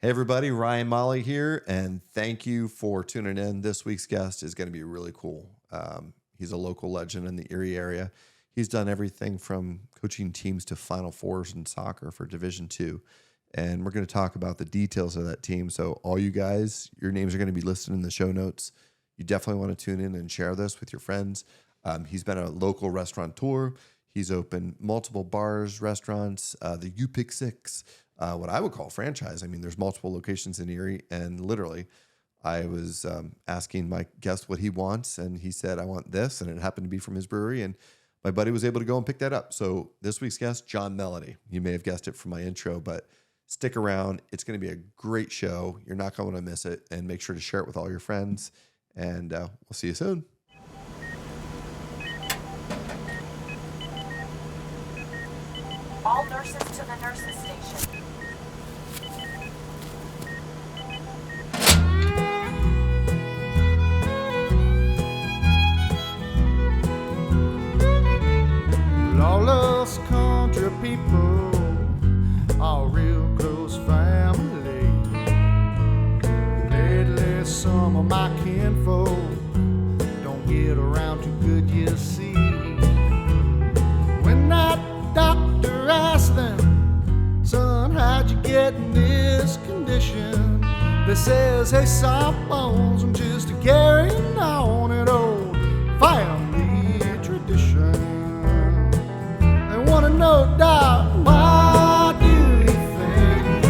Hey everybody, Ryan Molly here, and thank you for tuning in. This week's guest is going to be really cool. He's a local legend in the Erie area. He's done everything from coaching teams to Final Fours in soccer for Division II, and we're going to talk about the details of that team. So all you guys, your names are going to be listed in the show notes. You definitely want to tune in and share this with your friends. He's been a local restaurateur. He's opened multiple bars, restaurants, the U Pick Six, what I would call franchise. I mean, there's multiple locations in Erie, and literally, I was asking my guest what he wants, and he said, I want this, and it happened to be from his brewery, and my buddy was able to go and pick that up. So this week's guest, John Melody. You may have guessed it from my intro, but stick around. It's going to be a great show. You're not going to miss it, and make sure to share it with all your friends, and we'll see you soon. All nurses to the nurses station. Lawless country people are real close family. Lately some of my kinfolk don't get around too good, you see. When that doctor asked them, son, how'd you get in this condition? They says, hey, soft bones, I'm just carrying on an old family tradition. They wanna know, Doc, why do you think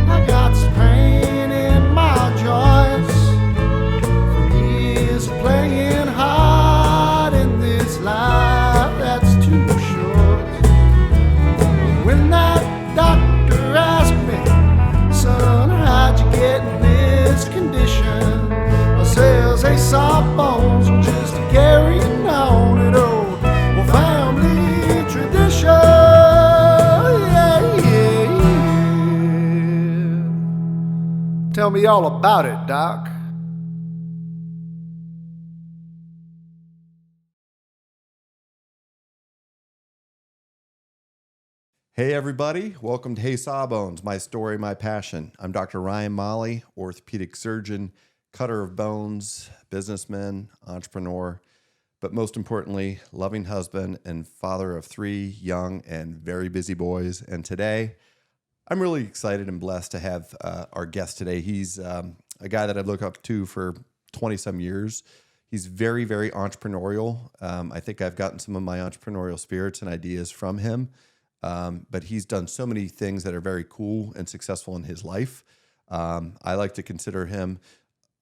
I got some pain in my joints from years of playing hard in this life that's too short? When that doctor asked me, son, how'd you get in this condition? I says, hey, soft bones, I'm just carrying on an old family tradition. Yeah, yeah, yeah. Tell me all about it, Doc. Hey everybody, welcome to Hey Sawbones, my story, my passion. I'm Dr. Ryan Molly, orthopedic surgeon, cutter of bones, businessman, entrepreneur, but most importantly, loving husband and father of 3 young and very busy boys. And today, I'm really excited and blessed to have our guest today. He's a guy that I've looked up to for 20-some years. He's very, very entrepreneurial. I think I've gotten some of my entrepreneurial spirits and ideas from him. But he's done so many things that are very cool and successful in his life. I like to consider him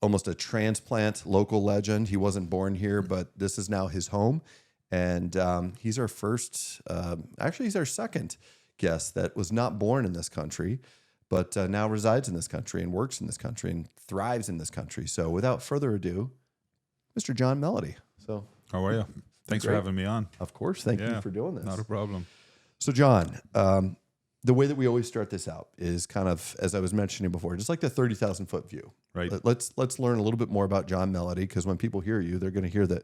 almost a transplant local legend. He wasn't born here, but this is now his home. And he's our first, actually he's our second guest that was not born in this country, but now resides in this country and works in this country and thrives in this country. So without further ado, Mr. John Melody. So how are you? Thanks for having me on. Of course. Thank you for doing this. Not a problem. So John, the way that we always start this out is kind of, as I was mentioning before, just like the 30,000 foot view. Right. Let's learn a little bit more about John Melody, because when people hear you, they're going to hear that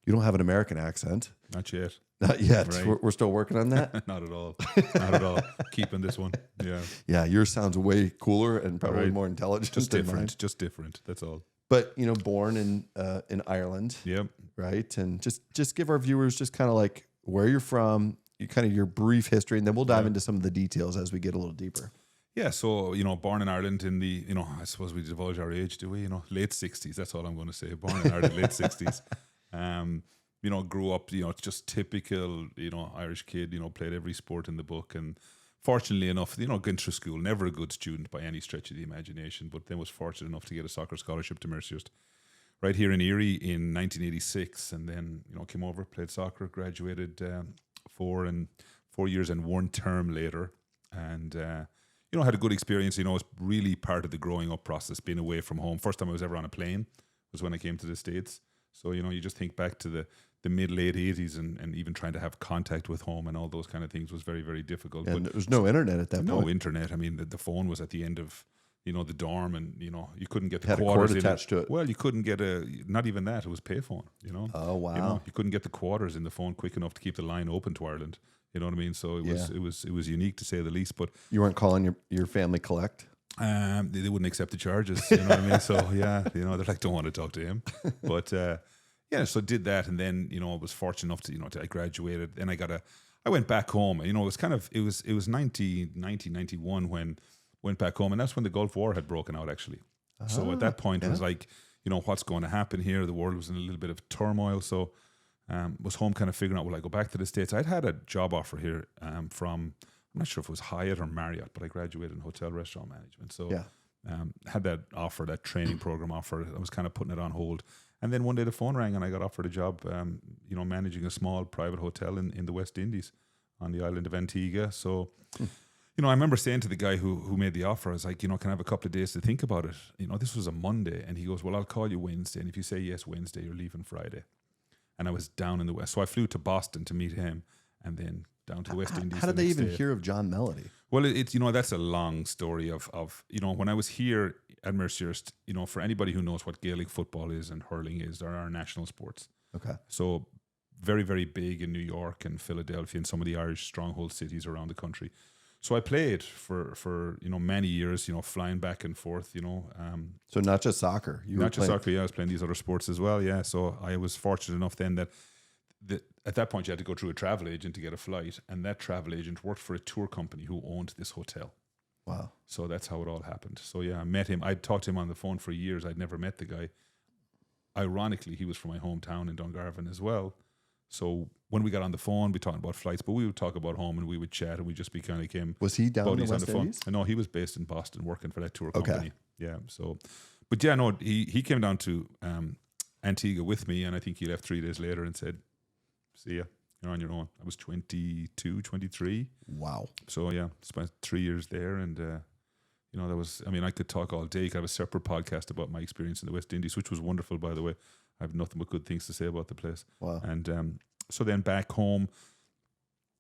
you don't have an American accent. Not yet. Not yet. Right. We're still working on that. Not at all. Not at all. Keeping this one. Yeah. Yeah. Yours sounds way cooler and probably Right. more intelligent. Just than different. mine. Just different. That's all. But born in Ireland. Yep. Right. And just give our viewers just kind of like where you're from, kind of your brief history, and then we'll dive into some of the details as we get a little deeper. Yeah, so, born in Ireland in the, I suppose we divulge our age, do we? Late 60s, that's all I'm going to say. Born in Ireland, late 60s. Grew up, just typical, Irish kid, played every sport in the book. And fortunately enough, going through school, never a good student by any stretch of the imagination, but then was fortunate enough to get a soccer scholarship to Mercyhurst right here in Erie in 1986. And then, came over, played soccer, graduated 4 years and 1 term later. And, had a good experience. It was really part of the growing up process, being away from home. First time I was ever on a plane was when I came to the States. So, you just think back to the mid-late 80s and even trying to have contact with home and all those kind of things was very, very difficult. And but there was no internet at that point. No internet. I mean, the phone was at the end of, the dorm, and, you couldn't get the Had a quarters cord attached to it. Well, you couldn't get not even that. It was payphone, Oh, wow. You couldn't get the quarters in the phone quick enough to keep the line open to Ireland. You know what I mean? So it was unique to say the least. But You weren't calling your family collect? They wouldn't accept the charges, you know what I mean? So yeah, you know, they're like, don't want to talk to him. But yeah, so did that, and then, you know, I was fortunate enough to, you know, I graduated. Then I went back home. You know, it was kind of, it was 91 when went back home, and that's when the Gulf War had broken out, actually. So at that point, it was like, you know, what's going to happen here? The world was in a little bit of turmoil. So was home kind of figuring out, will I go back to the States? I'd had a job offer here from, I'm not sure if it was Hyatt or Marriott, but I graduated in hotel restaurant management. So had that offer, that training program offer. I was kind of putting it on hold. And then one day the phone rang and I got offered a job, you know, managing a small private hotel in the West Indies on the island of Antigua. So, you know, I remember saying to the guy who made the offer, I was like, you know, can I have a couple of days to think about it? You know, this was a Monday. And he goes, well, I'll call you Wednesday. And if you say yes Wednesday, you're leaving Friday. And I was down in the West. So I flew to Boston to meet him and then down to the West Indies. How did they even hear of John Melody? Well, it's, you know, that's a long story of, you know, when I was here at Mercyhurst, you know, for anybody who knows what Gaelic football is and hurling is, they're our national sports. Okay. So very, very big in New York and Philadelphia and some of the Irish stronghold cities around the country. So I played for you know, many years, you know, flying back and forth, you know. So not just soccer. Not just soccer, yeah. I was playing these other sports as well, yeah. So I was fortunate enough then that at that point you had to go through a travel agent to get a flight, and that travel agent worked for a tour company who owned this hotel. Wow. So that's how it all happened. So yeah, I met him. I'd talked to him on the phone for years. I'd never met the guy. Ironically, he was from my hometown in Dungarvan as well. So when we got on the phone, we talked about flights, but we would talk about home and we would chat, and we just became Was he down in the buddies West on the phone. Indies? No, he was based in Boston working for that tour Okay. company. Yeah. So, but yeah, no, he came down to Antigua with me, and I think he left 3 days later and said, see ya, you're on your own. I was 22, 23. Wow. So yeah, spent 3 years there, and you know, that was, I mean, I could talk all day. I could have a separate podcast about my experience in the West Indies, which was wonderful, by the way. I have nothing but good things to say about the place. Wow. And so then back home,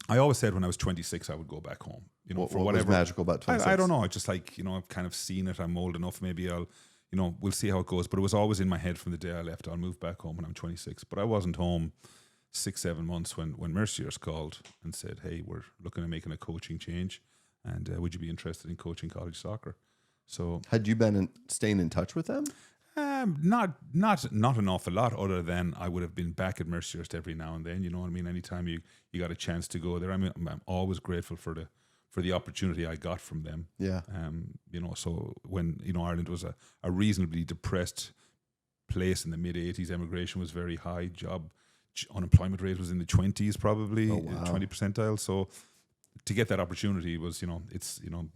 I always said when I was 26 I would go back home. You know, What for was whatever. magical about 26? I don't know. I just, like, you know, I've kind of seen it. I'm old enough. Maybe I'll, you know, we'll see how it goes. But it was always in my head from the day I left. I'll move back home when I'm 26. But I wasn't home 6-7 months when Mercyhurst called and said, hey, we're looking at making a coaching change, and would you be interested in coaching college soccer? So had you been staying in touch with them? not an awful lot, other than I would have been back at Mercyhurst every now and then. You know what I mean? Anytime you got a chance to go there, I mean, I'm always grateful for the opportunity I got from them. Yeah. You know, so when, you know, Ireland was a reasonably depressed place in the mid 80s, immigration was very high. Unemployment rate was in the 20s, probably 20 percentile. So to get that opportunity was, you know, it's, you know,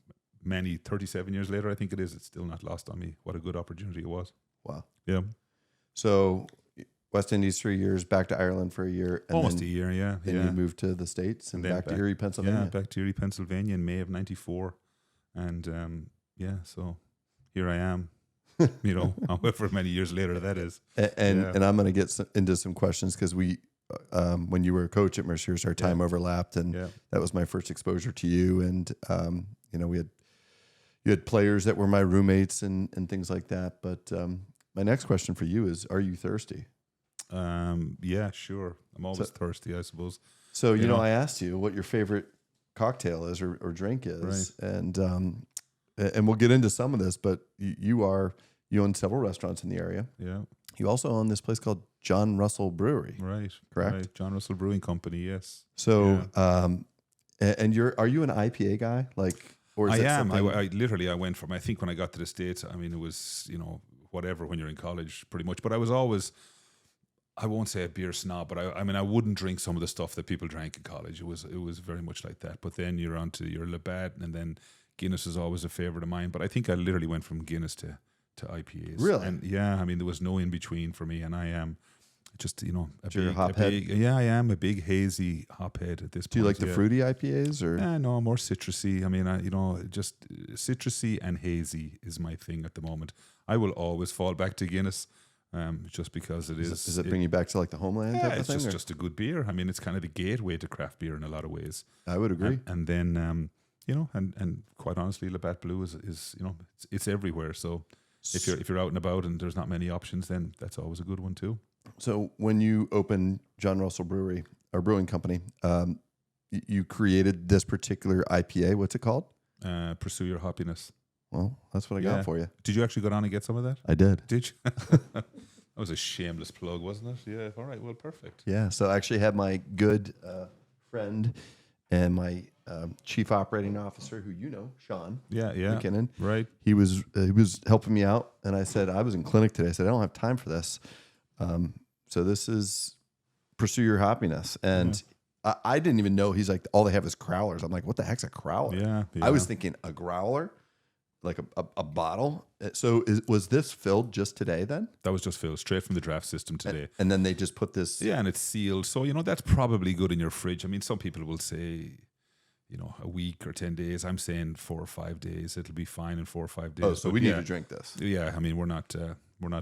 37 years later, I think it is, it's still not lost on me what a good opportunity it was. Wow. Yeah. So West Indies 3 years, back to Ireland for a year. And Almost then, a year, yeah. Then you moved to the States and back to Erie, Pennsylvania. Yeah, back to Erie, Pennsylvania in May of 94. And yeah, so here I am, you know, however many years later that is. And I'm going to get into some questions because we, when you were a coach at Mercyhurst, our time overlapped, and that was my first exposure to you. And, you know, you had players that were my roommates and things like that. But my next question for you is, are you thirsty? Yeah, sure. I'm always thirsty, I suppose. So, you know, I asked you what your favorite cocktail is or drink is. Right. And we'll get into some of this, but you own several restaurants in the area. Yeah. You also own this place called John Russell Brewery. Right. Correct? Right. John Russell Brewing Company, yes. So, and are you an IPA guy? Or is I am. something... I went from, I think when I got to the States, I mean, it was, you know, whatever when you're in college, pretty much. But I was always, I won't say a beer snob, but I mean, I wouldn't drink some of the stuff that people drank in college. It was very much like that. But then you're on to your Labatt, and then Guinness is always a favorite of mine. But I think I literally went from Guinness to IPAs. Really? And yeah, I mean, there was no in between for me. And I am just, you know, I am a big hazy hophead at this point. Do you like the fruity IPAs or? No, more citrusy. I mean, you know, just citrusy and hazy is my thing at the moment. I will always fall back to Guinness, just because it is. Does it bring you back to like the homeland? Yeah, type of it's thing, just a good beer. I mean, it's kind of the gateway to craft beer in a lot of ways. I would agree. And then, you know, and quite honestly, Labatt Blue is you know, it's everywhere. So if you're out and about and there's not many options, then that's always a good one too. So when you opened John Russell Brewery or Brewing Company, you created this particular IPA. What's it called? Pursue Your Happiness. Well, that's what I got for you. Did you actually go down and get some of that? I did. Did you? That was a shameless plug, wasn't it? Yeah. All right. Well, perfect. Yeah. So I actually had my good friend and my chief operating officer, who Sean. Yeah. McKinnon. Right. He was helping me out, and I said I was in clinic today. I said I don't have time for this. So this is pursue your happiness, and I didn't even know. He's like, all they have is crowlers. I'm like, what the heck's a crowler? Yeah. I was thinking a growler, like a bottle. So was this filled just today then? That was just filled straight from the draft system today. And then they just put this. Yeah, and it's sealed. So, that's probably good in your fridge. I mean, some people will say, a week or 10 days. I'm saying 4 or 5 days. It'll be fine in 4 or 5 days. Oh, so we need to drink this. Yeah, I mean, we're not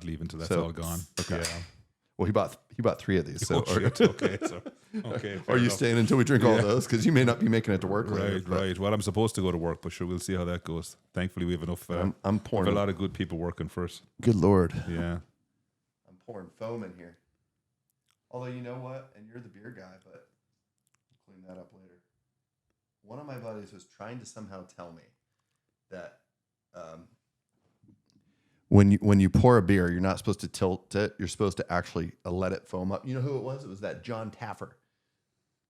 leaving till that's all gone. Okay. Yeah. Well, he bought 3 of these. So shit. Okay. So, okay. Are you staying until we drink all those? Because you may not be making it to work later. Right. Well, I'm supposed to go to work, but sure, we'll see how that goes. Thankfully, we have enough. I'm pouring. We have a lot of good people working first. Good Lord. Yeah. I'm pouring foam in here. Although, you know what? And you're the beer guy, but we'll clean that up later. One of my buddies was trying to somehow tell me that when you pour a beer, you're not supposed to tilt it. You're supposed to actually let it foam up. You know who it was? It was that John Taffer.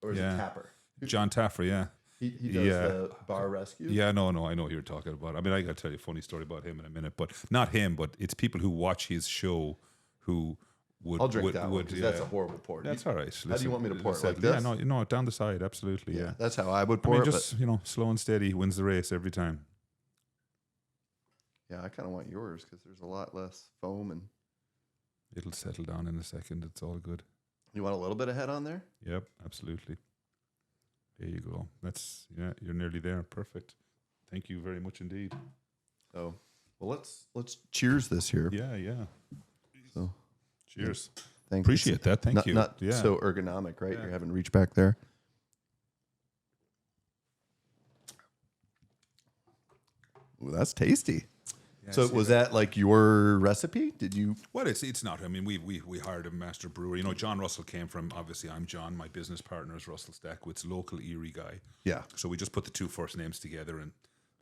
Or is it Tapper? John Taffer, yeah. He does the bar rescue. Yeah, no, I know what you're talking about. I mean, I got to tell you a funny story about him in a minute, but not him, but it's people who watch his show who would. I'll drink that one because that's a horrible pour. That's all right. How do you want me to pour it? Like this? Yeah, no, down the side, absolutely. Yeah, that's how I would pour it. Just slow and steady wins the race every time. Yeah, I kind of want yours because there's a lot less foam and it'll settle down in a second. It's all good. You want a little bit of head on there? Yep, absolutely. There you go. You're nearly there. Perfect. Thank you very much indeed. So, well, let's cheers this here. Yeah. So, cheers. Thanks. Appreciate that. Thank you. Not so ergonomic, right? Yeah. You're having to reach back there. Ooh, that's tasty. Yeah, so was that like your recipe? Did you? Well, it's not. I mean, we hired a master brewer. John Russell came from. Obviously, I'm John. My business partner is Russell Stackwitz, local Erie guy. Yeah. So we just put the 2 first names together, and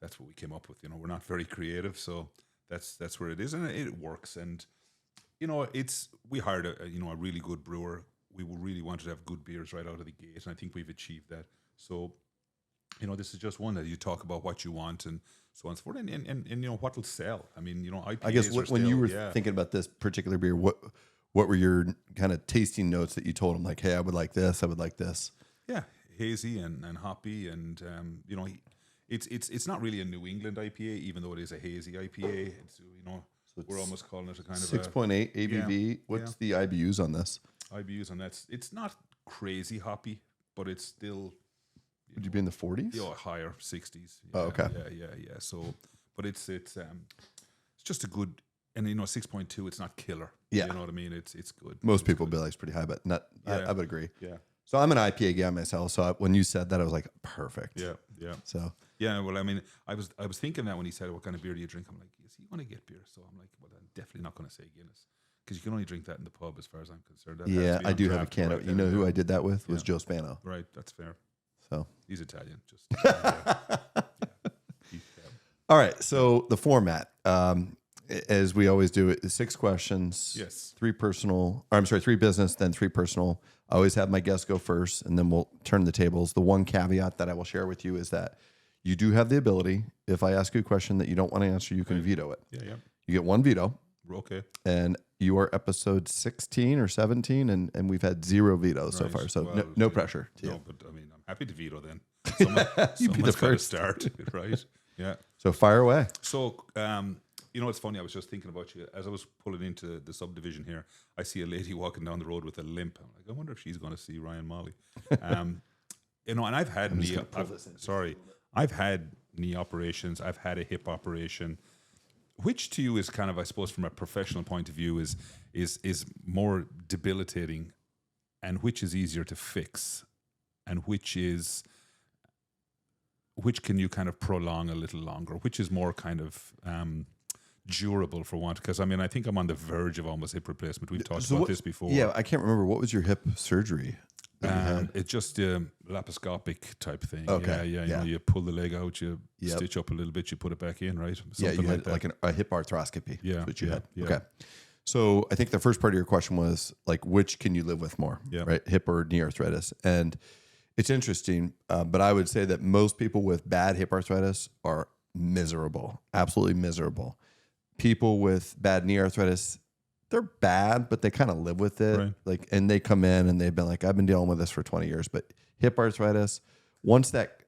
that's what we came up with. We're not very creative, so that's where it is, and it works. And we hired a really good brewer. We really wanted to have good beers right out of the gate, and I think we've achieved that. So, this is just one that you talk about what you want and so on and so forth, and what will sell. I mean, IPAs I guess when you were thinking about this particular beer, what were your kind of tasting notes that you told him, like, hey, I would like this, I would like this? Yeah, hazy and hoppy, and it's not really a New England IPA, even though it is a hazy IPA. It's so we're almost calling it a kind of 6.8 ABV. Yeah, what's the IBUs on this? IBUs on that's it's not crazy hoppy, but it's still. Would you be in the 40s? Yeah, higher 60s. Yeah, oh, okay. Yeah. So, but it's just a good, and 6.2. It's not killer. Yeah, you know what I mean. It's good. Most people be like it's pretty high, but not. I would agree. Yeah. So I'm an IPA guy myself. So when you said that, I was like, perfect. Yeah. So yeah. Well, I mean, I was thinking that when he said, "What kind of beer do you drink?" I'm like, "Is he going to get beer?" So I'm like, "Well, I'm definitely not going to say Guinness." Because you can only drink that in the pub, as far as I'm concerned. I do have a can of. You know who I did that with was Joe Spano. Right, that's fair. So he's Italian. Just all right. So the format, as we always do, it is 6 questions. Yes. 3 business, then 3 personal. I always have my guests go first, and then we'll turn the tables. The one caveat that I will share with you is that you do have the ability. If I ask you a question that you don't want to answer, you can veto it. Yeah. You get 1 veto. Okay. And you are episode 16 or 17, and we've had 0 vetoes so far. So no pressure to you. But I mean, I'm happy to veto then. You'd be the first. Start, right? Yeah. So fire away. So, it's funny. I was just thinking about you as I was pulling into the subdivision here. I see a lady walking down the road with a limp. I'm like, I wonder if she's going to see Ryan Molly. And I've had I've had knee operations. I've had a hip operation. Which to you is kind of, I suppose, from a professional point of view, is more debilitating, and which is easier to fix, and which can you kind of prolong a little longer? Which is more kind of durable for want? Because I mean, I think I'm on the verge of almost hip replacement. We've talked about this before. Yeah, I can't remember. What was your hip surgery? that you had? It's just laparoscopic type thing. Okay, Yeah. You yeah. know, you pull the leg out, you Yep. stitch up a little bit, you put it back in, right? Yeah, you Something had like that. like a hip arthroscopy. Yeah, That's what you yeah, had. yeah. Okay. So I think the first part of your question was like, which can you live with more, Yeah. right? Hip or knee arthritis. And it's interesting, but I would say that most people with bad hip arthritis are miserable, absolutely miserable. People with bad knee arthritis, they're bad, but they kind of live with it. Right. Like, and they come in and they've been like, I've been dealing with this for 20 years, but hip arthritis, once that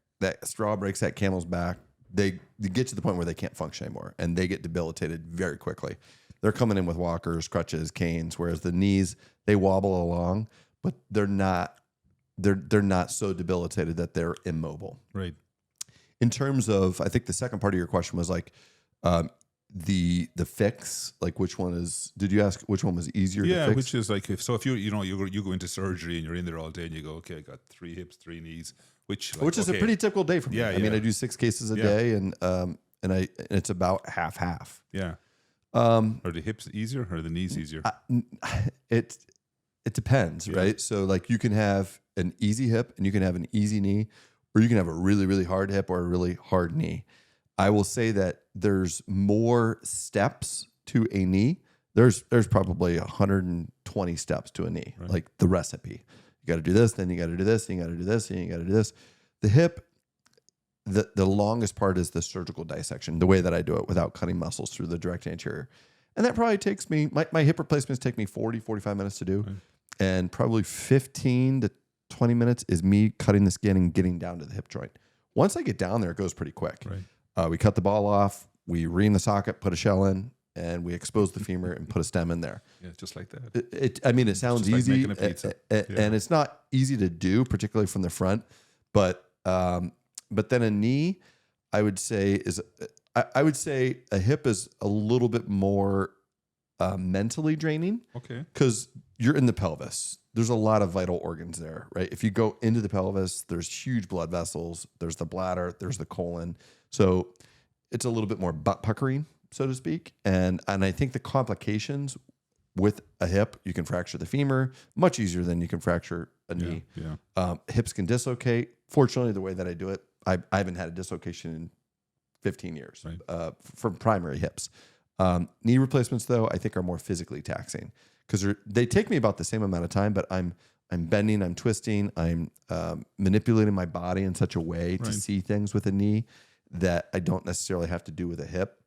straw breaks that camel's back, they get to the point where they can't function anymore and they get debilitated very quickly. They're coming in with walkers, crutches, canes, whereas the knees, they wobble along, but they're not so debilitated that they're immobile. Right. In terms of, I think the second part of your question was like the fix, like which one is, did you ask which one was easier to fix? Which is like, if you go into surgery and you're in there all day and you go, okay, I got 3 hips, 3 knees, which is a pretty typical day for me. Yeah, I mean, yeah. I do 6 cases a day and it's about half. Yeah. Are the hips easier or are the knees easier? It depends, right? So like you can have an easy hip and you can have an easy knee, or you can have a really, really hard hip or a really hard knee. I will say that there's more steps to a knee. There's probably 120 steps to a knee, Right. like the recipe. You got to do this, then you got to do this, then you got to do this, and you got to do this. The hip, the longest part is the surgical dissection, the way that I do it without cutting muscles through the direct anterior. And that probably takes me, my hip replacements take me 40, 45 minutes to do. Right. And probably 15 to 20 minutes is me cutting the skin and getting down to the hip joint. Once I get down there, it goes pretty quick. Right. We cut the ball off, we ream the socket, put a shell in, and we expose the femur and put a stem in there. Yeah, just like that. It sounds just like easy, making a pizza. and it's not easy to do, particularly from the front. But then a knee, I would say a hip is a little bit more mentally draining. Okay. Because you're in the pelvis. There's a lot of vital organs there, right? If you go into the pelvis, there's huge blood vessels. There's the bladder. There's the colon. So it's a little bit more butt puckering, so to speak. And I think the complications with a hip, you can fracture the femur much easier than you can fracture a knee. Yeah. Hips can dislocate. Fortunately, the way that I do it, I haven't had a dislocation in 15 years Right. From primary hips. Knee replacements, though, I think are more physically taxing because they take me about the same amount of time, but I'm bending, I'm twisting, I'm manipulating my body in such a way to Right. see things with a knee that I don't necessarily have to do with a hip.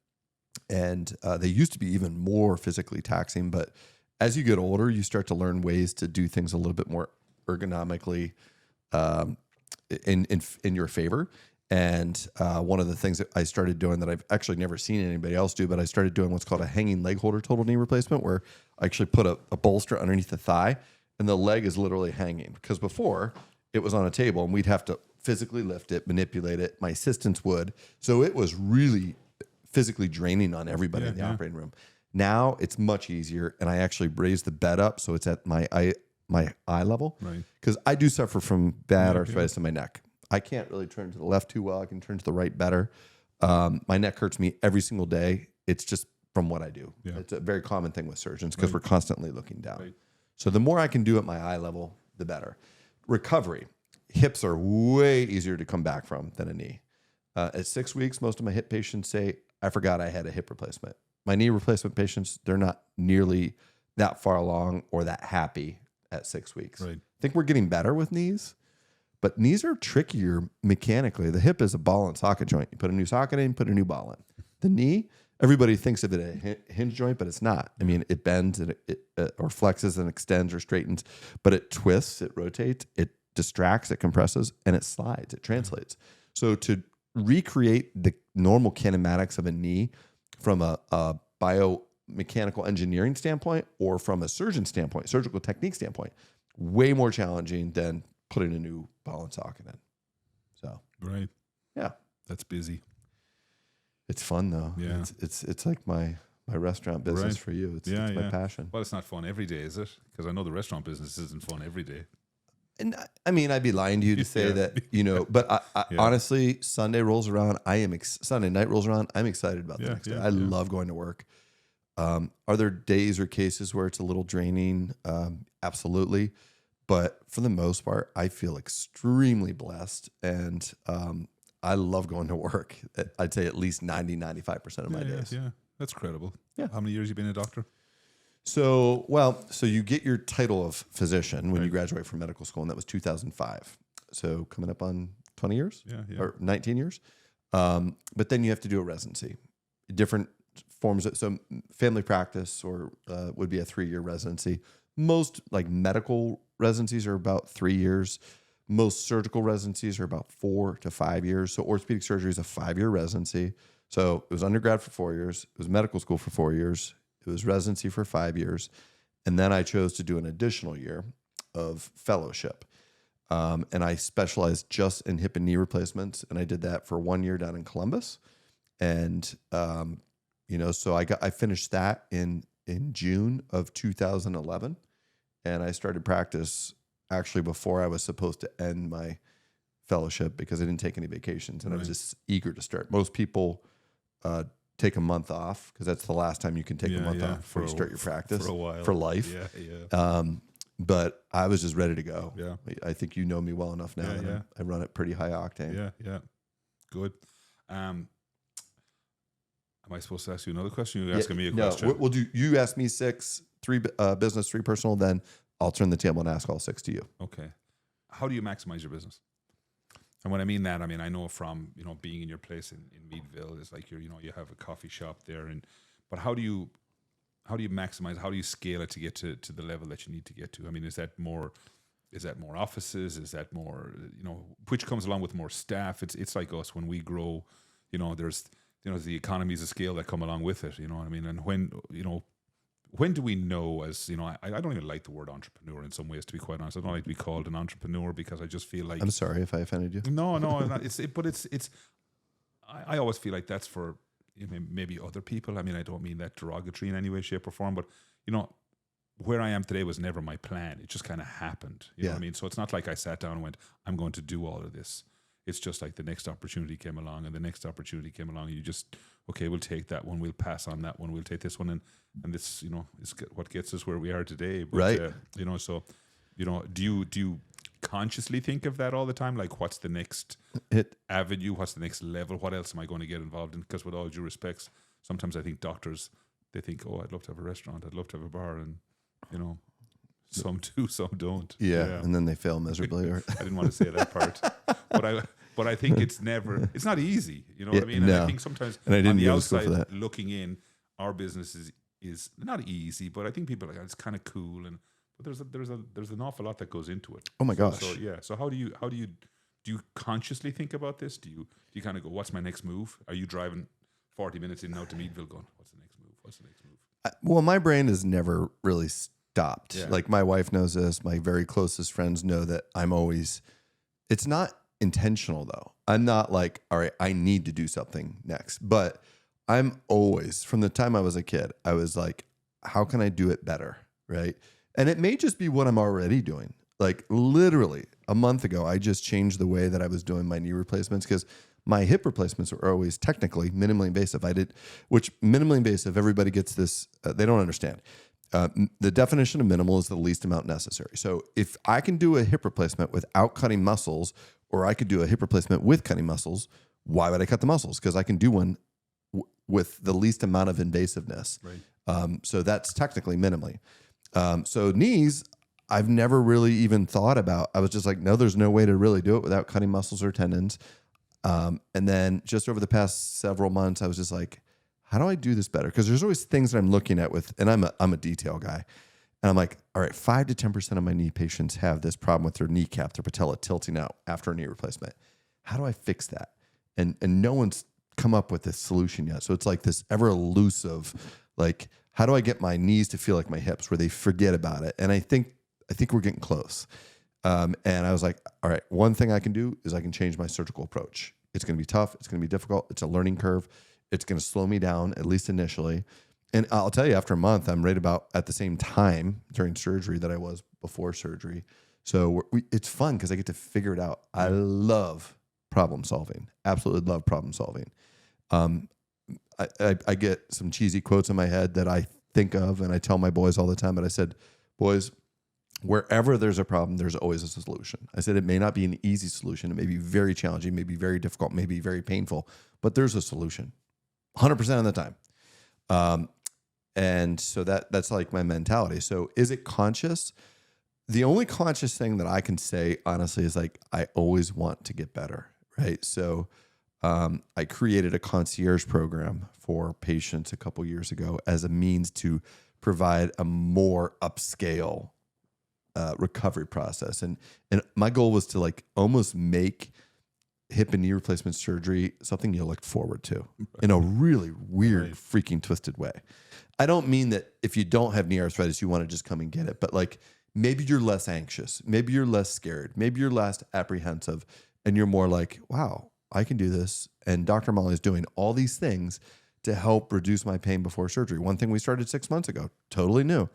And they used to be even more physically taxing, but as you get older, you start to learn ways to do things a little bit more ergonomically in your favor. And one of the things that I started doing that I've actually never seen anybody else do, but I started doing what's called a hanging leg holder total knee replacement, where I actually put a bolster underneath the thigh and the leg is literally hanging. Because before it was on a table and we'd have to physically lift it, manipulate it. My assistants would. So it was really physically draining on everybody in the operating room. Now it's much easier, and I actually raise the bed up so it's at my eye level. Right. Because I do suffer from bad arthritis in my neck. I can't really turn to the left too well. I can turn to the right better. My neck hurts me every single day. It's just from what I do. Yeah. It's a very common thing with surgeons because we're constantly looking down. Right. So the more I can do at my eye level, the better. Recovery. Hips are way easier to come back from than a knee. At 6 weeks, most of my hip patients say, I forgot I had a hip replacement. My knee replacement patients, they're not nearly that far along or that happy at 6 weeks. Right. I think we're getting better with knees, but knees are trickier mechanically. The hip is a ball and socket joint. You put a new socket in, put a new ball in. The knee, everybody thinks of it as a hinge joint, but it's not. I mean, it bends and it or flexes and extends or straightens, but it twists, it rotates, it distracts, it compresses, and it slides, it translates. So to recreate the normal kinematics of a knee from a biomechanical engineering standpoint or from a surgeon standpoint, surgical technique standpoint, way more challenging than putting a new ball and socket in. So, Right. yeah, That's busy. it's fun though. Yeah. It's like my restaurant business Right. for you. It's Yeah, my yeah. passion. Well, it's not fun every day, is it? Because I know the restaurant business isn't fun every day. And I mean, I'd be lying to you to say Yeah. that, but I Yeah. honestly, Sunday rolls around. Sunday night rolls around. I'm excited about the Yeah, next day. yeah, I yeah. love going to work. Are there days or cases where it's a little draining? Absolutely. But for the most part, I feel extremely blessed, and I love going to work. I'd say at least 90-95% of my days. Yeah, that's credible. Yeah. How many years you been a doctor? So you get your title of physician when you graduate from medical school, and that was 2005. So coming up on 20 years, or 19 years. But then you have to do a residency, different forms of, so family practice or would be a 3-year residency. Most like medical residencies are about 3 years. Most surgical residencies are about 4 to 5 years. So orthopedic surgery is a 5-year residency. So it was undergrad for 4 years. It was medical school for 4 years. It was residency for 5 years. And then I chose to do an additional year of fellowship. And I specialized just in hip and knee replacements. And I did that for 1 year down in Columbus. And, so I finished that in June of 2011. And I started practice actually before I was supposed to end my fellowship because I didn't take any vacations. And I was just eager to start. Most people take a month off because that's the last time you can take a month off before you start your practice for a while. For life. But I was just ready to go. Yeah. I think you know me well enough now that I run it pretty high octane. Yeah. Good. Am I supposed to ask you another question? You're asking me a question. No, we'll do. You ask me 6, 3 business, 3 personal. Then I'll turn the table and ask all 6 to you. Okay. How do you maximize your business? And when I mean that, I know from being in your place in Meadville, it's like you have a coffee shop there, but how do you maximize? How do you scale it to get to the level that you need to get to? I mean, is that more offices? Is that more which comes along with more staff? It's like us when we grow. There's the economies of scale that come along with it. You know what I mean? And when do we know as, I don't even like the word entrepreneur in some ways, to be quite honest. I don't like to be called an entrepreneur because I just feel like... I'm sorry if I offended you. No, I always feel like that's for maybe other people. I mean, I don't mean that derogatory in any way, shape or form, but, where I am today was never my plan. It just kind of happened. You know what I mean? So it's not like I sat down and went, I'm going to do all of this. It's just like the next opportunity came along and the next opportunity came along. And you just, okay, we'll take that one. We'll pass on that one. We'll take this one. And this, is what gets us where we are today. But, right. Do you consciously think of that all the time? Like, what's the next avenue? What's the next level? What else am I going to get involved in? Because with all due respects, sometimes I think doctors, they think, oh, I'd love to have a restaurant. I'd love to have a bar. And, some do, some don't. Yeah. And then they fail miserably. I didn't want to say that part. But I think it's not easy. You know what I mean? And I think sometimes on the outside looking in, our business is not easy, but I think people are like, it's kind of cool. But there's an awful lot that goes into it. Oh my gosh. So how do you consciously think about this? Do you kind of go, what's my next move? Are you driving 40 minutes in and out to Meadville going, what's the next move? What's the next move? Well, my brain has never really stopped. Yeah. Like my wife knows this. My very closest friends know that I'm always, it's not intentional though. I'm not like, all right, I need to do something next. But I'm always, from the time I was a kid, I was like, how can I do it better? Right. And it may just be what I'm already doing. Like literally a month ago, I just changed the way that I was doing my knee replacements because my hip replacements are always technically minimally invasive. Which minimally invasive, everybody gets this, they don't understand. The definition of minimal is the least amount necessary. So if I can do a hip replacement without cutting muscles, or I could do a hip replacement with cutting muscles, why would I cut the muscles? Because I can do one with the least amount of invasiveness. Right. So that's technically minimally. So knees, I've never really even thought about. I was just like, no, there's no way to really do it without cutting muscles or tendons. And then just over the past several months, I was just like, how do I do this better? Because there's always things that I'm looking at and I'm a detail guy. And I'm like, all right, 5 to 10% of my knee patients have this problem with their kneecap, their patella tilting out after a knee replacement. How do I fix that? And no one's come up with this solution yet. So it's like this ever elusive, like, how do I get my knees to feel like my hips where they forget about it? And I think we're getting close. And I was like, all right, one thing I can do is I can change my surgical approach. It's going to be tough. It's going to be difficult. It's a learning curve. It's going to slow me down, at least initially. And I'll tell you, after a month, I'm right about at the same time during surgery that I was before surgery. So it's fun because I get to figure it out. I love problem solving. Absolutely love problem solving. I get some cheesy quotes in my head that I think of, and I tell my boys all the time. But I said, boys, wherever there's a problem, there's always a solution. I said it may not be an easy solution. It may be very challenging, may be very difficult, may be very painful, but there's a solution 100% of the time. And so that's like my mentality. So is it conscious? The only conscious thing that I can say, honestly, is like, I always want to get better, right? So I created a concierge program for patients a couple years ago as a means to provide a more upscale recovery process. And my goal was to like almost make hip and knee replacement surgery something you look forward to in a really weird, freaking twisted way. I don't mean that if you don't have knee arthritis, you want to just come and get it, but like maybe you're less anxious, maybe you're less scared, maybe you're less apprehensive, and you're more like, wow, I can do this. And Dr. Molly is doing all these things to help reduce my pain before surgery. One thing we started 6 months ago, totally new.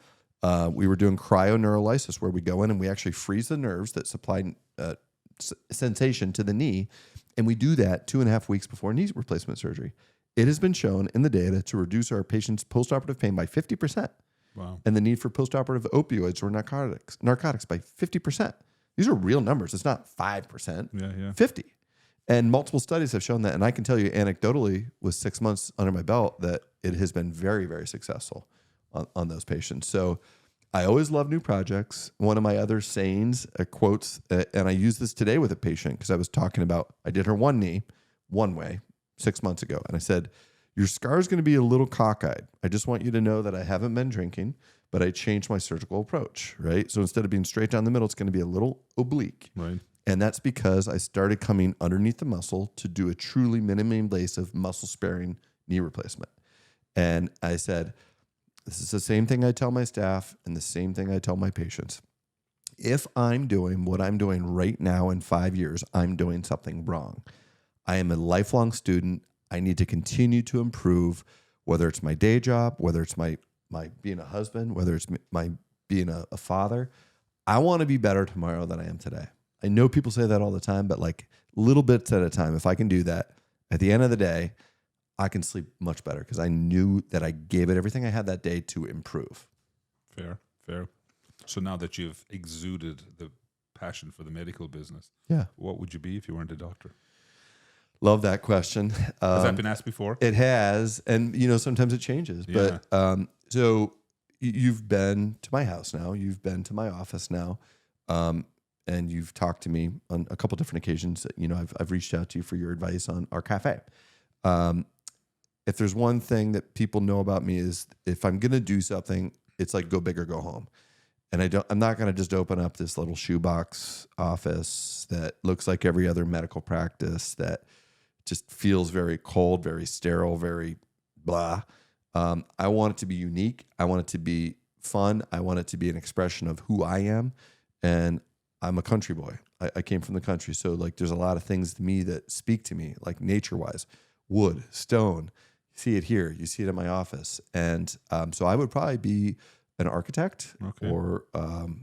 We were doing cryoneurolysis, where we go in and we actually freeze the nerves that supply sensation to the knee. And we do that 2.5 weeks before knee replacement surgery. It has been shown in the data to reduce our patients' postoperative pain by 50%. Wow. And the need for postoperative opioids or narcotics by 50%. These are real numbers. It's not 5%, Yeah. 50. And multiple studies have shown that. And I can tell you anecdotally, with 6 months under my belt, that it has been very, very successful on those patients. So I always love new projects. One of my other sayings, quotes, and I used this today with a patient because I was talking about, I did her one knee one way 6 months ago. And I said, your scar is going to be a little cockeyed. I just want you to know that I haven't been drinking, but I changed my surgical approach, right? So instead of being straight down the middle, it's going to be a little oblique. Right. And that's because I started coming underneath the muscle to do a truly minimally invasive muscle-sparing knee replacement. And I said, this is the same thing I tell my staff and the same thing I tell my patients. If I'm doing what I'm doing right now in 5 years, I'm doing something wrong. I am a lifelong student. I need to continue to improve, whether it's my day job, whether it's my being a husband, whether it's my being a father. I want to be better tomorrow than I am today. I know people say that all the time, but like little bits at a time, if I can do that, at the end of the day, I can sleep much better because I knew that I gave it everything I had that day to improve. Fair. So now that you've exuded the passion for the medical business, Yeah. what would you be if you weren't a doctor? Love that question. Has that been asked before? It has. And, sometimes it changes. Yeah. But so you've been to my house now. You've been to my office now. And you've talked to me on a couple different occasions. I've reached out to you for your advice on our cafe. If there's one thing that people know about me is if I'm going to do something, it's like go big or go home. And I'm not going to just open up this little shoebox office that looks like every other medical practice that just feels very cold, very sterile, very blah. I want it to be unique. I want it to be fun. I want it to be an expression of who I am. And I'm a country boy. I came from the country. So like there's a lot of things to me that speak to me, like nature-wise, wood, stone. You see it here. You see it in my office. And so I would probably be an architect or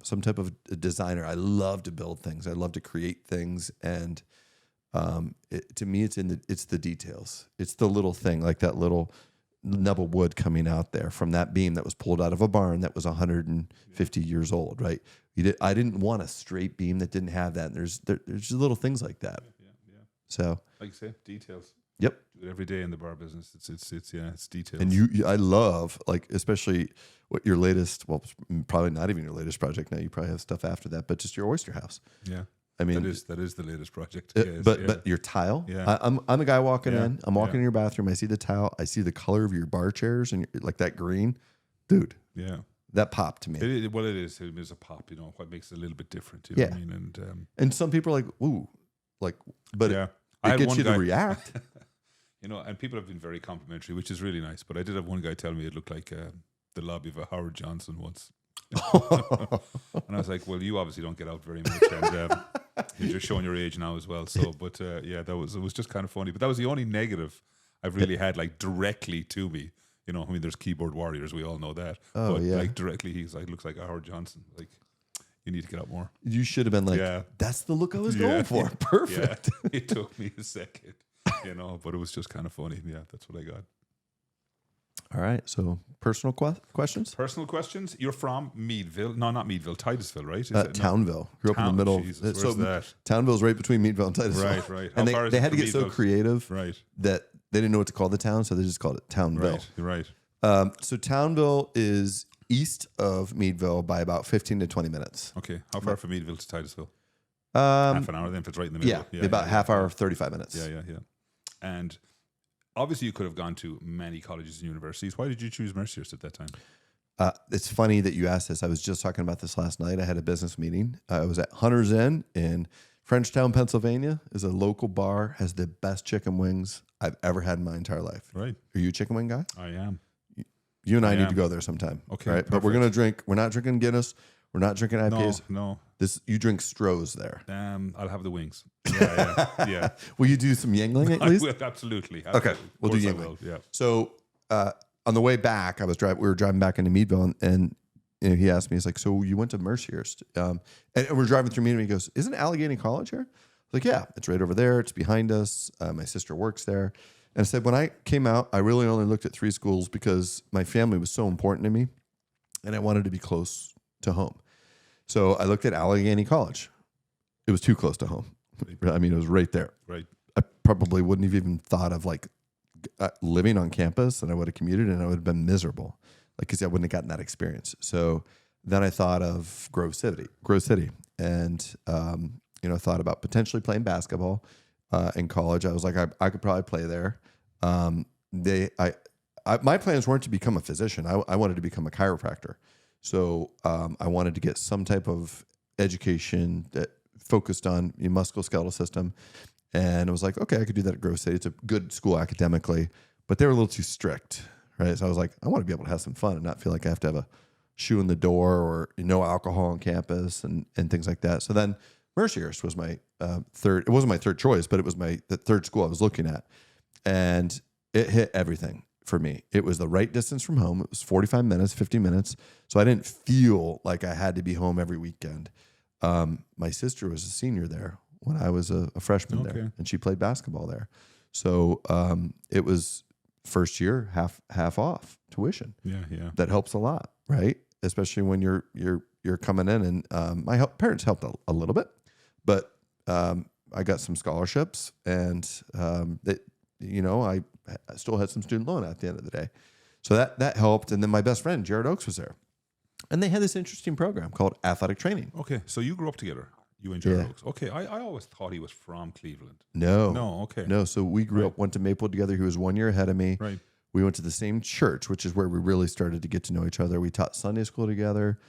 some type of designer. I love to build things. I love to create things. And to me, it's the details. It's the little thing, like that little nub of wood coming out there from that beam that was pulled out of a barn that was 150 years old, right? I didn't want a straight beam that didn't have that. And there's just little things like that. Yeah. So, Like you say, details. Yep. Do it every day in the bar business. It's details. And I love, like, especially what your latest, well, probably not even your latest project now. You probably have stuff after that, but just your oyster house. Yeah. I mean, that is the latest project. But your tile. Yeah. I'm a guy walking in. I'm walking Yeah. in your bathroom. I see the tile. I see the color of your bar chairs and like that green, dude. Yeah. That popped to me. It is a pop. What makes it a little bit different. You know what I mean? And some people are like, ooh, like, but yeah. it gets you to react. And people have been very complimentary, which is really nice. But I did have one guy tell me it looked like the lobby of a Howard Johnson once. And I was like, well, you obviously don't get out very much, and you're just showing your age now as well. So, but it was just kind of funny. But that was the only negative I've really had, like directly to me. There's keyboard warriors, we all know that. Oh, but yeah. like directly, he's like, looks like a Howard Johnson. Like, you need to get out more. You should have been like, that's the look I was going for. Perfect. Yeah. It took me a second, but it was just kind of funny. Yeah, that's what I All right. So personal questions? Personal questions. You're from Meadville. No, not Meadville. Titusville, right? Is it? No. Townville. Grew up in the middle. Jesus, where's that? Townville's right between Meadville and Titusville. Right, right. And How far is they it had to from get so Meadville? creative Right. that they didn't know what to call the town, so they just called it Townville. Right, you're right. So Townville is east of Meadville by about 15 to 20 minutes. Okay. How far from Meadville to Titusville? Half an hour then if it's right in the middle. Yeah, about half hour, 35 minutes. Yeah. And obviously you could have gone to many colleges and universities. Why did you choose Mercyhurst at that time? It's funny that you asked this. I was just talking about this last night. I had a business meeting. I was at Hunter's Inn in Frenchtown, Pennsylvania. Is a local bar, has the best chicken wings I've ever had in my entire life. Right. Are you a chicken wing guy? I am. You and I need am. to go there sometime. Okay, Right? But we're perfect. going to drink. We're not drinking Guinness. We're not drinking IPAs. No. You drink Strohs there. I'll have the wings. Yeah. Will you do some Yingling at I least? will, absolutely. Okay, we'll do Of course I Yingling. will, yeah. So on the way back, we were driving back into Meadville, and he asked me, he's like, "So you went to Mercyhurst?" And we're driving through Meadville. He goes, "Isn't Allegheny College here?" I was like, "Yeah, it's right over there. It's behind us. My sister works there." And I said, when I came out, I really only looked at 3 schools because my family was so important to me, and I wanted to be close to home. So I looked at Allegheny College. It was too close to home. I mean, it was right there. Right. I probably wouldn't have even thought of living on campus, and I would have commuted, and I would have been miserable, because I wouldn't have gotten that experience. So then I thought of Grove City, and thought about potentially playing basketball in college. I was like, I could probably play there. My plans weren't to become a physician. I wanted to become a chiropractor. So I wanted to get some type of education that focused on the musculoskeletal system. And I was like, okay, I could do that at Grove City. It's a good school academically, but they were a little too strict, right? So I was like, I want to be able to have some fun and not feel like I have to have a shoe in the door or no alcohol on campus and things like that. So then Mercyhurst was my third. It wasn't my third choice, but it was the third school I was looking at. And it hit everything for me. It was the right distance from home. It was 45 minutes, 50 minutes. So I didn't feel like I had to be home every weekend. My sister was a senior there when I was a freshman there, and she played basketball there. So it was first year half off tuition. Yeah. That helps a lot, right? Especially when you're coming in, and my parents helped a little bit, but I got some scholarships, and I still had some student loan at the end of the day. So that helped. And then my best friend, Jared Oakes, was there. And they had this interesting program called athletic training. Okay, so you grew up together, you and Jared Oakes. Okay, I always thought he was from Cleveland. No. Okay. No, so we grew up, went to Maple together. He was 1 year ahead of me. Right. We went to the same church, which is where we really started to get to know each other. We taught Sunday school together.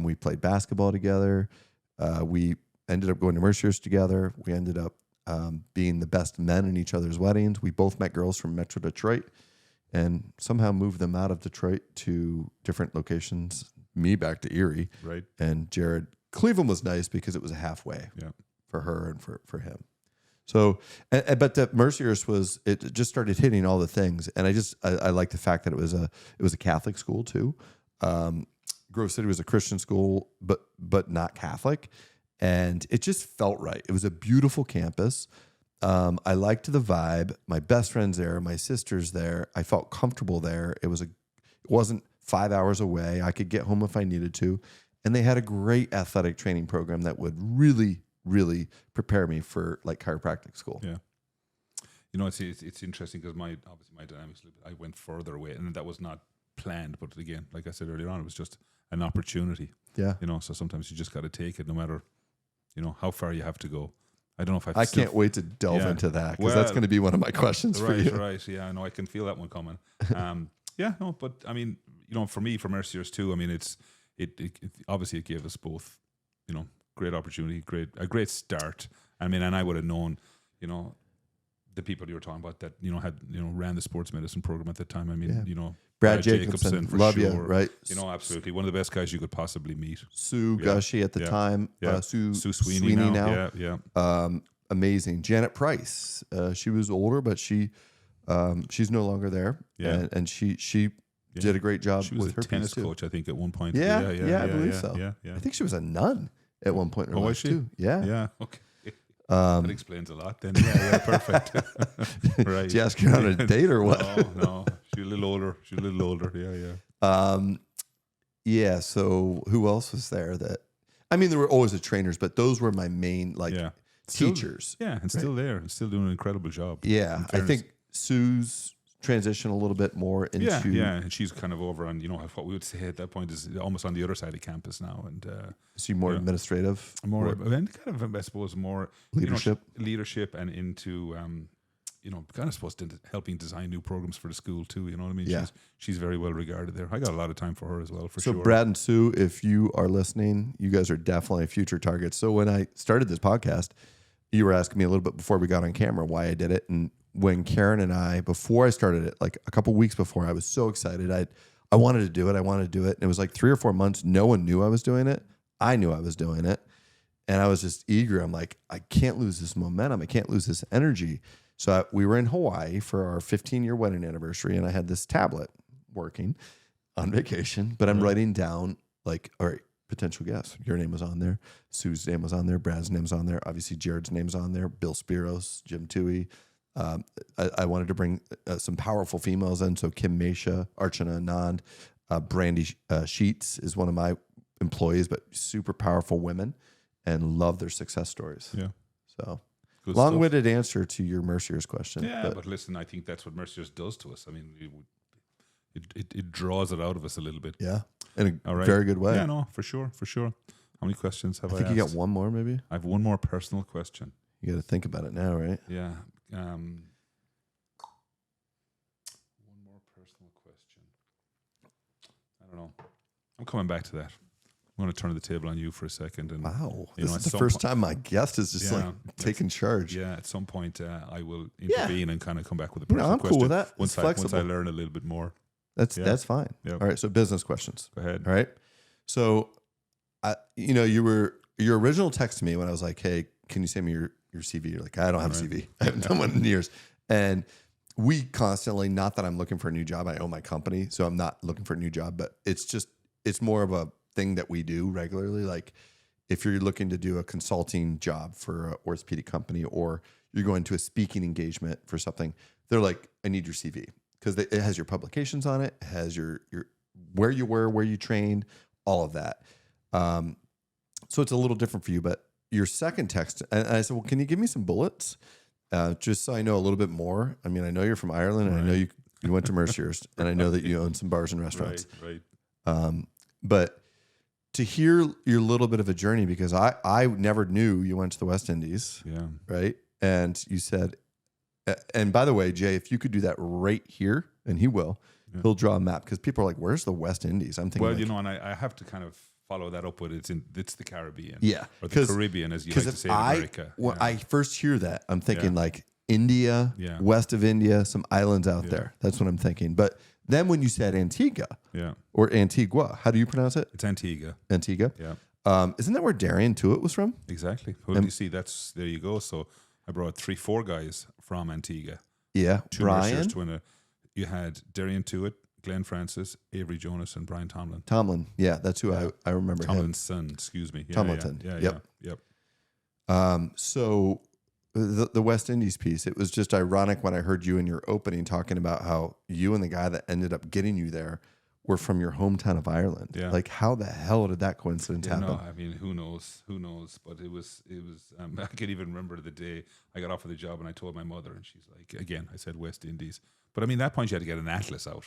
We played basketball together. We ended up going to Mercyhurst together. We ended up being the best men in each other's weddings. We both met girls from Metro Detroit and somehow moved them out of Detroit to different locations. Me back to Erie. Right. And Jared. Cleveland was nice because it was halfway for her and for him. So, but the Mercyhurst it just started hitting all the things. And I like the fact that it was a Catholic school too. Grove City was a Christian school, but not Catholic. And it just felt right. It was a beautiful campus. I liked the vibe. My best friend's there. My sister's there. I felt comfortable there. It wasn't 5 hours away. I could get home if I needed to. And they had a great athletic training program that would really, really prepare me for chiropractic school. Yeah. It's interesting because my dynamics, I went further away, and that was not planned. But again, like I said earlier on, it was just an opportunity. Yeah. So sometimes you just got to take it, no matter, how far you have to go. I don't know if I can't wait to delve into that because that's going to be one of my questions for you. Right. Yeah. I know. I can feel that one coming. But I mean, for me, for Mercyhurst too, I mean, it obviously it gave us both, great opportunity, a great start. I mean, and I would have known, the people you were talking about that, had, ran the sports medicine program at the time. I mean, Brad Jacobson for love sure. You, right? Absolutely. One of the best guys you could possibly meet. Sue Gushy at the time. Sue Sweeney now. Yeah. Amazing. Janet Price. She was older, but she's no longer there. Yeah. And she did a great job she was with her tennis piece coach, I think, at one point. Yeah, I believe so. Yeah. I think she was a nun at one point in her life was she? too. Yeah. Yeah. Okay. That explains a lot then. Yeah, perfect. Right. Did you ask her on a date or what? No. She a little older. She's a little older. Yeah, Yeah. So who else was there that, I mean, there were always the trainers, but those were my main teachers. And still there and still doing an incredible job. Yeah. I think Sue's transitioned a little bit more into. And she's kind of over on, what we would say at that point is almost on the other side of campus now. And is she more administrative? More, and kind of, I suppose, more leadership. Leadership and into, kind of supposed to helping design new programs for the school too. You know what I mean? Yeah. She's very well regarded there. I got a lot of time for her as well, for sure. So Brad and Sue, if you are listening, you guys are definitely future targets. So when I started this podcast, you were asking me a little bit before we got on camera why I did it. And when Karen and I, before I started it, like a couple weeks before, I was so excited. I wanted to do it. And it was like 3 or 4 months. No one knew I was doing it. I knew I was doing it. And I was just eager. I'm like, I can't lose this momentum. I can't lose this energy. So we were in Hawaii for our 15-year wedding anniversary, and I had this tablet working on vacation, but I'm writing down like, all right, potential guests. Your name was on there. Sue's name was on there. Brad's name's on there. Obviously, Jared's name's on there. Bill Spiros, Jim Toohey. I wanted to bring some powerful females in. So Kim Mesha, Archana Anand, Brandy Sheets is one of my employees, but super powerful women and love their success stories. Yeah. So good long-winded answer to your Mercyhurst question. Yeah, but listen, I think that's what Mercyhurst does to us. I mean, it draws it out of us a little bit. Yeah, in a very good way. Yeah, no, for sure. How many questions have I think asked? You got one more, maybe? I have one more personal question. You got to think about it now, right? Yeah. One more personal question. I don't know. I'm coming back to that. I'm going to turn the table on you for a second. And wow, this is the first time my guest is just taking charge. Yeah, at some point I will intervene and kind of come back with a personal I'm question. Cool with that. Once I learn a little bit more. That's fine. Yep. All right, so business questions. Go ahead. All right. So, your original text to me when I was like, "Hey, can you send me your CV?" You're like, "I don't have a CV. I haven't done one in years." And we constantly, not that I'm looking for a new job. I own my company, so I'm not looking for a new job. But it's more of a thing that we do regularly. Like if you're looking to do a consulting job for an orthopedic company, or you're going to a speaking engagement for something, they're like, "I need your CV." Because it has your publications on it, has your where you were, where you trained, all of that. So it's a little different for you. But your second text, and I said, "Well, can you give me some bullets, just so I know a little bit more?" I mean, I know you're from Ireland, and I know you went to Mercyhurst, and I know that you own some bars and restaurants. Right. But to hear your little bit of a journey, because I never knew you went to the West Indies. Yeah. Right. And you said. And by the way, Jay, if you could do that right here, and he will, he'll draw a map, because people are like, "Where's the West Indies?" I'm thinking, well, and I have to kind of follow that up with it's the Caribbean, or the Caribbean, as you like to say in America. When I first hear that, I'm thinking like India, west of India, some islands out there. That's what I'm thinking. But then when you said Antigua, or Antigua, how do you pronounce it? It's Antigua. Antigua, yeah. Isn't that where Darian Tuitt was from? Exactly. Well, you see, there you go. So I brought 3-4 guys from Antigua. Yeah, Brian. You had Darian Tuitt, Glenn Francis, Avery Jonas, and Brian Tomlin. Tomlin, yeah, that's who I remember. Tomlin's son, excuse me. Tomlinson. Yep. So the West Indies piece, it was just ironic when I heard you in your opening talking about how you and the guy that ended up getting you there were from your hometown of Ireland. Yeah. Like, how the hell did that coincidence happen? No, I mean, who knows? But it was. I can even remember the day I got offered the job, and I told my mother, and she's like, again, I said West Indies. But I mean, at that point, you had to get an atlas out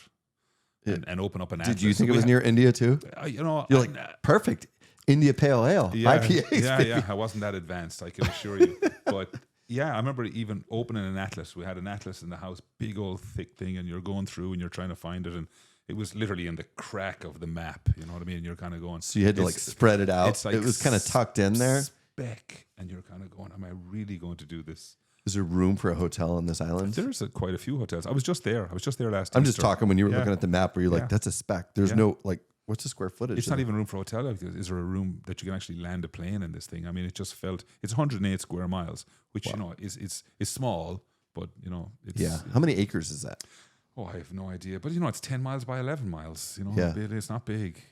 and open up an atlas. Did you think it was near India too? You're like, perfect. India Pale Ale, IPAs. Yeah. I wasn't that advanced, I can assure you. But yeah, I remember even opening an atlas. We had an atlas in the house, big old thick thing, and you're going through and you're trying to find it, and it was literally in the crack of the map. You know what I mean? You're kind of going. So you had to like spread it out. It's like it was kind of tucked in there. Speck, and you're kind of going, am I really going to do this? Is there room for a hotel on this island? There's quite a few hotels. I was just there last. I'm just talking when you were looking at the map where you're like, that's a speck. There's no like, what's the square footage? It's not even room for a hotel. Is there a room that you can actually land a plane in this thing? I mean, it just felt, it's 108 square miles, which is small, but it's How many acres is that? Oh, I have no idea. But, it's 10 miles by 11 miles. It's not big.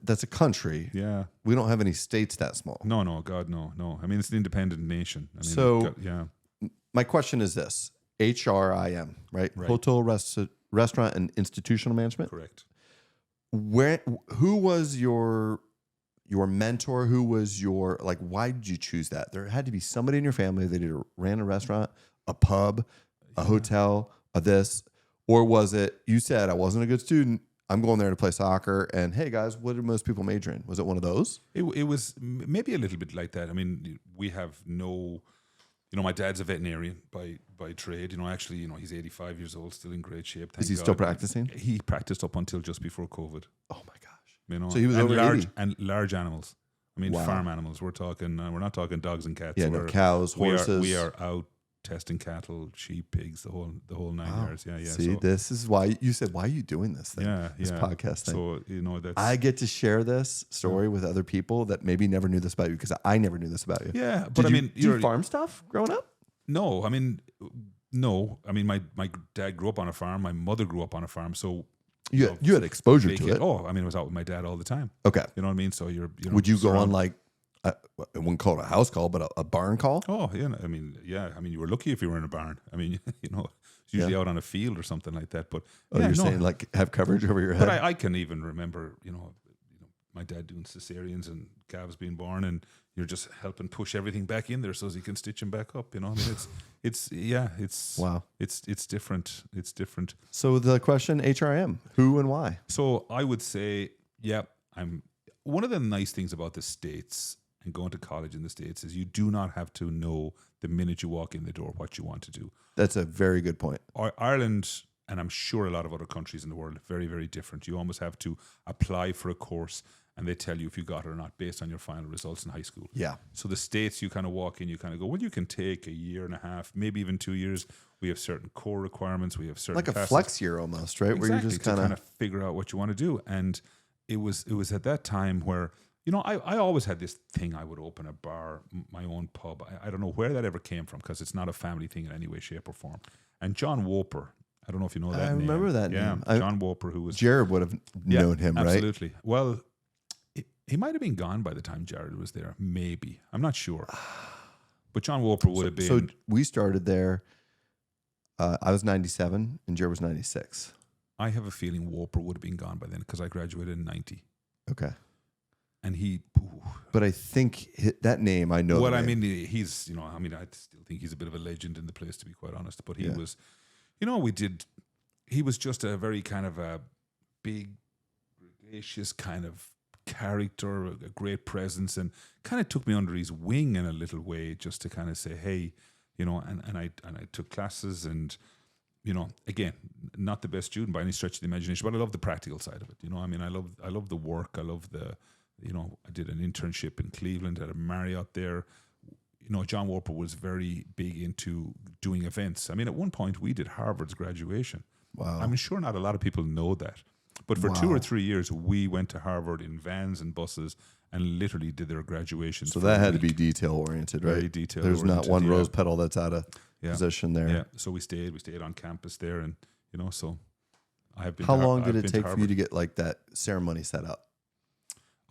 That's a country. Yeah. We don't have any states that small. No, God, no. I mean, it's an independent nation. I mean, so, my question is this. HRIM, right? Hotel restaurant and institutional management. Correct. Who was your mentor? Who was your, like, why did you choose that? There had to be somebody in your family that either ran a restaurant, a pub, a hotel, a this, or was it, you said, I wasn't a good student, I'm going there to play soccer, and hey guys, what do most people major in? Was it one of those? It was maybe a little bit like that. I mean, we have no, my dad's a veterinarian by trade. Actually, he's 85 years old, still in great shape. Is he still practicing? He practiced up until just before COVID. Oh my gosh. So he was over large 80. and large animals. I mean, Wow. farm animals. We're talking. We're not talking dogs and cats. Yeah, no, cows, horses. We are out testing cattle, sheep, pigs, the whole 9 yards. Yeah, yeah. See, this is why you said, why are you doing this thing? Yeah, this podcast thing. So that's. I get to share this story with other people that maybe never knew this about you, because I never knew this about you. Yeah, but did you farm stuff growing up? No, I mean, my dad grew up on a farm. My mother grew up on a farm. So you had exposure to it. Oh, I mean, I was out with my dad all the time. Okay. You know what I mean? So would you go on, like, I wouldn't call it a house call, but a barn call? Oh, yeah. I mean, you were lucky if you were in a barn. I mean, it's usually out on a field or something like that. But saying, like, have coverage over your head? But I can even remember, my dad doing cesareans and calves being born, and you're just helping push everything back in there so he can stitch them back up. I mean, it's wow. It's different. It's different. So the question, HRM, who and why? So I would say, I'm one of the nice things about the States and going to college in the States is you do not have to know the minute you walk in the door what you want to do. That's a very good point. Ireland, and I'm sure a lot of other countries in the world, very, very different. You almost have to apply for a course and they tell you if you got it or not based on your final results in high school. Yeah. So the States, you kind of walk in, you kind of go, well, you can take a year and a half, maybe even 2 years. We have certain core requirements. We have certain like a classes. flex year almost, right? Exactly, where you just kind of figure out what you want to do. And it was at that time where, I always had this thing. I would open a bar, my own pub. I don't know where that ever came from because it's not a family thing in any way, shape, or form. And John Woper, I don't know if you know that name. I remember that name. John Woper, who was... Jared would have known him, right? Absolutely. Well, he might have been gone by the time Jared was there. Maybe. I'm not sure. But John Woper would have been... So we started there. I was 97 and Jared was 96. I have a feeling Woper would have been gone by then because I graduated in 90. Okay. And but I think that name, I know. Well, I mean, he's, I still think he's a bit of a legend in the place, to be quite honest. But he was, he was just a very kind of a big, gregarious kind of character, a great presence, and kind of took me under his wing in a little way just to kind of say, hey, and I took classes and, again, not the best student by any stretch of the imagination, but I love the practical side of it. I love the work. I love the, I did an internship in Cleveland at a Marriott there. John Woper was very big into doing events. I mean, at one point we did Harvard's graduation. Wow. I'm sure not a lot of people know that. But for 2 or 3 years, we went to Harvard in vans and buses and literally did their graduation. So that had to be detail oriented, right? Very detail. There's not one rose petal that's out of position there. Yeah. So we stayed on campus there, and so I have been. How long did it take for you to get like that ceremony set up?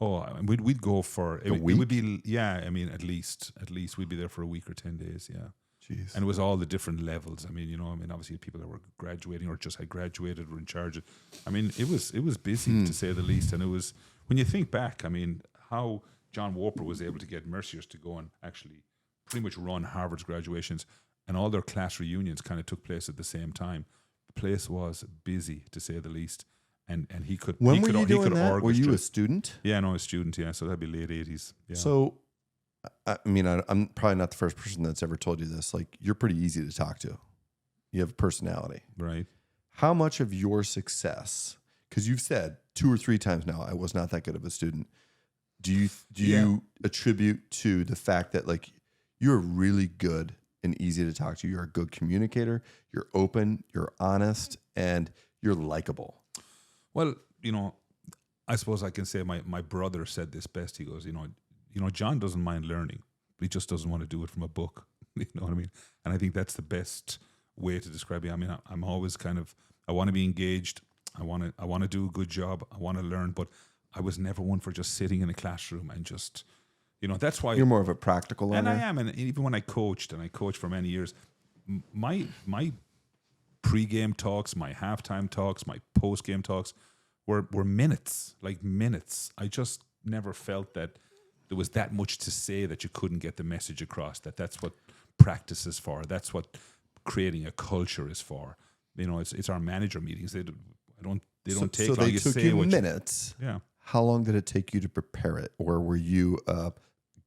Oh, we'd go for a week. It would be at least we'd be there for a week or 10 days. Yeah. Jeez. And it was all the different levels. I mean, obviously people that were graduating or just had graduated were in charge of. I mean, it was busy to say the least. And it was, when you think back, I mean, how John Woper was able to get Mercyhurst to go and actually pretty much run Harvard's graduations, and all their class reunions kind of took place at the same time. The place was busy, to say the least. And he could. When were you doing that? Were you a student? Yeah, no, a student. Yeah, so that'd be late 80s. Yeah. So, I mean, I'm probably not the first person that's ever told you this. Like, you're pretty easy to talk to. You have a personality, right? How much of your success? Because you've said 2 or 3 times now, I was not that good of a student. Do you attribute to the fact that like you're really good and easy to talk to? You're a good communicator. You're open. You're honest, and you're likable. Well, I suppose I can say my brother said this best. He goes, John doesn't mind learning, but he just doesn't want to do it from a book. You know what I mean? And I think that's the best way to describe it. I mean, I'm always I want to be engaged. I want to do a good job. I want to learn, but I was never one for just sitting in a classroom and just, that's why you're more of a practical learner. And I am. And even when I coached for many years, my pre-game talks, my halftime talks, my post-game talks were minutes, like minutes. I just never felt that there was that much to say that you couldn't get the message across, that's what practice is for. That's what creating a culture is for. You know, it's our manager meetings. They don't take so long. they You took say you what minutes. Yeah. How long did it take you to prepare it? Or were you a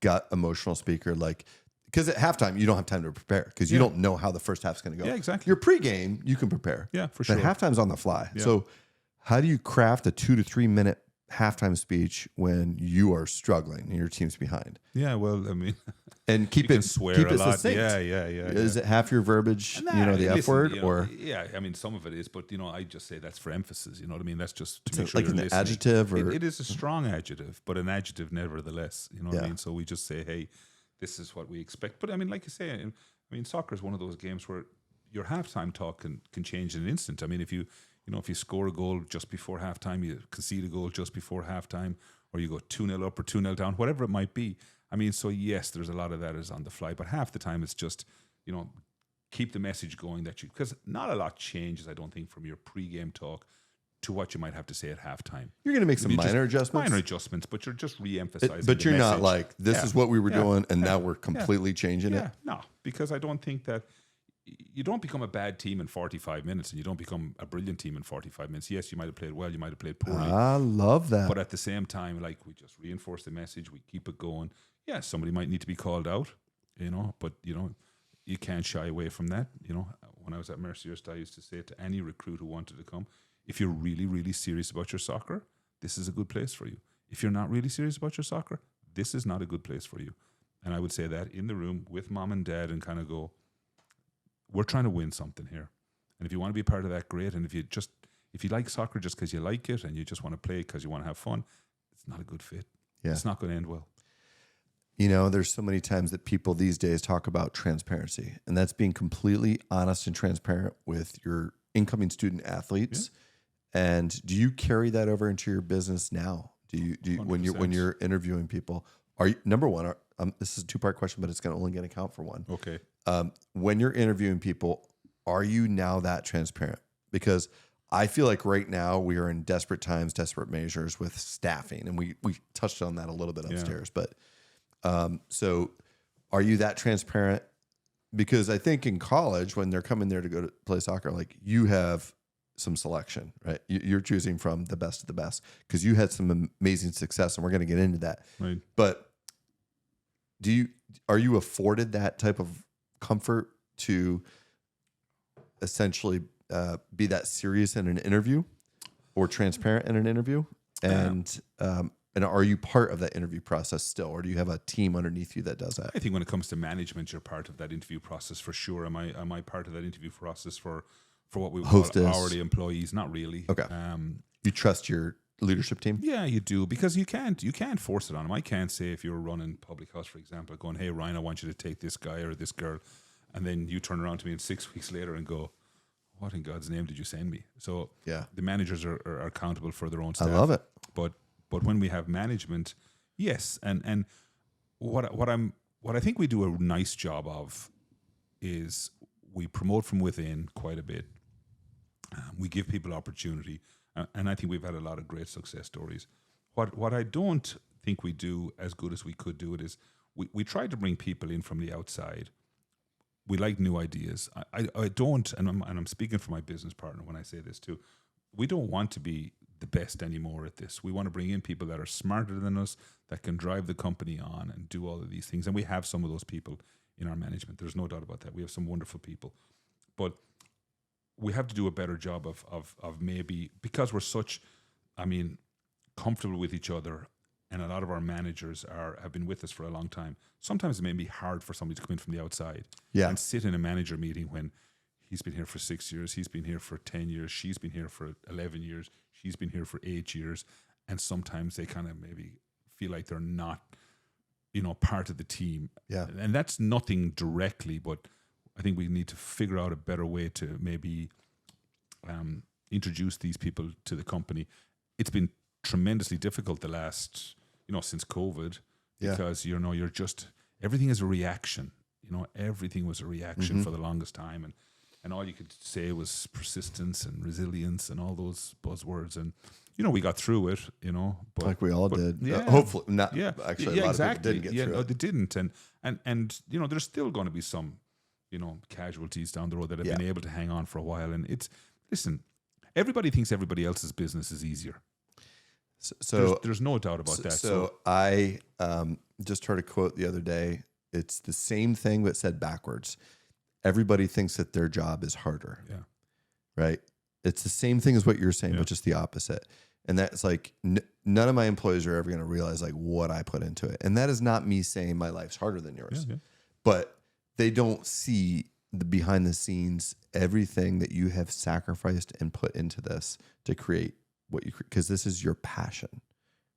gut emotional speaker? Like, because at halftime, you don't have time to prepare because you don't know how the first half's going to go. Yeah, exactly. Your pregame, you can prepare. Yeah, for sure. But halftime's on the fly. Yeah. So how do you craft a 2 to 3 minute halftime speech when you are struggling and your team's behind? Yeah, well, I mean, And keep you it can swear keep a it lot. succinct. Yeah. Is it half your verbiage, Nah, the F listen, word? you know, Or yeah, I mean, some of it is, but I just say that's for emphasis. You know what I mean? That's just to is make it sure like you're an listening. adjective? Or It is a strong adjective, but an adjective nevertheless. You know what I Yeah. mean? So we just say, hey, this is what we expect. But I mean, like you say, I mean, soccer is one of those games where your halftime talk can change in an instant. I mean, if you score a goal just before halftime, you concede a goal just before halftime, or you go 2-0 up or 2-0 down, whatever it might be. I mean, so yes, there's a lot of that is on the fly, but half the time it's just, keep the message going because not a lot changes, I don't think, from your pre-game talk to what you might have to say at halftime. you're going to make some Maybe just minor adjustments? Minor adjustments, but you're just re-emphasizing But the you're not message. like, this Yeah. is what we were Yeah. doing, and Yeah. now we're completely changing Yeah, it. no, because I don't think that you don't become a bad team in 45 minutes and you don't become a brilliant team in 45 minutes. Yes, you might have played well, you might have played poorly. I love that. But at the same time, like, we just reinforce the message, we keep it going. Yeah, somebody might need to be called out, but you can't shy away from that. When I was at Mercyhurst, I used to say to any recruit who wanted to come, if you're really, really serious about your soccer, this is a good place for you. If you're not really serious about your soccer, this is not a good place for you. And I would say that in the room with mom and dad and kind of go, we're trying to win something here. And if you want to be part of that, great. And if you like soccer just because you like it and you just want to play because you want to have fun, it's not a good fit. Yeah. It's not going to end well. There's so many times that people these days talk about transparency, and that's being completely honest and transparent with your incoming student athletes. Yeah. And do you carry that over into your business now? Do you when you're interviewing people? Are you, number one? This is a 2-part question, but it's only going to count for one. Okay. When you're interviewing people, are you now that transparent? Because I feel like right now we are in desperate times, desperate measures with staffing, and we touched on that a little bit upstairs. But so are you that transparent? Because I think in college, when they're coming there to go to play soccer, like, you have some selection, right? You're choosing from the best of the best because you had some amazing success, and we're going to get into that. Right. But are you afforded that type of comfort to essentially be that serious in an interview or transparent in an interview? And are you part of that interview process still, or do you have a team underneath you that does that? I think when it comes to management, you're part of that interview process for sure. Am I part of that interview process for what we would call hourly employees? Not really. Okay. You trust your leadership team? Yeah, you do, because you can't force it on them. I can't say, if you're running public house, for example, going, hey, Ryan, I want you to take this guy or this girl, and then you turn around to me 6 weeks later and go, what in God's name did you send me? So yeah, the managers are accountable for their own staff. I love it. But when we have management, yes, and what I think we do a nice job of is we promote from within quite a bit. We give people opportunity, and I think we've had a lot of great success stories. What I don't think we do as good as we could do it is we try to bring people in from the outside. We like new ideas. I don't, and I'm speaking for my business partner when I say this too. We don't want to be the best anymore at this. We want to bring in people that are smarter than us, that can drive the company on and do all of these things. And we have some of those people in our management. There's no doubt about that. We have some wonderful people. But we have to do a better job of maybe, because we're such, comfortable with each other, and a lot of our managers have been with us for a long time. Sometimes it may be hard for somebody to come in from the outside and sit in a manager meeting when he's been here for 6 years, he's been here for 10 years, she's been here for 11 years, she's been here for 8 years, and sometimes they kind of maybe feel like they're not, part of the team. Yeah. And that's nothing directly, but I think we need to figure out a better way to maybe introduce these people to the company. It's been tremendously difficult the last, since COVID, because, you're just, everything is a reaction. Everything was a reaction for the longest time. And and all you could say was persistence and resilience and all those buzzwords. And we got through it. But, like we all did. Yeah, Hopefully not. Yeah, Actually, a lot of people didn't get through no, it. they didn't. And there's still going to be some casualties down the road that have been able to hang on for a while. And listen, everybody thinks everybody else's business is easier. So there's no doubt about that. So I just heard a quote the other day. It's the same thing but said backwards. Everybody thinks that their job is harder. Yeah. Right? It's the same thing as what you're saying, but just the opposite. And that's like none of my employees are ever going to realize like what I put into it. And that is not me saying my life's harder than yours. Yeah. But they don't see the behind the scenes, everything that you have sacrificed and put into this to create what you create, because this is your passion,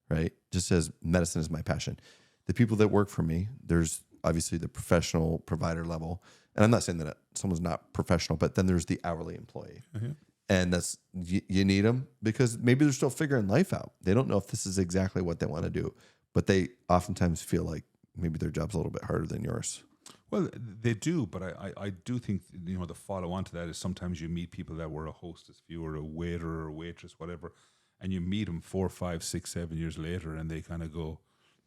right? Just as medicine is my passion. The people that work for me, there's obviously the professional provider level. And I'm not saying that someone's not professional, but then there's the hourly employee. Mm-hmm. And that's, you need them because maybe they're still figuring life out. They don't know if this is exactly what they want to do, but they oftentimes feel like maybe their job's a little bit harder than yours. Well, they do, but I do think, the follow on to that is sometimes you meet people that were a hostess, if you were a waiter or a waitress, whatever, and you meet them 4, 5, 6, 7 years later and they kind of go,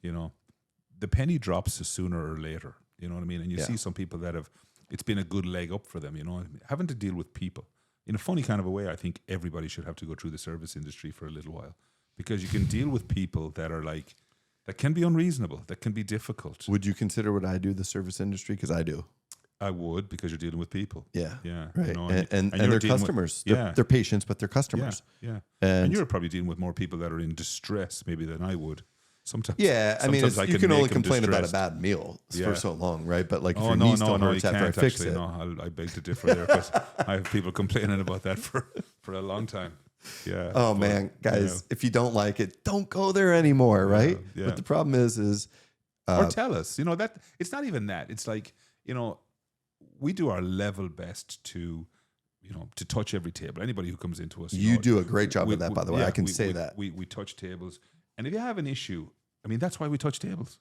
the penny drops sooner or later, you know what I mean? And you see some people that it's been a good leg up for them, having to deal with people. In a funny kind of a way, I think everybody should have to go through the service industry for a little while because you can deal with people that are like, that can be unreasonable, that can be difficult. Would you consider what I do the service industry? Because I do. I would, because you're dealing with people. Yeah. Yeah. Right. And they're customers. They're patients, but they're customers. Yeah. And you're probably dealing with more people that are in distress maybe than I would. Sometimes. Yeah. I mean, you can only complain about a bad meal for so long, right? But like if your knee still hurts after I fix it. No, I beg to differ there because I have people complaining about that for a long time. Yeah. Oh man, guys, if you don't like it, don't go there anymore, right? Yeah. But the problem is or tell us. That it's not even that. It's like, we do our level best to touch every table. Anybody who comes into us, you do a great job of that, by the way. I can say that. We touch tables, and if you have an issue, I mean, that's why we touch tables.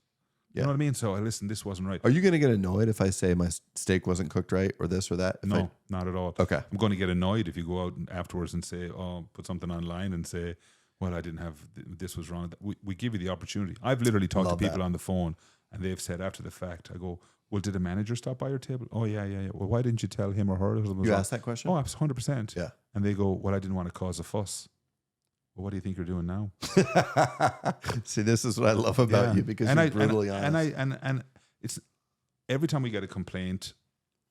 Yeah. You know what I mean? So listen, this wasn't right. Are you going to get annoyed if I say my steak wasn't cooked right or this or that? No, not at all. Okay. I'm going to get annoyed if you go out afterwards and say, put something online and say, well, I didn't have, this was wrong. We give you the opportunity. I've literally talked to people on the phone and they've said after the fact, I go, well, did a manager stop by your table? Oh, yeah. Well, why didn't you tell him or her? You asked that question? Oh, 100%. Yeah. And they go, well, I didn't want to cause a fuss. Well, what do you think you're doing now? See, this is what I love about you because you're brutally honest. And it's every time we get a complaint,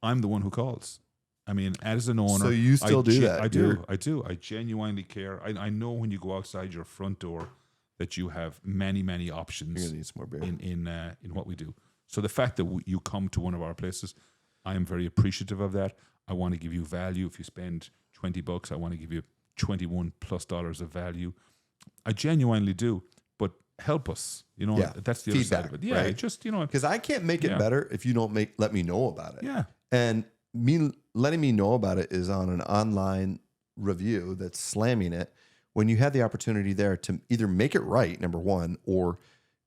I'm the one who calls. I mean, as an owner, so you still do that? I do. I genuinely care. I know when you go outside your front door that you have many, many options. You're gonna need some more beer. In what we do. So the fact that you come to one of our places, I am very appreciative of that. I want to give you value. If you spend $20, I want to give you $21+ of value. I genuinely do, but help us. That's the feedback, other side of it. Yeah, right? just because I can't make it better if you don't let me know about it. Yeah, and me letting me know about it is on an online review that's slamming it. When you had the opportunity there to either make it right, number one, or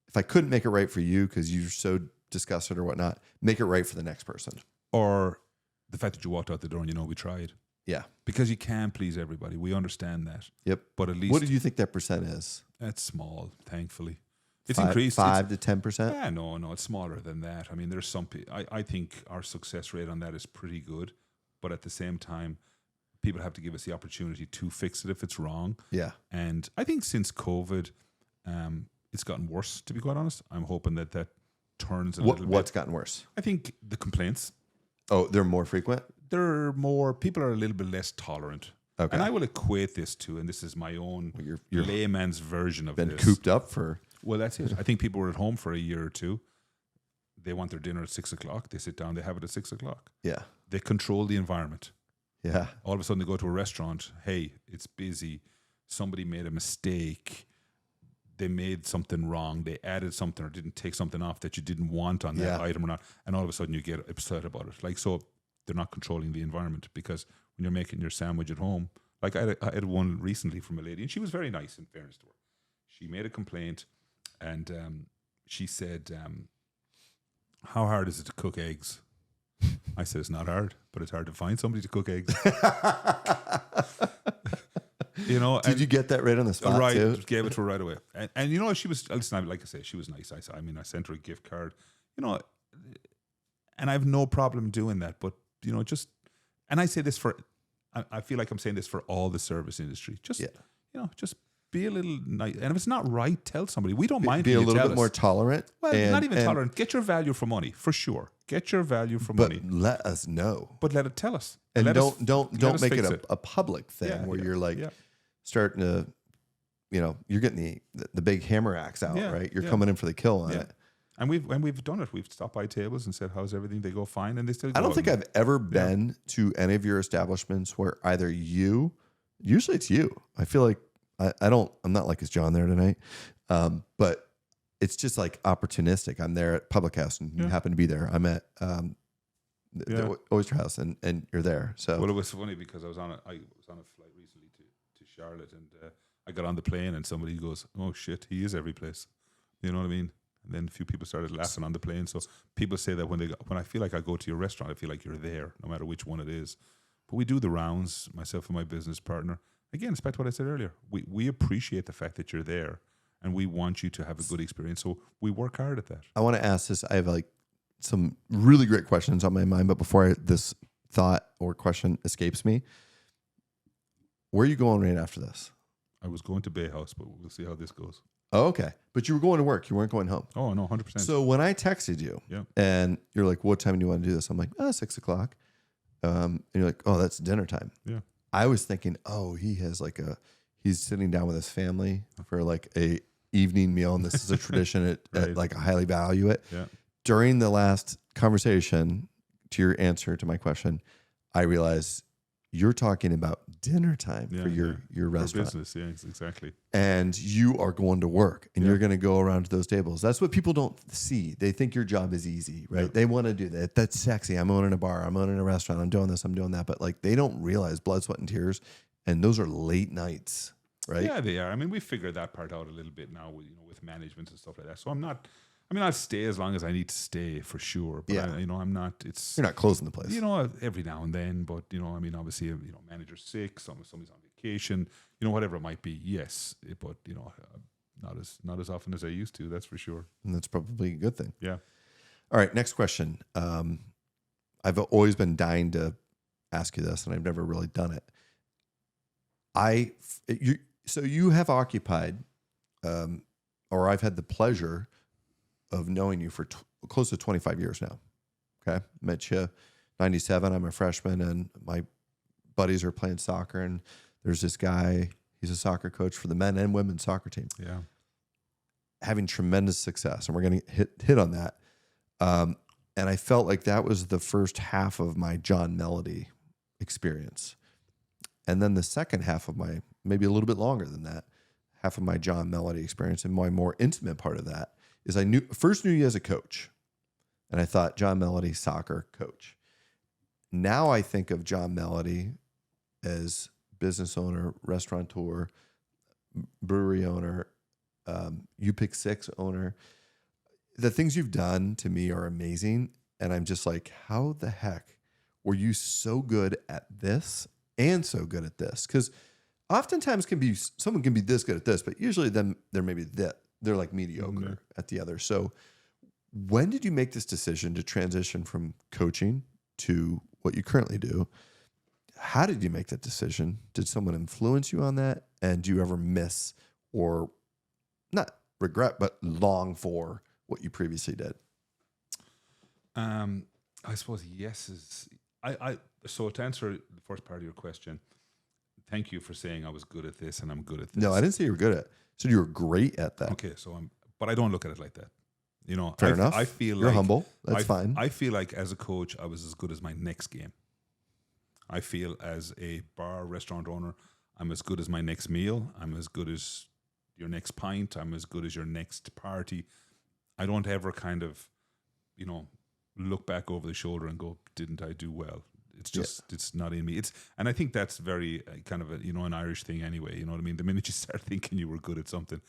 if I couldn't make it right for you because you're so disgusted or whatnot, make it right for the next person. Or the fact that you walked out the door and we tried. Yeah. Because you can't please everybody. We understand that. Yep. But at least... What do you think that percent is? That's small, thankfully. It's increased. 5 to 10%? Yeah, no, it's smaller than that. I mean, there's some... I think our success rate on that is pretty good. But at the same time, people have to give us the opportunity to fix it if it's wrong. Yeah. And I think since COVID, it's gotten worse, to be quite honest. I'm hoping that turns a little bit. What's gotten worse? I think the complaints. Oh, they're more frequent? People are a little bit less tolerant. Okay. And I will equate this to, and this is my own layman's version of this. Been cooped up for... Well, that's it. I think people were at home for a year or two. They want their dinner at 6 o'clock. They sit down, they have it at 6 o'clock. Yeah. They control the environment. Yeah. All of a sudden they go to a restaurant. Hey, it's busy. Somebody made a mistake. They made something wrong. They added something or didn't take something off that you didn't want on that item or not. And all of a sudden you get upset about it. Like, so they're not controlling the environment because when you're making your sandwich at home, like I had one recently from a lady and she was very nice in fairness to her. She made a complaint and she said, how hard is it to cook eggs? I said, it's not hard, but it's hard to find somebody to cook eggs. Did you get that right on the spot right, too? gave it to her right away. And she was, listen, like I say, she was nice. I sent her a gift card, and I have no problem doing that. But, and I say this I feel like I'm saying this for all the service industry. Just be a little nice. And if it's not right, tell somebody. We don't mind. Be a little bit more tolerant. Well, not even tolerant. Get your value for money, for sure. Get your value for money. But let us know. But let it tell us. And don't don't make it a public thing where you're like starting to, you're getting the big hammer axe out, right? You're coming in for the kill on it. And we've done it. We've stopped by tables and said, "How's everything?" They go fine, and they still. I don't think I've ever been to any of your establishments where either usually it's you. I feel like I'm not like, is John there tonight? But it's just like opportunistic. I'm there at Public House and you happen to be there. I'm at the Oyster House and you're there. So it was funny because I was on a flight recently to Charlotte, and I got on the plane and somebody goes, "Oh shit, he is every place." You know what I mean? And then a few people started laughing on the plane. So people say that when I feel like I go to your restaurant, I feel like you're there, no matter which one it is. But we do the rounds, myself and my business partner. Again, it's back to what I said earlier. We appreciate the fact that you're there, and we want you to have a good experience. So we work hard at that. I want to ask this. I have like some really great questions on my mind, but before this thought or question escapes me, where are you going right after this? I was going to Bay House, but we'll see how this goes. Oh, okay. But you were going to work. You weren't going home. Oh, no, 100%. So when I texted you and you're like, what time do you want to do this? I'm like, 6 o'clock. And you're like, oh, that's dinner time. Yeah. I was thinking, oh, he has he's sitting down with his family for like a evening meal. And this is a tradition at like I highly value it. Yeah. During the last conversation to your answer to my question, I realized you're talking about dinner time for your restaurant. For business, exactly. And you are going to work and you're going to go around to those tables. That's what people don't see. They think your job is easy, right? Yeah. They want to do that. That's sexy. I'm owning a bar. I'm owning a restaurant. I'm doing this. I'm doing that. But like they don't realize blood, sweat, and tears. And those are late nights, right? Yeah, they are. I mean, we figured that part out a little bit now with management and stuff like that. So I'll stay as long as I need to stay for sure. But I'm not. You're not closing the place. Every now and then. But obviously, manager's sick. Somebody's on vacation. Whatever it might be. Yes, but not as often as I used to. That's for sure. And that's probably a good thing. Yeah. All right. Next question. I've always been dying to ask you this, and I've never really done it. So you have occupied, or I've had the pleasure of knowing you for close to 25 years now. Okay. Met you 97. I'm a freshman and my buddies are playing soccer. And there's this guy, he's a soccer coach for the men and women's soccer team. Yeah. Having tremendous success. And we're going to hit on that. And I felt like that was the first half of my John Melody experience. And then the second half of maybe a little bit longer than that, half of my John Melody experience and my more intimate part of that is I first knew you as a coach, and I thought John Melody, soccer coach. Now I think of John Melody as business owner, restaurateur, brewery owner, You Pick Six owner. The things you've done to me are amazing, and I'm just like, how the heck were you so good at this and so good at this? Because oftentimes someone can be this good at this, but usually then they're maybe that. They're like mediocre at the other. So when did you make this decision to transition from coaching to what you currently do? How did you make that decision? Did someone influence you on that? And do you ever miss or not regret, but long for what you previously did? I suppose yes is so to answer the first part of your question, thank you for saying I was good at this and I'm good at this. No, I didn't say you were good at it. So you were great at that. Okay, but I don't look at it like that. Fair enough. I feel you're humble. That's fine. I feel like as a coach, I was as good as my next game. I feel as a bar restaurant owner, I'm as good as my next meal. I'm as good as your next pint. I'm as good as your next party. I don't ever kind of, look back over the shoulder and go, didn't I do well? It's just, it's not in me. And I think that's very kind of an Irish thing anyway. You know what I mean? The minute you start thinking you were good at something,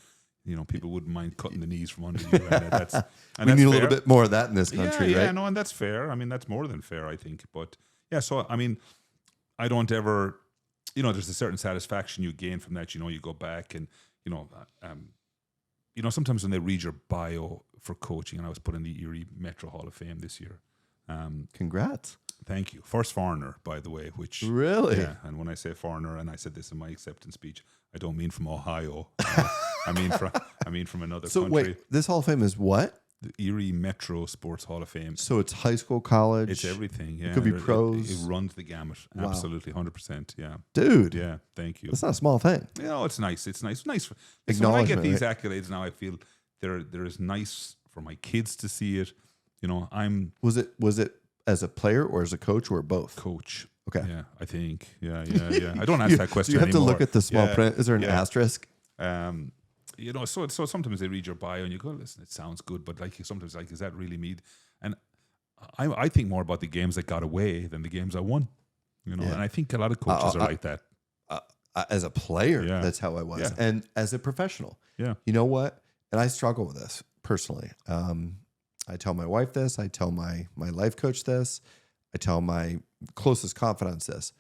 people wouldn't mind cutting the knees from under you. And that's We need a little fair. bit more of that in this country, Yeah, right? no, and that's fair. I mean, that's more than fair, I think. But yeah, so I mean, I don't ever, there's a certain satisfaction you gain from that. You go back and sometimes when they read your bio for coaching, and I was put in the Erie Metro Hall of Fame this year. Congrats. Thank you. First foreigner, by the way, which Really? yeah. And when I say foreigner, and I said this in my acceptance speech, I don't mean from Ohio. I mean from another So country. wait, this Hall of Fame is what? The Erie Metro Sports Hall of Fame. So it's high school, college. It's everything. Yeah, could be It pros. runs the gamut. Wow. Absolutely, 100%. Yeah, Dude. yeah. Thank you. That's not a small thing. It's nice. It's nice. Listen, when I get Acknowledgement, these accolades now, I feel they're as nice for my kids to see it. I'm Was it as a player or as a coach or both? coach. Okay. Yeah, I think. Yeah. I don't ask that question So you have anymore. to look at the small Yeah, print. Is there an yeah. asterisk? So sometimes they read your bio and you go, listen, it sounds good, but sometimes is that really me? And I think more about the games that got away than the games I won. Yeah. And I think a lot of coaches are like that. As a player, Yeah. that's how I was. Yeah. And as a professional, Yeah. you know what? And I struggle with this personally. I tell my wife this. I tell my life coach this. I tell my closest confidants this.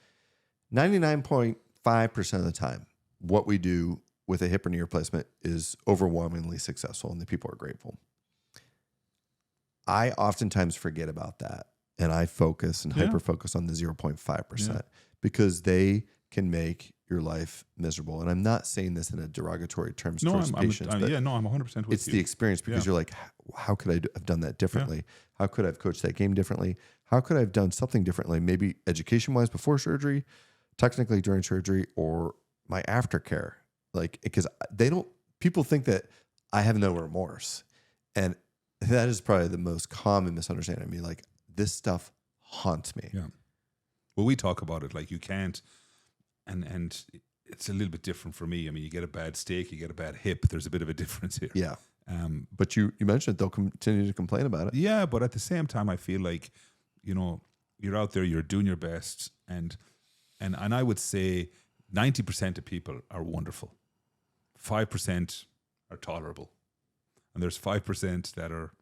99.5% of the time, what we do with a hip or knee replacement is overwhelmingly successful and the people are grateful. I oftentimes forget about that and I focus and Yeah. hyper focus on the 0.5% Yeah. because they can make your life miserable. And I'm not saying this in a derogatory terms No, towards I'm patients, but I'm 100% with it's you. the experience because Yeah. you're like, how could I have done that differently? How could I have coached that game differently? How could I have done something differently? Maybe education wise before surgery, technically during surgery, or my aftercare. Like, because people think that I have no remorse. And that is probably the most common misunderstanding. I mean, like, this stuff haunts me. Yeah. Well, we talk about it like you can't, and it's a little bit different for me. I mean, you get a bad steak, you get a bad hip. There's a bit of a difference here. Yeah. But you mentioned they'll continue to complain about it. Yeah, but at the same time, I feel like, you're out there, you're doing your best, and I would say 90% of people are wonderful. 5% are tolerable, and there's 5% that are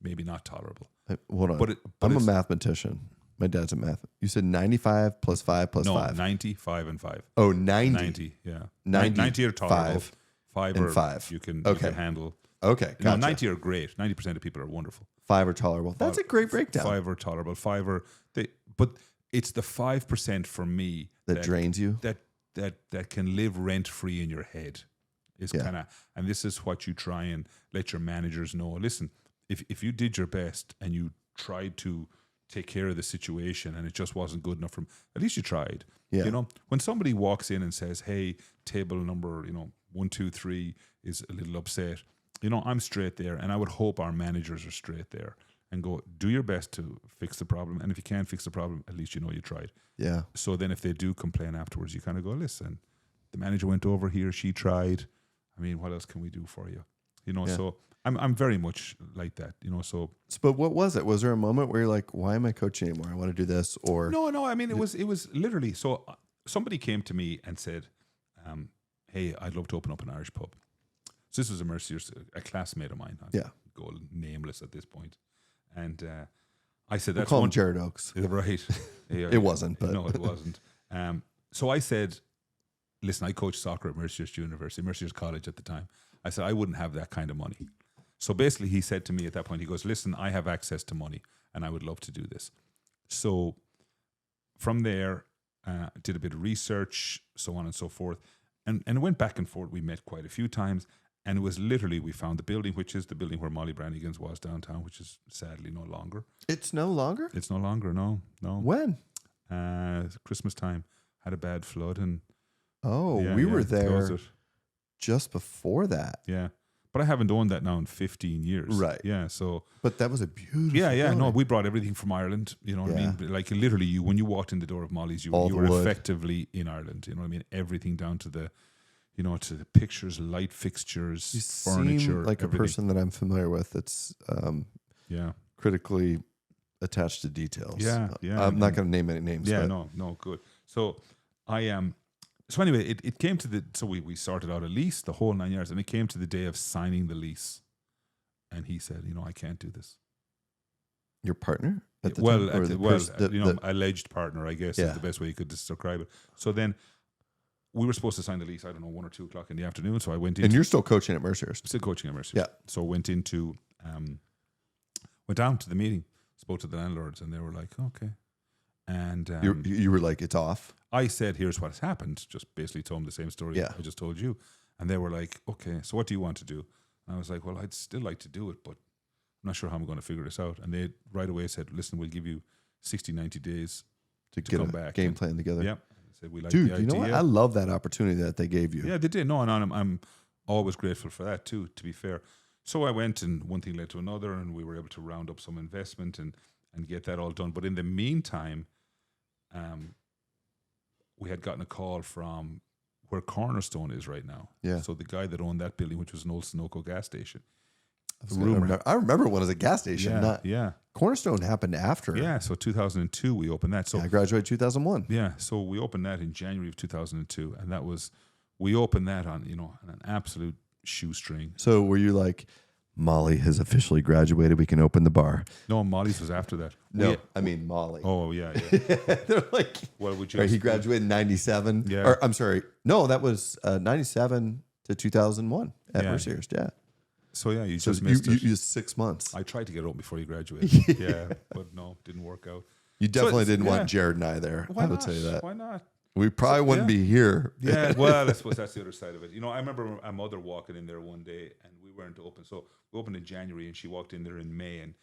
maybe not tolerable. Hold on. But I'm a it's- mathematician. My dad's a math. You said 95 plus 5 plus No, 5. 90, 5, and 5. Oh, 90. 90, yeah. 90, 90 are tolerable. 5, 5 and are 5. you can Okay. handle. Okay. No, Gotcha. 90 are great. 90% of people are wonderful. 5 are tolerable. That's a great breakdown. 5 are tolerable. 5 are but it's the 5% for me that drains you. that can live rent free in your head. Is Yeah. kind of, and this is what you try and let your managers know. Listen, if you did your best and you tried to take care of the situation and it just wasn't good enough from, at least you tried. Yeah. When somebody walks in and says, hey, table number 1, 2, 3 is a little upset, I'm straight there, and I would hope our managers are straight there and go, do your best to fix the problem, and if you can't fix the problem, at least you tried. Yeah. So then if they do complain afterwards, you kind of go, listen, the manager went over here, she tried. I mean, what else can we do for you? Yeah. So I'm very much like that, so. But what was it? Was there a moment where you're like, why am I coaching anymore? I want to do this, or No, I mean, it was literally, so somebody came to me and said, hey, I'd love to open up an Irish pub. So this was a Mercyhurst, a classmate of mine. Yeah. Go nameless at this point. And I said, we'll that's call him one. Jared Oaks. Right. Yeah, It wasn't, but no, it wasn't. So I said, listen, I coached soccer at Mercyhurst University, Mercyhurst College at the time. I said, I wouldn't have that kind of money. So basically he said to me at that point, he goes, listen, I have access to money and I would love to do this. So from there, did a bit of research, so on and so forth. And it went back and forth. We met quite a few times. And it was literally, we found the building, which is the building where Molly Brannigan's was downtown, which is sadly no longer. it's no longer. It's no longer, no. When? Christmas time, had a bad flood, and Oh, yeah, we yeah, were closed there it. just before that. Yeah, but I haven't owned that now in 15 years. Right. Yeah. So But that was a beautiful. yeah. No, building. we brought everything from Ireland. You know what I Yeah. mean? But like literally, when you walked in the door of Molly's, you All were the wood. effectively in Ireland. You know what I mean? Everything down to the, to the pictures, light fixtures, You furniture, seem like everything. a person that I'm familiar with. That's Yeah. critically attached to details. Yeah, yeah, I'm not and- going to name any names. Yeah, but no, good. So I am. So anyway, it came to so we sorted out a lease, the whole 9 years, and it came to the day of signing the lease. And he said, I can't do this. Your partner at the well, time? Or alleged partner, I guess, is the best way you could describe it. So then we were supposed to sign the lease, 1 or 2 o'clock in the afternoon. So I went in. And you're still coaching at Mercyhurst? Still coaching at Mercyhurst. Yeah. So went down to the meeting, spoke to the landlords, and they were like, okay. And you were like, it's off? I said, here's what has happened. Just basically told them the same story I just told you. And they were like, okay, so what do you want to do? And I was like, well, I'd still like to do it, but I'm not sure how I'm going to figure this out. And they right away said, listen, we'll give you 60, 90 days to get come a back. game plan together. Yeah. Said, we like Dude, the you know what? idea. I love that opportunity that they gave you. Yeah, they did. No, and I'm always grateful for that too, to be fair. So I went, and one thing led to another, and we were able to round up some investment and get that all done. But in the meantime, we had gotten a call from where Cornerstone is right now. Yeah. So the guy that owned that building, which was an old Sunoco gas station. I remember when it was a gas station. Yeah. Cornerstone happened after. Yeah. So 2002, we opened that. So I graduated 2001. Yeah. So we opened that in January of 2002, and we opened that on an absolute shoestring. So were you like, Molly has officially graduated, we can open the bar? No, Molly's was after that. No, I mean Molly. Oh yeah. They're like, well, he graduated in 97. Yeah. Or, I'm sorry. No, that was 97 to 2001 at Mercyhurst. Yeah. So yeah, you just missed it. You 6 months. I tried to get open before you graduated. Yeah, but no, didn't work out. You definitely didn't want Jared and I there. I would say that. Why not? We probably wouldn't be here. Yeah, well, I suppose that's the other side of it. I remember a mother walking in there one day, and we weren't open. So we opened in January, and she walked in there in May, and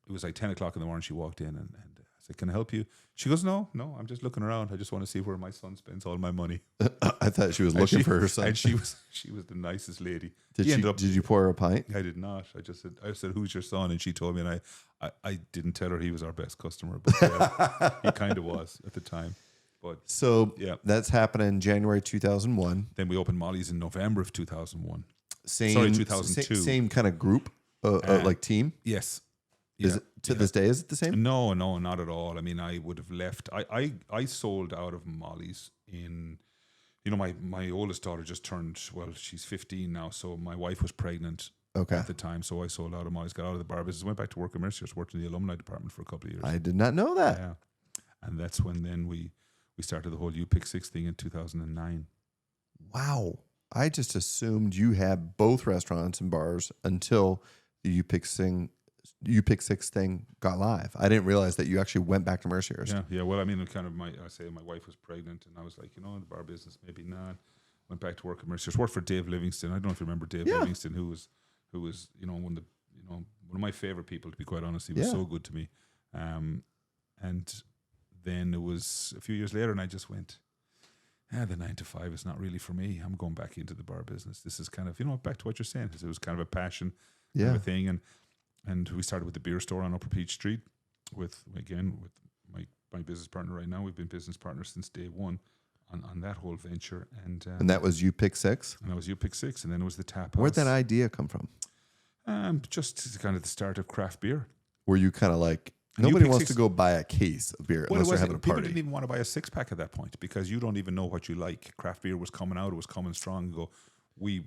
it was like 10 o'clock in the morning. She walked in, and I said, "Can I help you?" She goes, "No, I'm just looking around. I just want to see where my son spends all my money." I thought she was looking for her son. And she was the nicest lady. Did you pour her a pint? I did not. I said, "Who's your son?" And she told me, and I didn't tell her he was our best customer, but he kind of was at the time. But so that's happening January 2001. Then we opened Molly's in November of 2001. 2002. Same kind of group, like team. Yes. Is it to this day? Is it the same? No, not at all. I mean, I would have left. I sold out of Molly's in. My oldest daughter just turned. Well, she's 15 now, so my wife was pregnant. Okay. At the time, so I sold out of Molly's, got out of the bar business, went back to work at Mercyhurst, worked in the alumni department for a couple of years. I did not know that. Yeah, and that's when then we started the whole You Pick Six thing in 2009. Wow. I just assumed you had both restaurants and bars until the You Pick Six thing got live. I didn't realize that you actually went back to Mercyhurst. Yeah. Well, I mean, kind of my wife was pregnant, and I was like, the bar business, maybe not. Went back to work at Mercyhurst. Worked for Dave Livingston. I don't know if you remember Dave Livingston, who was one of my favorite people, to be quite honest. He was so good to me. And then it was a few years later, and I just went, the 9 to 5 is not really for me. I'm going back into the bar business. This is kind of, back to what you're saying. It was kind of a passion kind of a thing. And we started with the beer store on Upper Peach Street with my business partner right now. We've been business partners since day one on that whole venture. And that was You Pick Six? And that was You Pick Six. And then it was the Tap House. Where'd that idea come from? Just kind of the start of craft beer. Were you kind of like, nobody wants to go buy a case of beer unless they're having a party? People didn't even want to buy a 6-pack at that point because you don't even know what you like. Craft beer was coming out. It was coming strong. We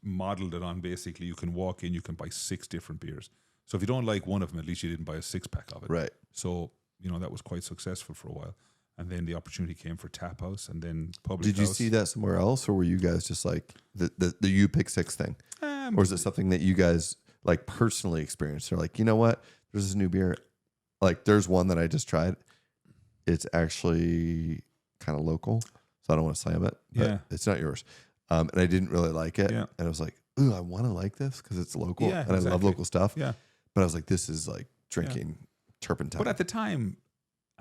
modeled it on basically you can walk in, you can buy 6 different beers. So if you don't like one of them, at least you didn't buy a 6-pack of it. Right. So, that was quite successful for a while. And then the opportunity came for Tap House and then Public Did you House. see that somewhere else, or were you guys just like the You Pick Six thing? Or is it something that you guys like personally experienced? They're like, you know what? There's this new beer. Like there's one that I just tried. It's actually kind of local. So I don't want to slam it, but it's not yours. And I didn't really like it. Yeah. And I was like, ooh, I want to like this because it's local and I love local stuff. Yeah. But I was like, this is like drinking turpentine. But at the time,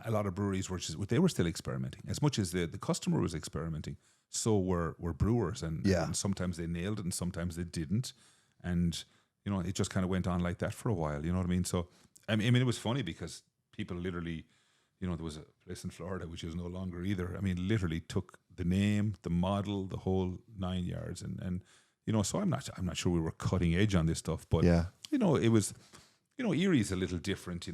a lot of breweries they were still experimenting. As much as the customer was experimenting, so were brewers. And sometimes they nailed it and sometimes they didn't. And, it just kind of went on like that for a while. You know what I mean? So, I mean, it was funny because people literally, there was a place in Florida, which is no longer either. I mean, literally took the name, the model, the whole 9 yards. And so I'm not sure we were cutting edge on this stuff, but, it was, Erie's a little different,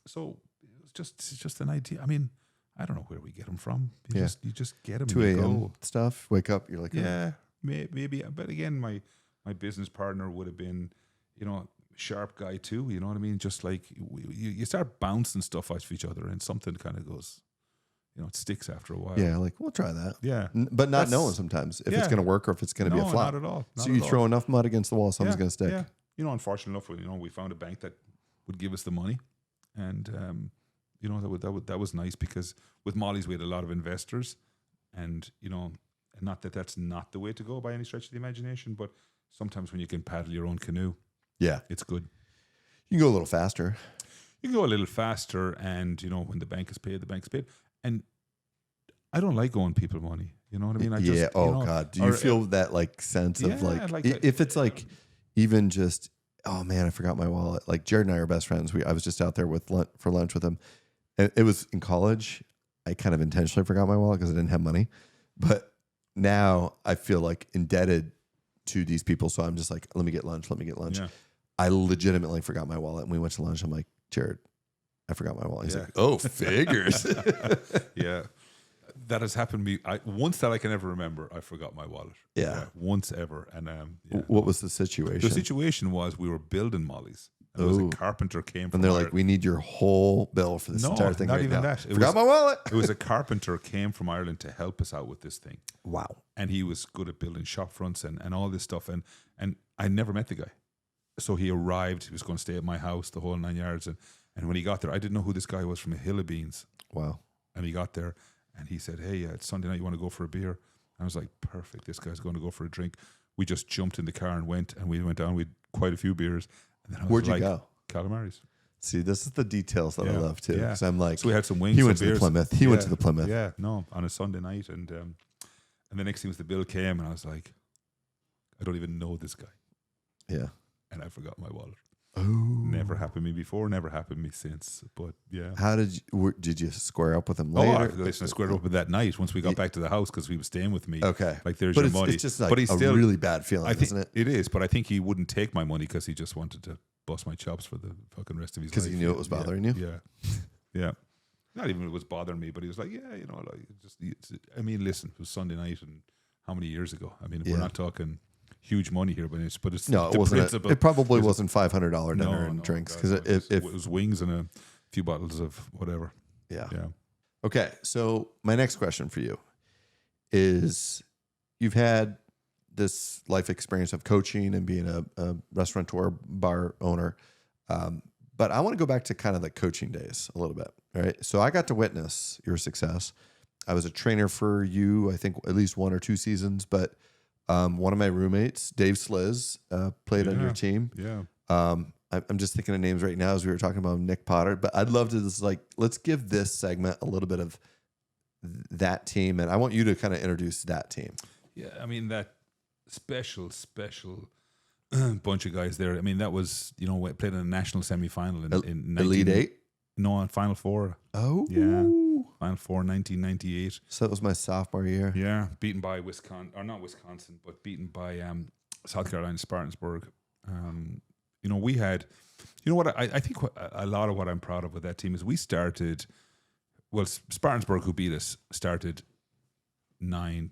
so it was just an idea. I mean, I don't know where we get them from. Yeah. You just get them. 2 and you a.m. go. stuff. Wake up. You're like, oh. Yeah, maybe. But again, my business partner would have been, sharp guy too. You know what I mean? Just like you start bouncing stuff off each other, and something kind of goes, it sticks after a while. Yeah, like we'll try that. Yeah, But not knowing sometimes if it's going to work or if it's going to be a flop. Not at all. So you throw enough mud against the wall, something's going to stick. Yeah. Unfortunately enough, we found a bank that would give us the money, and that was nice because with Molly's we had a lot of investors, and and not that that's not the way to go by any stretch of the imagination, but sometimes when you can paddle your own canoe, yeah, it's good. You can go a little faster. You can go a little faster, and when the bank is paid, the bank's paid. And I don't like owing people money. You know what I mean? God. Do you feel that like sense of if it's like even just, oh man, I forgot my wallet. Like Jared and I are best friends. I was just out there for lunch with him. And it was in college. I kind of intentionally forgot my wallet because I didn't have money. But now I feel like indebted to these people. So I'm just like, let me get lunch. Yeah. I legitimately forgot my wallet. And we went to lunch. I'm like, Jared, I forgot my wallet. He's like, oh, figures. Yeah. That has happened to me. Once that I can ever remember, I forgot my wallet. Yeah. Once ever. And what was the situation? The situation was we were building Molly's. And there was a carpenter came from and they're like, we need your whole bill for this entire thing. Not right even now. that. Forgot my wallet. It was a carpenter came from Ireland to help us out with this thing. Wow. And he was good at building shop fronts and all this stuff. And I never met the guy. So he arrived. He was going to stay at my house, the whole 9 yards. And when he got there, I didn't know who this guy was from a hill of beans. Wow. And he got there and he said, hey, it's Sunday night. You want to go for a beer? And I was like, perfect. This guy's going to go for a drink. We just jumped in the car and went down. We had quite a few beers. And then I was Where'd you go? Calamari's. See, this is the details that I love too. Because I'm like, so we had some wings. He went to the Plymouth. He went to the Plymouth. Yeah, no, on a Sunday night. And the next thing was the bill came and I was like, I don't even know this guy. Yeah. And I forgot my wallet. Oh. Never happened to me before, never happened to me since. But yeah. How did you square up with him later? I squared up with that night once we got back to the house because he was staying with me. Okay. Like there's but your money. It's just like a really bad feeling, isn't it? It is, but I think he wouldn't take my money because he just wanted to bust my chops for the fucking rest of his life. Because he knew it was bothering you? Yeah. Yeah. Not even it was bothering me, but he was like, I mean, listen, it was Sunday night and how many years ago? I mean, we're not talking huge money here, but it's no, it wasn't. It probably wasn't $500 dinner and drinks because it was wings and a few bottles of whatever. Yeah. Yeah. Okay, so my next question for you is: you've had this life experience of coaching and being a restaurateur, bar owner, but I want to go back to kind of the coaching days a little bit. All right, so I got to witness your success. I was a trainer for you, I think, at least 1 or 2 seasons, but. One of my roommates, Dave Sliz, played on your team. Yeah. I'm just thinking of names right now as we were talking about Nick Potter, but I'd love to just let's give this segment a little bit of that team. And I want you to kind of introduce that team. Yeah. I mean, that special bunch of guys there. I mean, that was, played in a national semi-final in Elite 8? No, in Final Four. Oh. Yeah. Final Four, 1998. So that was my sophomore year. Yeah, beaten by not Wisconsin, but beaten by South Carolina Spartansburg. We had, I think a lot of what I'm proud of with that team is we started, Spartansburg, who beat us, started 10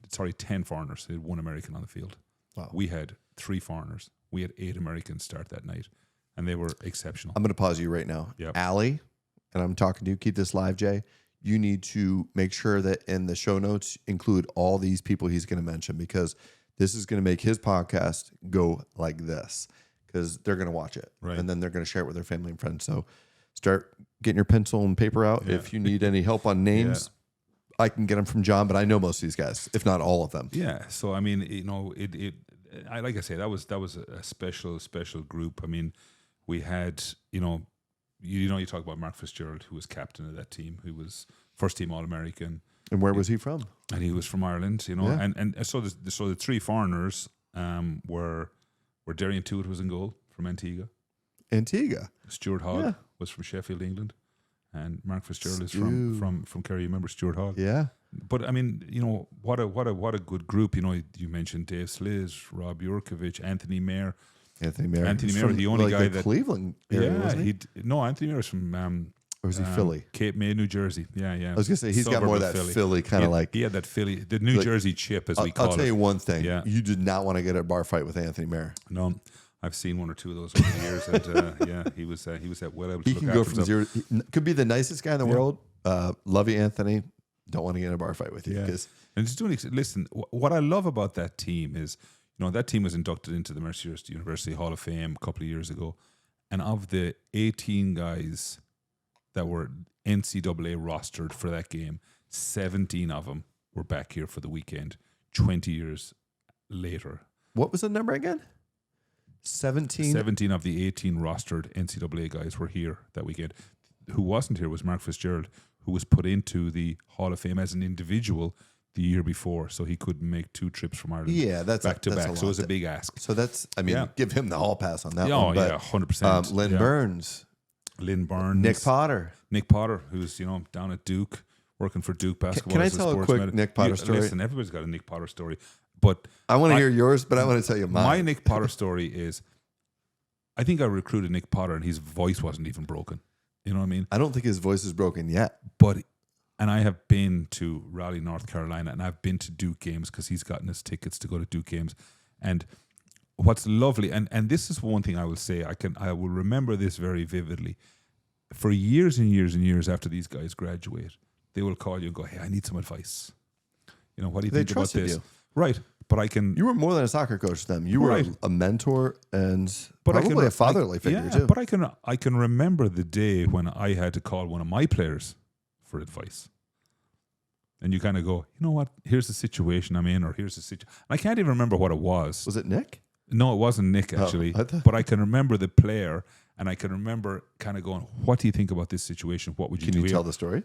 foreigners. They had 1 American on the field. Wow. We had 3 foreigners. We had 8 Americans start that night, and they were exceptional. I'm going to pause you right now. Yep. Allie, and I'm talking to you, keep this live, Jay. You need to make sure that in the show notes include all these people he's going to mention because this is going to make his podcast go like this because they're going to watch it. Right. And then they're going to share it with their family and friends. So start getting your pencil and paper out. Yeah. If you need any help on names, I can get them from John, but I know most of these guys, if not all of them. Yeah. So, I mean, like I say, that was a special group. I mean, we had, you talk about Mark Fitzgerald, who was captain of that team, who was first team All-American. And where was he from? And he was from Ireland, Yeah. and so the 3 foreigners were Darian Tuitt was in goal from Antigua. Stuart Hogg was from Sheffield, England, and Mark Fitzgerald is from Kerry. You remember Stuart Hogg? Yeah. But I mean, what a good group. You mentioned Dave Sliz, Rob Jurkovic, Anthony Mayer. Anthony Mayer, the only guy that Cleveland area, wasn't he? No, Anthony Mayer was from Or is he Philly? Cape May, New Jersey. Yeah. I was gonna say he's got Suburb more of that Philly kind of like. He had that Philly, the New Jersey chip, as we call it. I'll tell you one thing. Yeah. You did not want to get a bar fight with Anthony Mayer. No, I've seen one or two of those over the years, and he was well able to. He look can after go from himself. zero. He could be the nicest guy in the world. Love you, Anthony. Don't want to get in a bar fight with you. Yeah. And just listen, what I love about that team is, that team was inducted into the Mercyhurst University Hall of Fame a couple of years ago. And of the 18 guys that were NCAA rostered for that game, 17 of them were back here for the weekend 20 years later. What was the number again? 17? 17 of the 18 rostered NCAA guys were here that weekend. Who wasn't here was Mark Fitzgerald, who was put into the Hall of Fame as an individual the year before, so he couldn't make 2 trips from Ireland back to back. So it was a big ask. So that's, give him the hall pass on that one. Oh, But, yeah, 100%. Lynn Burns. Nick Potter, who's, down at Duke, working for Duke basketball. Can I tell a quick Nick Potter story? Listen, everybody's got a Nick Potter story. But I want to hear yours, but I want to tell you mine. My Nick Potter story is, I think I recruited Nick Potter and his voice wasn't even broken. You know what I mean? I don't think his voice is broken yet. And I have been to Raleigh, North Carolina, and I've been to Duke games because he's gotten us tickets to go to Duke games. And what's lovely, and this is one thing I will say, I will remember this very vividly. For years and years and years after these guys graduate, they will call you and go, "Hey, I need some advice. What do you think about this?" You. Right. But I can. You were more than a soccer coach to them. You were a mentor and probably a fatherly figure too. But I can remember the day when I had to call one of my players for advice. And you kind of go, you know what? Here's the situation I'm in, or here's the situation. I can't even remember what it was. Was it Nick? No, it wasn't Nick actually. But I can remember the player, and I can remember kind of going, "What do you think about this situation? What would you do?" Can you tell the story?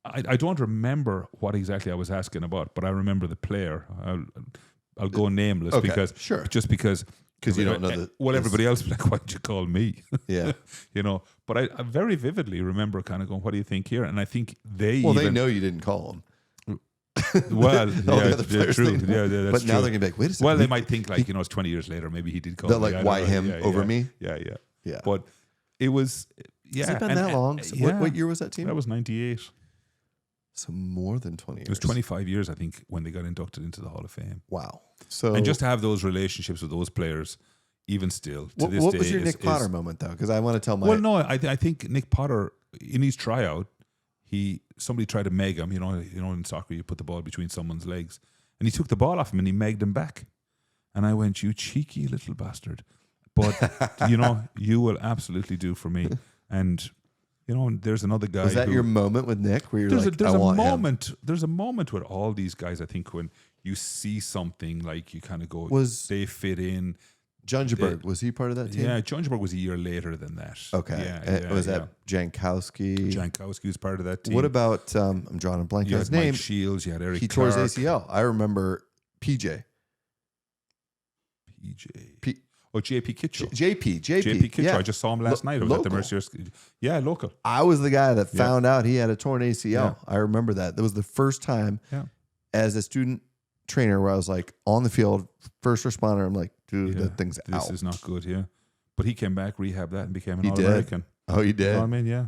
I don't remember what exactly I was asking about, but I remember the player. I'll go nameless because you don't know everybody else was like, "Why did you call me?" Yeah, But I very vividly remember kind of going, "What do you think here?" And I think they know you didn't call them. Well, yeah, true. Yeah, that's but now they're gonna be like, "Wait a second." Well, they might think like, it's 20 years later. Maybe he did call. They're like, "Why him over me?" Yeah. But it was. Yeah, has it been that long? What year was that team? That was 98. So more than 20 years. It was 25 years, I think, when they got inducted into the Hall of Fame. Wow. So and just to have those relationships with those players, even still to this day. What was your Nick Potter moment though? Because I want to tell my. Well, no, I think Nick Potter in his tryout, somebody tried to meg him. In soccer you put the ball between someone's legs, and he took the ball off him and he megged him back. And I went, "You cheeky little bastard!" But you will absolutely do for me. And there's another guy. Was that your moment with Nick where you're there's like, a moment? There's a moment with all these guys. I think when you see something like you kind of go, they fit in. Jungerberg, was he part of that team? Yeah, Jungerberg was a year later than that. Okay. Was that Jankowski? Jankowski was part of that team. What about, I'm drawing a blank on his name. Mike Shields, you had Eric He Clark. tore his ACL. I remember PJ. JP Kitchell. JP Kitchell. Yeah. I just saw him last night. I was at the Mercyhurst. Yeah, local. I was the guy that found out he had a torn ACL. Yeah. I remember that. That was the first time as a student trainer where I was like on the field, first responder. I'm like, dude, that thing's out. This is not good, But he came back, rehabbed that, and became an All-American. Oh, he did? You know what I mean? Yeah,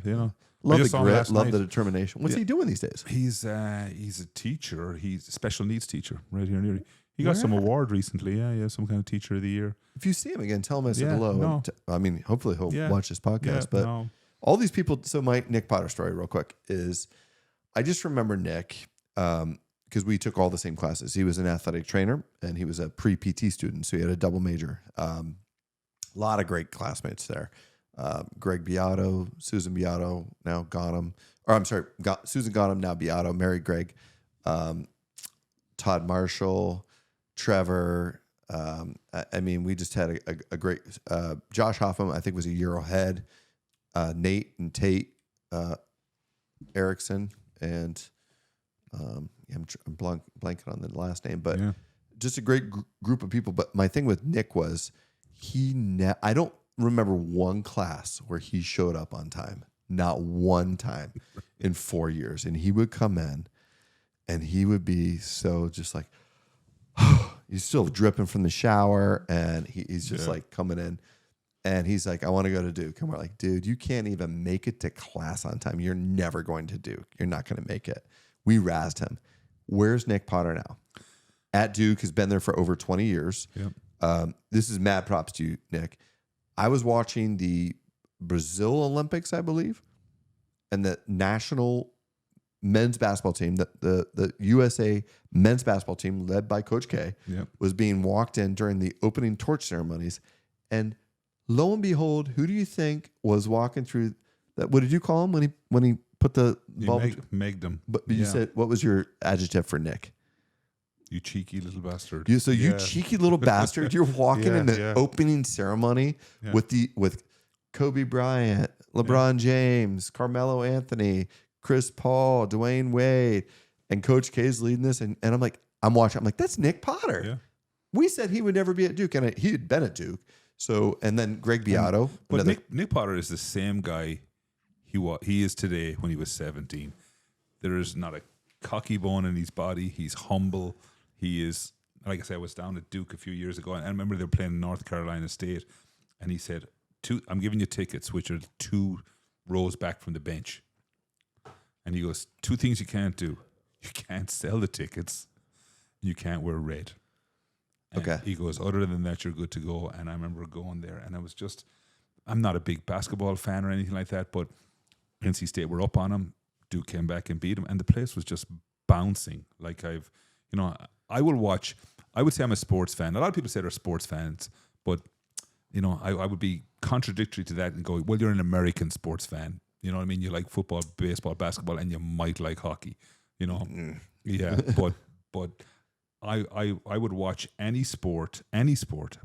Love the grit, love the determination. What's he doing these days? He's a teacher. He's a special needs teacher right here near. He got some award recently. Yeah, some kind of teacher of the year. If you see him again, tell him I said hello. No. Hopefully he'll watch this podcast. But all these people. So my Nick Potter story, real quick, is I just remember Nick because we took all the same classes. He was an athletic trainer and he was a pre-PT student, so he had a double major. A lot of great classmates there. Greg Beato, Susan Beato, now Gautam. Or I'm sorry, Susan Gautam, now Beato, married Greg. Todd Marshall, Trevor. We just had a great Josh Hoffman, I think, was a year ahead. Nate and Tate Erickson, and I'm blanking on the last name, but just a great group of people. But my thing with Nick was I don't remember one class where he showed up on time, not one time in 4 years. And he would come in and he would be so just like, he's still dripping from the shower, and he's just like coming in. And he's like, I want to go to Duke. And we're like, dude, you can't even make it to class on time. You're never going to Duke. You're not going to make it. We razzed him. Where's Nick Potter now? At Duke, has been there for over 20 years. Yep. This is mad props to you, Nick. I was watching the Brazil Olympics, I believe, and the national men's basketball team, the USA men's basketball team led by Coach K, Yep. was being walked in during the opening torch ceremonies. And lo and behold, who do you think was walking through that? What did you call him when he put the ball? Megged him. But you said, what was your adjective for Nick? You cheeky little bastard. You cheeky little bastard. You're walking in the opening ceremony with Kobe Bryant, LeBron James, Carmelo Anthony, Chris Paul, Dwayne Wade, and Coach K's leading this. And I'm like, I'm watching. I'm like, that's Nick Potter. Yeah. We said he would never be at Duke, and he had been at Duke. So, and then Greg Beato. But Nick Potter is the same guy he is today when he was 17. There is not a cocky bone in his body. He's humble. He is, like I said, I was down at Duke a few years ago, and I remember they were playing North Carolina State, and he said, I'm giving you tickets, which are 2 rows back from the bench. And he goes, 2 things you can't do. You can't sell the tickets. You can't wear red. And okay. He goes, other than that, you're good to go. And I remember going there, and I was just, I'm not a big basketball fan or anything like that, but NC State were up on him. Duke came back and beat him, and the place was just bouncing. Like I would say I'm a sports fan. A lot of people say they're sports fans, but I would be contradictory to that and go, well, you're an American sports fan. You know what I mean? You like football, baseball, basketball, and you might like hockey. Yeah, but I would watch any sport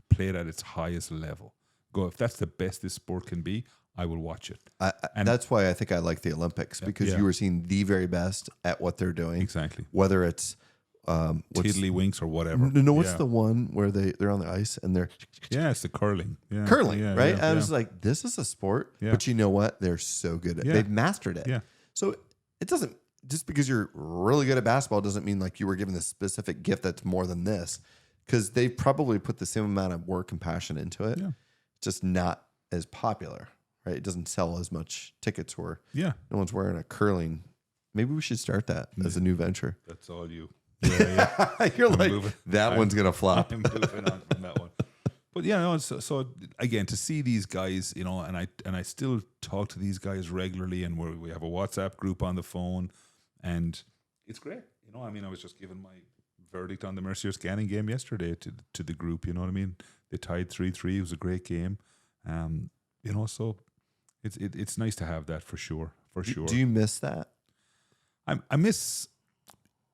played at its highest level. Go, if that's the best this sport can be, I will watch it. And that's why I think I like the Olympics, because you were seeing the very best at what they're doing. Exactly. Whether it's tiddlywinks or whatever. No, what's the one where they're on the ice and they're it's the curling. Yeah. Curling, yeah, right? Yeah, I was like, this is a sport, but you know what? They're so good at it. They've mastered it. Yeah. So it doesn't, just because you're really good at basketball doesn't mean like you were given a specific gift that's more than this, because they probably put the same amount of work and passion into it. Yeah. It's just not as popular, right? It doesn't sell as much tickets, or no one's wearing a curling. Maybe we should start that as a new venture. That's all you. Yeah. You're like, that one's going to flop. I'm moving on from that one. But so again, to see these guys, and I still talk to these guys regularly, and we have a WhatsApp group on the phone, and it's great. I was just giving my verdict on the Mercyhurst Ganning game yesterday to the group. You know what I mean? They tied 3-3. It was a great game. So it's nice to have that for sure. Do you miss that? I miss.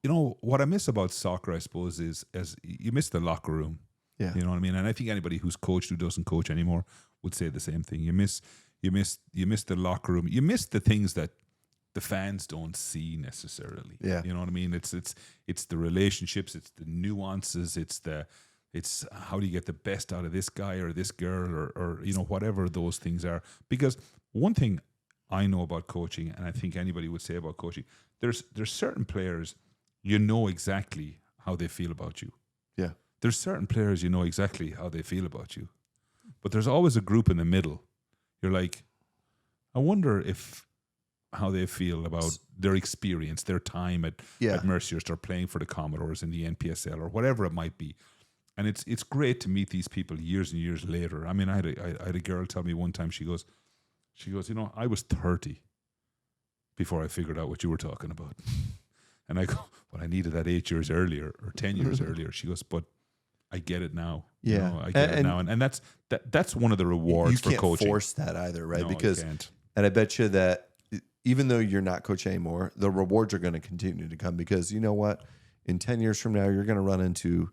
What I miss about soccer, I suppose, is as you miss the locker room. Yeah. You know what I mean? And I think anybody who's coached who doesn't coach anymore would say the same thing. You miss the locker room. You miss the things that the fans don't see necessarily. Yeah. You know what I mean? It's the relationships, it's the nuances, it's how do you get the best out of this guy or this girl or whatever those things are. Because one thing I know about coaching, and I think anybody would say about coaching, there's certain players you know exactly how they feel about you. Yeah. There's certain players you know exactly how they feel about you. But there's always a group in the middle. You're like, I wonder how they feel about their experience, their time at Mercyhurst or playing for the Commodores in the NPSL or whatever it might be. And it's great to meet these people years and years later. I mean, I had a girl tell me one time, she goes, I was 30 before I figured out what you were talking about. And I go, well, I needed that 8 years earlier or 10 years earlier. She goes, but I get it now. Yeah. I get it now. And that's one of the rewards for coaching. You can't force that either, right? No, because, you can't. And I bet you that even though you're not coaching anymore, the rewards are going to continue to come, because you know what? In 10 years from now, you're going to run into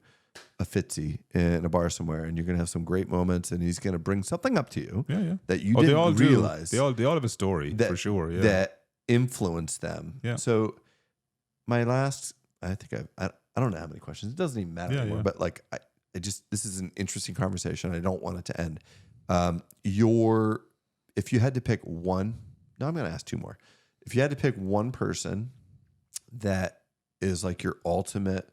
a Fitzy in a bar somewhere, and you're going to have some great moments, and he's going to bring something up to you that you didn't realize. They all have a story, for sure. Yeah. That influenced them. Yeah. So my last, I think I don't know how many questions. It doesn't even matter anymore. But like, this is an interesting conversation. I don't want it to end. If you had to pick one, no, I'm going to ask 2 more. If you had to pick one person that is like your ultimate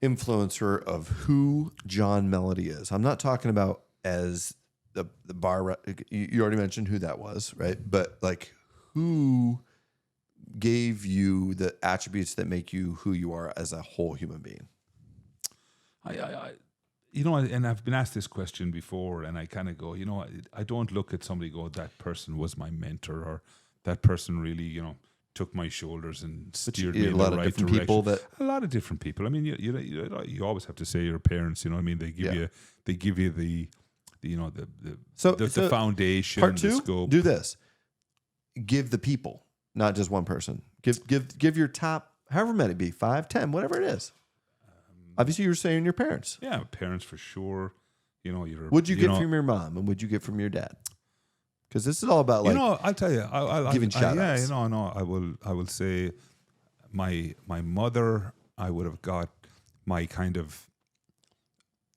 influencer of who John Melody is, I'm not talking about as the bar. You already mentioned who that was, right? But like, who gave you the attributes that make you who you are as a whole human being? I you know, and I've been asked this question before, and I kind of go, you know, I don't look at somebody go, that person was my mentor, or that person really, you know, took my shoulders and steered me in the right direction. A lot of different people. I mean, you always have to say your parents. You know, what I mean, they give you the you know the foundation. Part 2, the scope. Do this. Give the people, not just one person. Give your top, however many it be, 5, 10, whatever it is. Obviously, you're saying your parents. Yeah, parents for sure. You know, what'd you get from your mom, and what'd you get from your dad? Because this is all about, like, you know, I'll tell you, giving shout outs. Yeah, no, I will say, my mother, I would have got my kind of,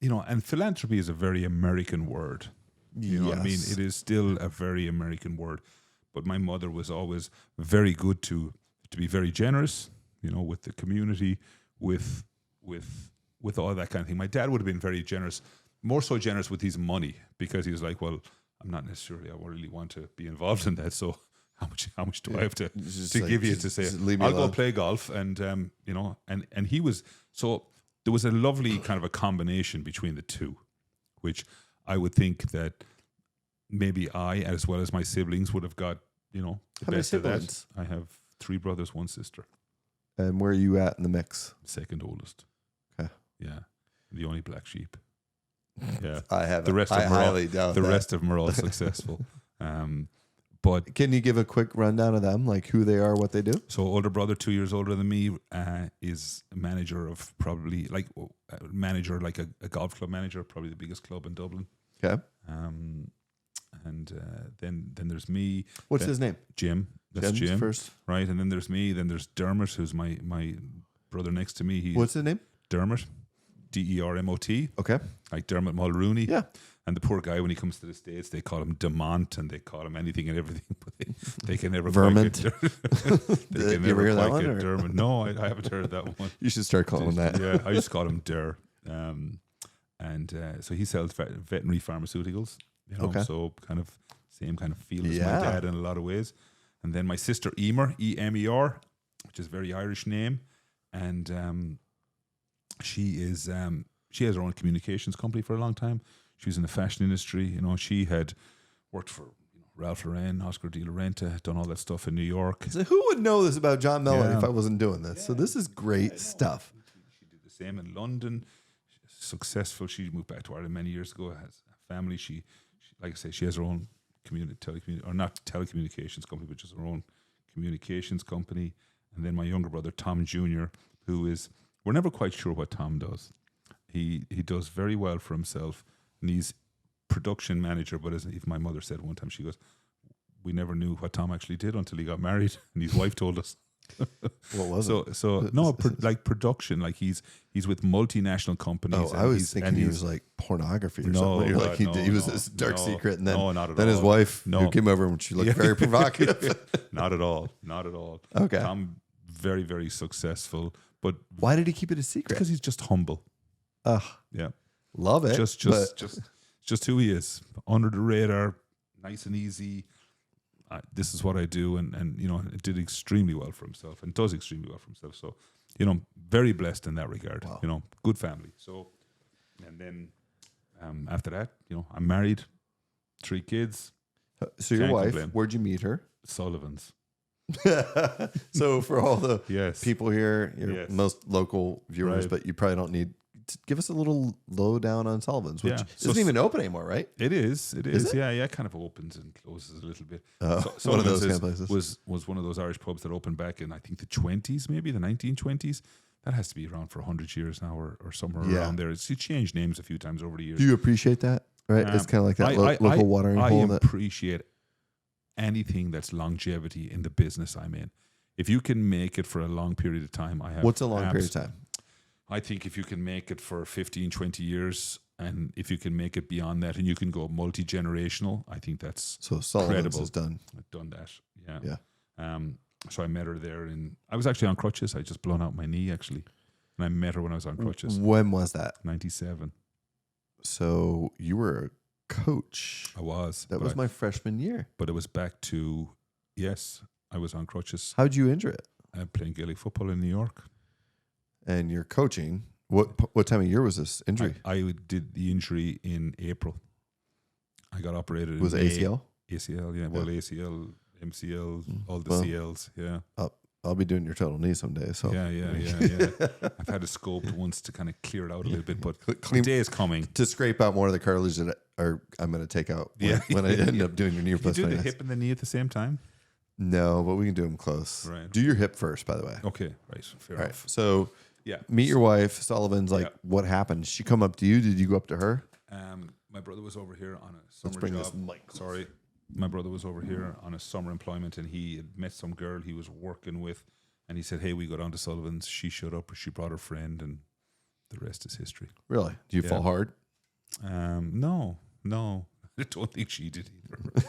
you know, and philanthropy is a very American word. You know what I mean? It is still a very American word, but my mother was always very good to be very generous. You know, with the community, with all that kind of thing. My dad would have been very generous, more so generous with his money, because he was like, well, I'm not necessarily, I really want to be involved in that. So how much do I have to give you to say, I'll go play golf, and you know, and he was, so there was a lovely kind of a combination between the two, which I would think that maybe I, as well as my siblings, would have got, you know, the best of that. I have 3 brothers, 1 sister. And where are you at in the mix? Second oldest. Okay. Yeah. The only black sheep. Yeah. I have the rest of them highly doubt the that. rest of them are all successful. But can you give a quick rundown of them, like who they are, what they do? So older brother, 2 years older than me, is a manager of probably like a golf club manager, probably the biggest club in Dublin. Okay. And then there's me. What's his name? Jim. That's Jim first. Right. And then there's me. Then there's Dermot, who's my brother next to me. What's his name? Dermot. DERMOT. Okay. Like Dermot Mulrooney. Yeah. And the poor guy, when he comes to the States, they call him Demont, and they call him anything and everything, but they can never Vermont. quite get Did you ever hear that one? Dermot. No, I haven't heard that one. You should start calling him that. Yeah, I just call him Der. So he sells veterinary pharmaceuticals. You know, so kind of same kind of feel as my dad in a lot of ways. And then my sister Emer, EMER, which is a very Irish name, and she has her own communications company for a long time. She was in the fashion industry. You know, she had worked for Ralph Lauren, Oscar de la Renta, done all that stuff in New York. So who would know this about John Mellon if I wasn't doing this? Yeah. So this is great stuff. She did the same in London. She's successful. She moved back to Ireland many years ago. Has a family. She like I say, she has her own telecommunications company, but just her own communications company. And then my younger brother Tom Jr., who is, we're never quite sure what Tom does. He does very well for himself. And he's production manager, but as if my mother said one time, she goes, we never knew what Tom actually did until he got married, and his wife told us. What was it? So no, like production, like he's with multinational companies. Oh, I was thinking he was like pornography or something. You're like he was this dark secret, and then his wife who came over and she looked very provocative. Not at all. Okay. Tom, very, very successful, but why did he keep it a secret? Because he's just humble. Yeah. Love it. Just who he is, under the radar, nice and easy. This is what I do, and you know, it did extremely well for himself, and does extremely well for himself. So, you know, very blessed in that regard. Wow. You know, good family. So, and then after that, you know, I'm married, 3 kids. So your wife, where'd you meet her? Sullivan's. So for all the people here, most local viewers, right. But you probably don't need to give us a little lowdown on Sullivan's, which isn't even open anymore, right? It is. Is it? Yeah, kind of opens and closes a little bit. One of those kind of places. Was one of those Irish pubs that opened back in, I think, the 20s, maybe the 1920s. That has to be around for 100 years now, or somewhere around there. It's changed names a few times over the years. Do you appreciate that? Right, it's kind of like that local watering hole. I appreciate anything that's longevity in the business I'm in. If you can make it for a long period of time, What's a long period of time? I think if you can make it for 15, 20 years, and if you can make it beyond that, and you can go multi-generational, I think that's so Sullivan's has done. I've done that, yeah. So I met her there, I was actually on crutches. I just blown out my knee, actually. And I met her when I was on crutches. When was that? 97. So you were coach. I was. That was my freshman year. But it was back to, yes, I was on crutches. How'd you injure it? I'm playing Gaelic football in New York. And you're coaching. What time of year was this injury? I did the injury in April. I got operated. Was in it May. ACL? ACL, yeah. Well, ACL, MCL, all the Well, CLs, yeah. I'll be doing your total knee someday. So Yeah. I've had it scoped once to kind of clear it out a little bit, but Clean- the day is coming. to scrape out more of the cartilage that I'm going to take out when I end up doing your knee You do replacement. the hip and the knee at the same time? No, but we can do them close. Right. Do your hip first, by the way. Okay, right. Fair All right. enough. So Yeah. meet your wife. Sullivan's like, Yeah. what happened? Did she come up to you? Did you go up to her? My brother was over here on a summer bring job. this mic closer. Sorry. My brother was over here on a summer employment, and he had met some girl he was working with, and he said, hey, we go down to Sullivan's. She showed up, or she brought her friend, and the rest is history. Really? Do you Yeah. fall hard? No. I don't think she did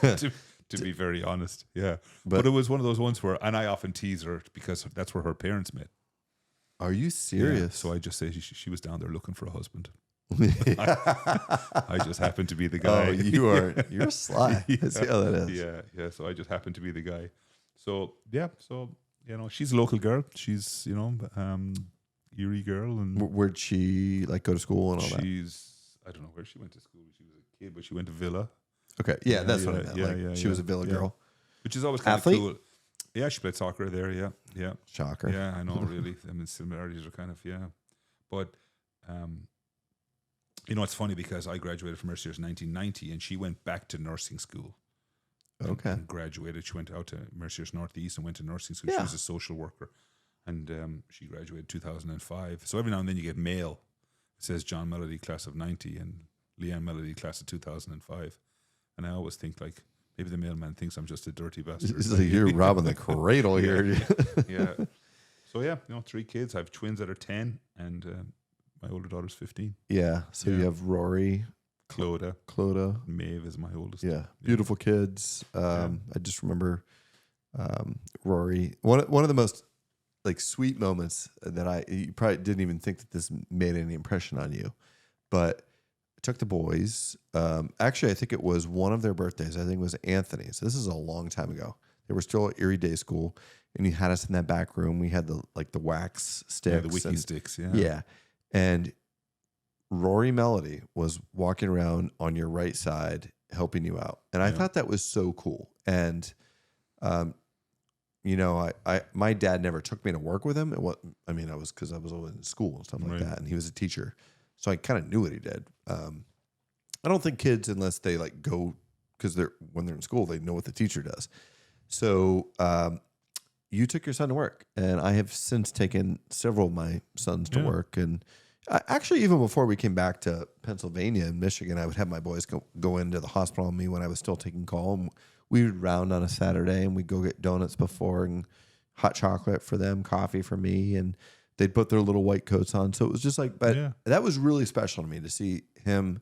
either, to be very honest. Yeah. But it was one of those ones where, and I often tease her because that's where her parents met. Are you Yeah, serious? so I just say she was down there looking for a husband. I just happened to be the guy. Oh, you're sly. I see how that is. Yeah. So I just happened to be the guy. So yeah. So she's a local girl. She's Erie girl, and Where'd she go to school and all that? I don't know where she went to school. She was a kid, but she went to Villa, Okay. Yeah, that's what I meant. She was a Villa yeah. girl. which is always kind of Athlete? cool. Yeah, she played soccer there. Yeah. Shocker. Yeah, I know. Really, I mean, similarities are kind of but it's funny because I graduated from Mercyhurst in 1990, and she went back to nursing school. Okay. And graduated. She went out to Mercyhurst Northeast and went to nursing school. Yeah. She was a social worker, and she graduated 2005. So every now and then you get mail. It says John Melody, class of 90, and Leanne Melody, class of 2005. And I always think maybe the mailman thinks I'm just a dirty bastard. It's like you're robbing the cradle here. Yeah. So 3 kids. I have twins that are 10, and my older daughter's 15. Yeah. So you have Rory, Clodagh. Clodagh. Maeve is my oldest. Yeah. Beautiful kids. I just remember Rory. One of the most sweet moments that you probably didn't even think that this made any impression on you, but I took the boys. Actually, I think it was one of their birthdays. I think it was Anthony's. This is a long time ago. They were still at Erie Day School, and he had us in that back room. We had the wax sticks. The wiki sticks. Yeah. Yeah. And Rory Melody was walking around on your right side helping you out. And I thought that was so cool. And, my dad never took me to work with him. Because I was always in school and stuff like that. And he was a teacher. So I kind of knew what he did. I don't think kids, unless they go, because when they're in school, they know what the teacher does. So, you took your son to work, and I have since taken several of my sons to work. And actually, even before we came back to Pennsylvania and Michigan, I would have my boys go into the hospital on me when I was still taking call. And we would round on a Saturday, and we'd go get donuts before and hot chocolate for them, coffee for me, and they'd put their little white coats on. So it was just that was really special to me to see him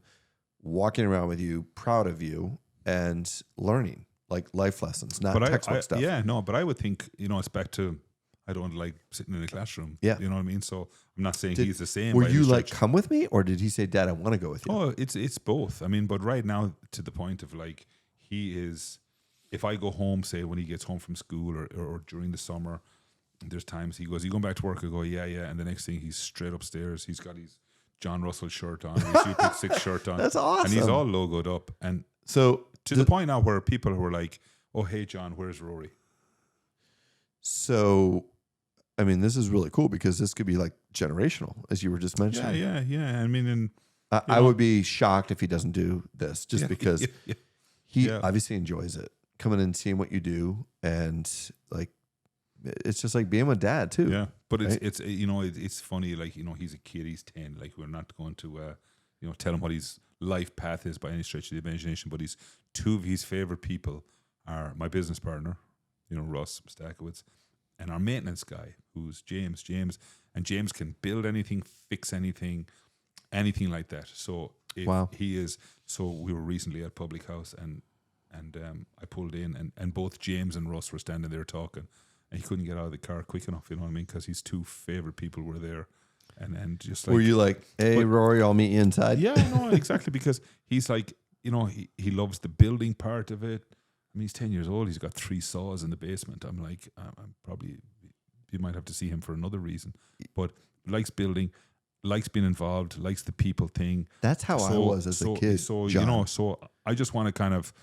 walking around with you, proud of you, and learning life lessons, not textbook stuff. Yeah, no, but I would think, it's back to, I don't like sitting in the classroom. Yeah. You know what I mean? So I'm not saying he's the same. Were by you any stretch. come with me, or did he say, Dad, I want to go with you? Oh, it's both. I mean, but right now to the point of he is, if I go home, say when he gets home from school or during the summer, there's times he goes, you going back to work? I go, yeah. And the next thing he's straight upstairs. He's got his John Russell shirt on, his U-Pick 6 shirt on. That's awesome. And he's all logoed up. And so to the point now where people who are like, oh, hey, John, where's Rory? So, this is really cool because this could be generational, as you were just mentioning. Yeah. I mean, and I would be shocked if he doesn't do this just because he Yeah. obviously enjoys it. Coming in and seeing what you do, and it's just like being with Dad too. Yeah, but right? it's funny. He's a kid. He's 10. We're not going to tell him what his life path is by any stretch of the imagination. But two of his favorite people are my business partner, Russ Stakowitz, and our maintenance guy, who's James. James can build anything, fix anything like that. So he is. So we were recently at Public House, and I pulled in, and both James and Russ were standing there talking, and he couldn't get out of the car quick enough. You know what I mean? Because his two favorite people were there, and just were you hey, Rory, I'll meet you inside? Yeah, no, exactly, because he's he loves the building part of it. I mean, he's 10 years old. He's got 3 saws in the basement. I'm like, I'm probably, you might have to see him for another reason. But likes building, likes being involved, likes the people thing. That's how I was as a kid. So, John. so I just want to kind of,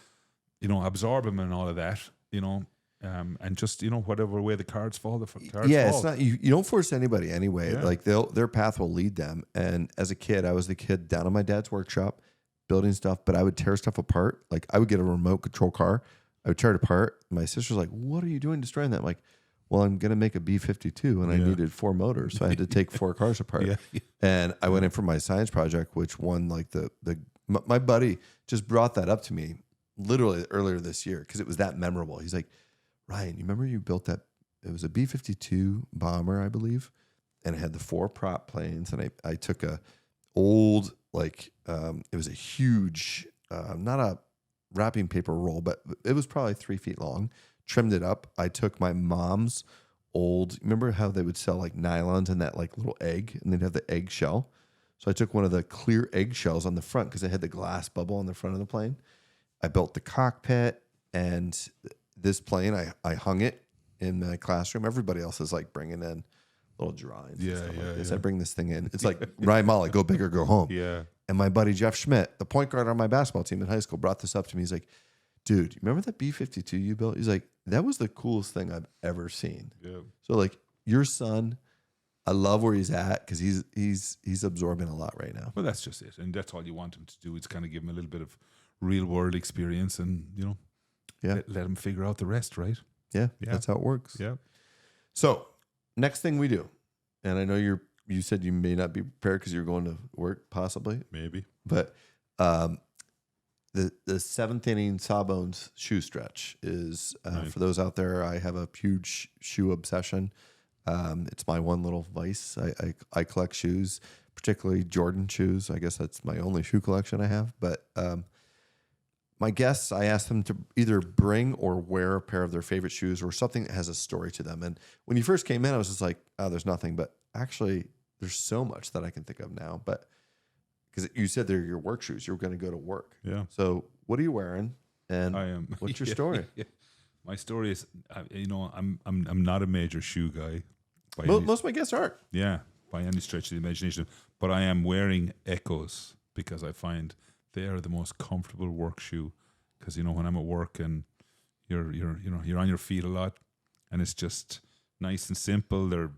absorb him and all of that, and just, whatever way the cards fall, the cards fall. It's not, you don't force anybody anyway. Yeah. Like their path will lead them. And as a kid, I was the kid down in my dad's workshop building stuff, but I would tear stuff apart. Like I would get a remote control car. I would tear it apart. My sister's like, what are you doing destroying that? I'm like, well, I'm going to make a B-52 and I needed 4 motors. So I had to take 4 cars apart. And I went in for my science project, which won like my buddy just brought that up to me literally earlier this year because it was that memorable. He's like, Ryan, you remember you built that? It was a B-52 bomber, I believe. And it had the 4 prop planes. And I took a old, like, it was a huge, not a wrapping paper roll, but it was probably 3 feet long, trimmed it up. I took my mom's old, remember how they would sell like nylons and that like little egg and they'd have the egg shell. So I took one of the clear egg shells on the front because it had the glass bubble on the front of the plane. I built the cockpit and this plane, I hung it in my classroom. Everybody else is like bringing in little drawings. And stuff like this. I bring this thing in. It's like Ryan Molly, go big or go home. Yeah. And my buddy Jeff Schmidt, the point guard on my basketball team in high school, brought this up to me. He's like, dude, you remember that B-52 you built? He's like, that was the coolest thing I've ever seen. Yeah. So like your son, I love where he's at because he's absorbing a lot right now. Well, that's just it. And that's all you want him to do is kind of give him a little bit of real world experience and, let him figure out the rest, right? Yeah, that's how it works. Yeah. So next thing we do, and I know you said you may not be prepared because you're going to work possibly. Maybe. But the 7th inning Sawbones shoe stretch is, for those out there, I have a huge shoe obsession. It's my one little vice. I collect shoes, particularly Jordan shoes. I guess that's my only shoe collection I have. But my guests, I ask them to either bring or wear a pair of their favorite shoes or something that has a story to them. And when you first came in, I was just like, oh, there's nothing. But actually, there's so much that I can think of now. But because you said they're your work shoes, you're going to go to work. Yeah. So what are you wearing? And I am. What's your story? My story is, I'm not a major shoe guy. Most of my guests aren't. Yeah, by any stretch of the imagination. But I am wearing Echoes because I find they are the most comfortable work shoe. Because when I'm at work and you're on your feet a lot, and it's just nice and simple. They're,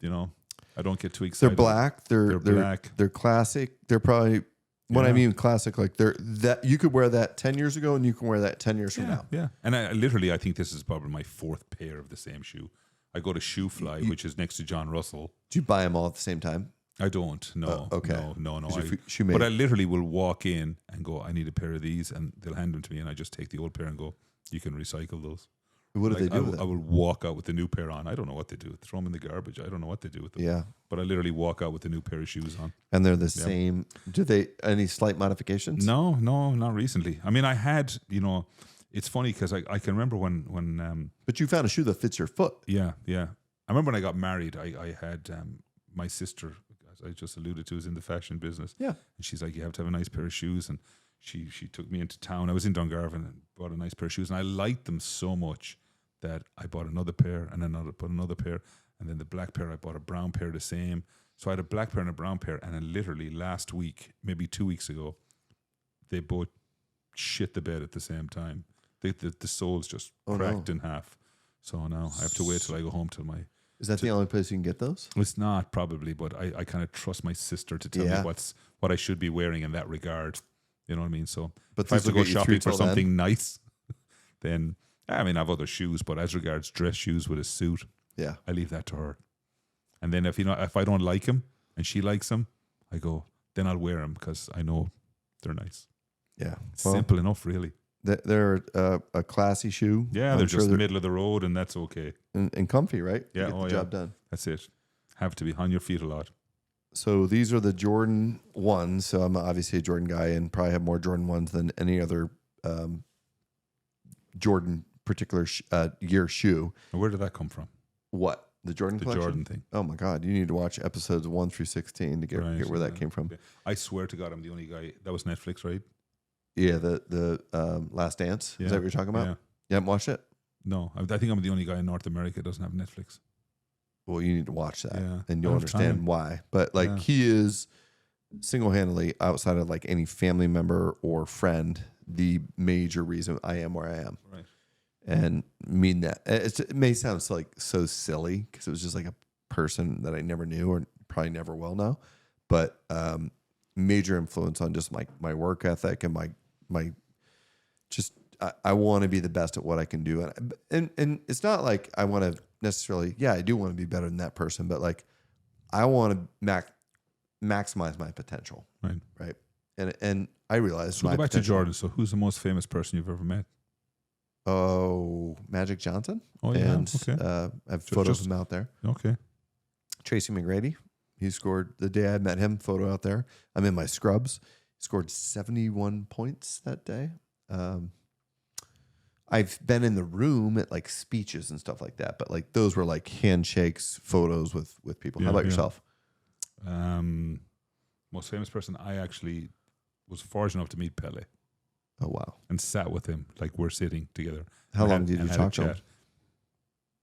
I don't get too excited. They're black. They're black. They're classic. They're probably when I mean classic, like they're that you could wear that 10 years ago and you can wear that 10 years from now. Yeah. And I think this is probably my 4th pair of the same shoe. I go to Shoe Fly, which is next to John Russell. Do you buy them all at the same time? I don't. No. Okay. No. But I literally will walk in and go, I need a pair of these, and they'll hand them to me, and I just take the old pair and go, you can recycle those. What do they do with I them? will walk out with the new pair on. I don't know what they do. Throw them in the garbage. I don't know what they do with them. Yeah. But I literally walk out with the new pair of shoes on. And they're the same. Do they any slight modifications? No, not recently. I mean, I had, it's funny because I can remember when But you found a shoe that fits your foot. Yeah. I remember when I got married, I had my sister, as I just alluded to, is in the fashion business. Yeah. And she's like, you have to have a nice pair of shoes. And she took me into town. I was in Dungarvan and bought a nice pair of shoes. And I liked them so much that I bought another pair and another pair. And then the black pair, I bought a brown pair the same. So I had a black pair and a brown pair. And then literally last week, maybe 2 weeks ago, they both shit the bed at the same time. The soles just cracked in half. So now I have to wait till I go home till my... Is that the only place you can get those? It's not probably, but I kind of trust my sister to tell me what I should be wearing in that regard. You know what I mean? So but if I have to go shopping for something nice, then I mean I have other shoes, but as regards dress shoes with a suit, I leave that to her. And then if I don't like them and she likes them, I go, then I'll wear them because I know they're nice. Yeah, simple enough, really. They're a classy shoe. Yeah, they're just the middle of the road, and that's okay. And comfy, right? Yeah, get the job done. That's it. Have to be on your feet a lot. So these are the Jordan 1s. So I'm obviously a Jordan guy and probably have more Jordan 1s than any other Jordan particular year shoe. And where did that come from? What? The Jordan The collection? Jordan thing. Oh my God! You need to watch episodes 1 through 16 to get where that came from. Okay. I swear to God, I'm the only guy. That was Netflix, right? Yeah, the Last Dance. Yeah. Is that what you're talking about? Yeah. You haven't watched it? No, I think I'm the only guy in North America that doesn't have Netflix. Well, you need to watch that, Yeah. and you'll I have understand time. why. But like, Yeah. he is single-handedly, outside of like any family member or friend, the major reason I am where I am. Right. And mean that. It may sound like so silly because it was just like a person that I never knew or probably never will know, but major influence on just my work ethic and my just I want to be the best at what I can do, and it's not like I want to necessarily. Yeah, I do want to be better than that person, but like I want to maximize my potential. Right. And I realize. So go back to Jordan. So who's the most famous person you've ever met? Oh, Magic Johnson. Oh, yeah. And I have photos of him out there. Okay. Tracy McGrady. He scored the day I met him. Photo out there. I'm in my scrubs. He scored 71 points that day. I've been in the room at like speeches and stuff like that, but like those were like handshakes, photos with people. How about yourself? Most famous person, I actually was fortunate enough to meet Pele. Oh, wow. And sat with him like we're sitting together. How long did you talk to him?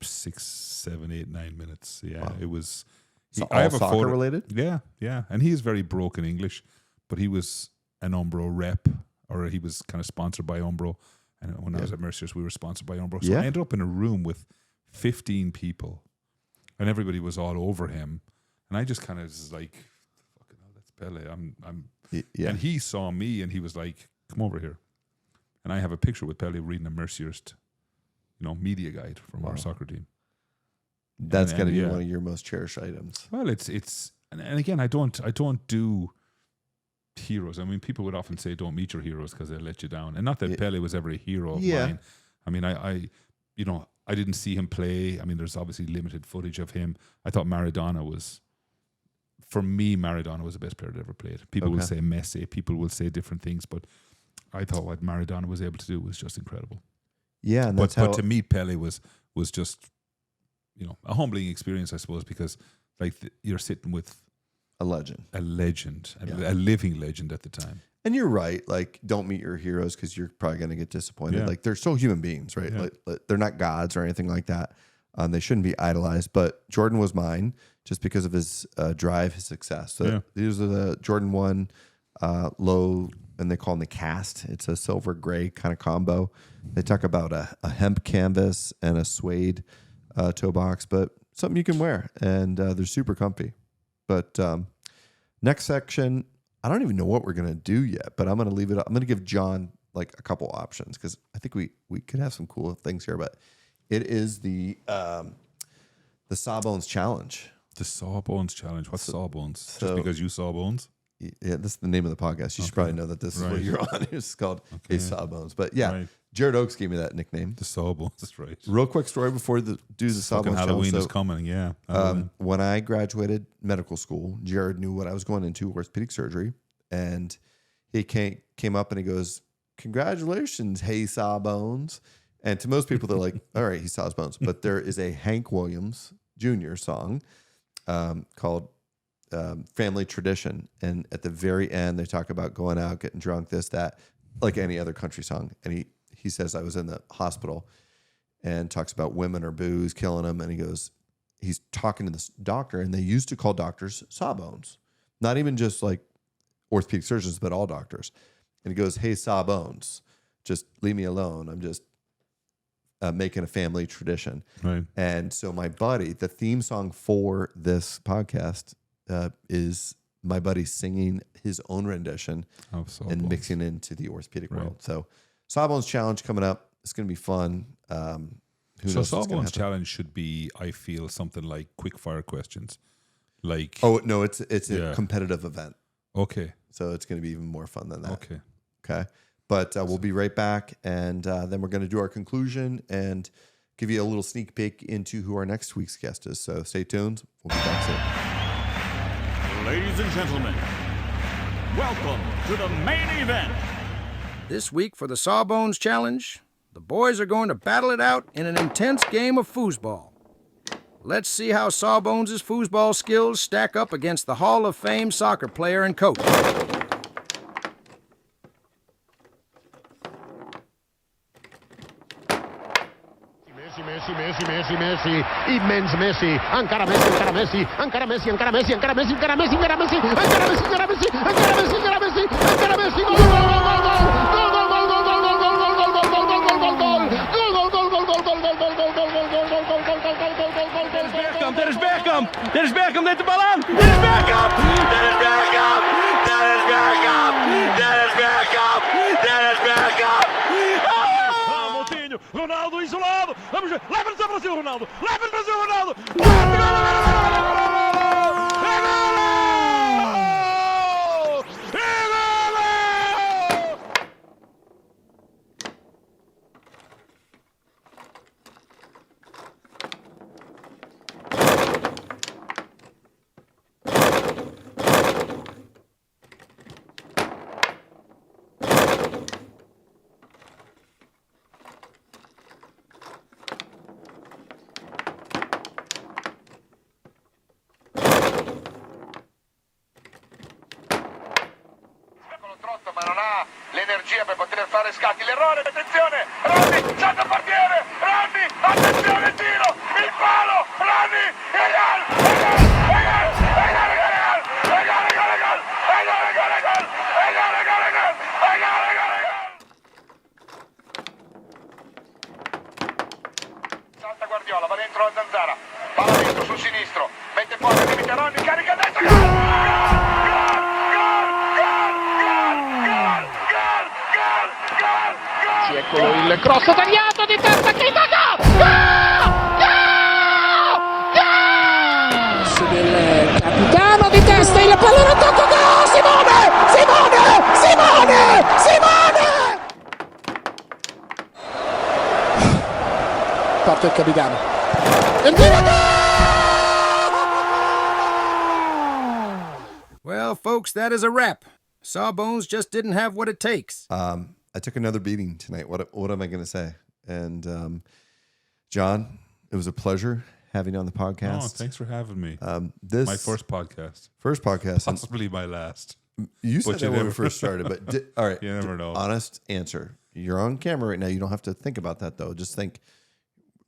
6, 7, 8, 9 minutes. Yeah, Wow. it was. So I all have a soccer photo. related? Yeah. And he is very broken English, but he was an Umbro rep, or he was kind of sponsored by Umbro. And when I was at Mercyhurst, we were sponsored by Umbro. So I ended up in a room with 15 people, and everybody was all over him. And I just kind of was like, "Fucking hell, that's Pele." And he saw me, and he was like, "Come over here." And I have a picture with Pele reading a Mercyhurst, media guide from our soccer team. That's got to be yeah. one of your most cherished items. Well, and again, I don't do heroes. I mean, people would often say don't meet your heroes because they'll let you down. And not that Pele was ever a hero of mine. I mean, I didn't see him play. I mean, there's obviously limited footage of him. I thought Maradona was the best player that ever played. People will say Messi, people will say different things, but I thought what Maradona was able to do was just incredible. Yeah, and but to meet Pele was just a humbling experience, I suppose, because like you're sitting with a legend, a living legend at the time. And you're right. Like, don't meet your heroes because you're probably going to get disappointed. Yeah. Like, they're still human beings, right? Yeah. Like, they're not gods or anything like that. They shouldn't be idolized. But Jordan was mine just because of his drive, his success. So these are the Jordan 1 low, and they call them the cast. It's a silver gray kind of combo. They talk about a hemp canvas and a suede toe box, but something you can wear, and they're super comfy. But next section, I don't even know what we're going to do yet, but I'm going to leave it up. I'm going to give John like a couple options because I think we could have some cool things here, but it is the Sawbones Challenge. The Sawbones Challenge. What's Sawbones? Just because you saw bones? Yeah, this is the name of the podcast. You should probably know that this is what you're on. It's called Hey Sawbones. But yeah, Jared Oakes gave me that nickname. The Sawbones, that's right. Real quick story before do the Sawbones Halloween Challenge. is coming, yeah. When I graduated medical school, Jared knew what I was going into, orthopedic surgery, and he came up and he goes, "Congratulations, Hey Sawbones." And to most people, they're like, "All right, he saw his bones." But there is a Hank Williams Jr. song called Family Tradition. And at the very end, they talk about going out, getting drunk, this, that, like any other country song. And he says, I was in the hospital, and talks about women or booze killing him. And he goes, he's talking to this doctor, and they used to call doctors Sawbones. Not even just like orthopedic surgeons, but all doctors. And he goes, "Hey, Sawbones, just leave me alone. I'm just making a family tradition." Right. And so my buddy, the theme song for this podcast is my buddy singing his own rendition and mixing into the orthopedic world. So Sawbones Challenge coming up. It's going to be fun. So Sawbones Challenge should be, I feel, something like quick fire questions. Like, oh no, it's a competitive event. Okay. So it's going to be even more fun than that. Okay. But we'll be right back, and then we're going to do our conclusion and give you a little sneak peek into who our next week's guest is. So stay tuned. We'll be back soon. Ladies and gentlemen, welcome to the main event. This week for the Sawbones Challenge, the boys are going to battle it out in an intense game of foosball. Let's see how Sawbones' foosball skills stack up against the Hall of Fame soccer player and coach. Messi, immens Messi, encara Messi, encara Messi, encara Messi, encara Messi, encara Messi, encara Messi, encara Messi, encara Messi, encara Messi, encara Messi, encara Messi, encara Messi, gol, gol, Dennis Bergkamp, neemt de bal aan. Dennis Bergkamp, Dennis Bergkamp, Dennis Bergkamp, Dennis Bergkamp, Dennis Bergkamp. Moutinho, Ronaldo isolado. Vamos ver, leva-nos ao Brasil, Ronaldo. Leva-nos ao Brasil, Ronaldo. ma non ha l'energia per poter fare scatti. L'errore, attenzione, Ranni, salta portiere, Ranni, attenzione il tiro, il palo, Ranni, e gol, salta Guardiola, va dentro la zanzara, palla dentro sul sinistro, mette fuori al limite Ranni, carica a destra, eccolo il cross tagliato di testa che del capitano di testa, il pallone a tocco, gol! Simone! Parte il capitano. Il tiro, Well, folks, that is a wrap. Sawbones just didn't have what it takes. I took another beating tonight. What am I going to say? And John, it was a pleasure having you on the podcast. Oh, thanks for having me. This my first podcast, and possibly my last. you said But that you when we never- first started, but all right, You never know. Honest answer. You're on camera right now. You don't have to think about that though. Just think,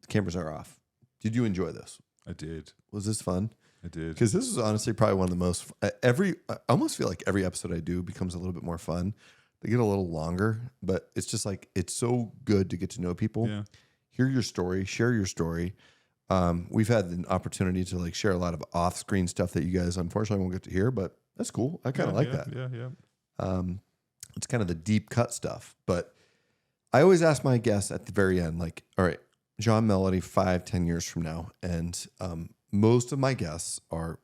the cameras are off. Did you enjoy this? I did. Was this fun? I did. Because this is honestly probably one of the most. I almost feel like every episode I do becomes a little bit more fun. They get a little longer, but it's just like it's so good to get to know people, Yeah. hear your story, share your story. We've had an opportunity to like share a lot of off-screen stuff that you guys unfortunately won't get to hear, but that's cool. I kind of like that. Yeah. It's kind of the deep cut stuff. But I always ask my guests at the very end, like, all right, John Melody, 5-10 years from now, and most of my guests are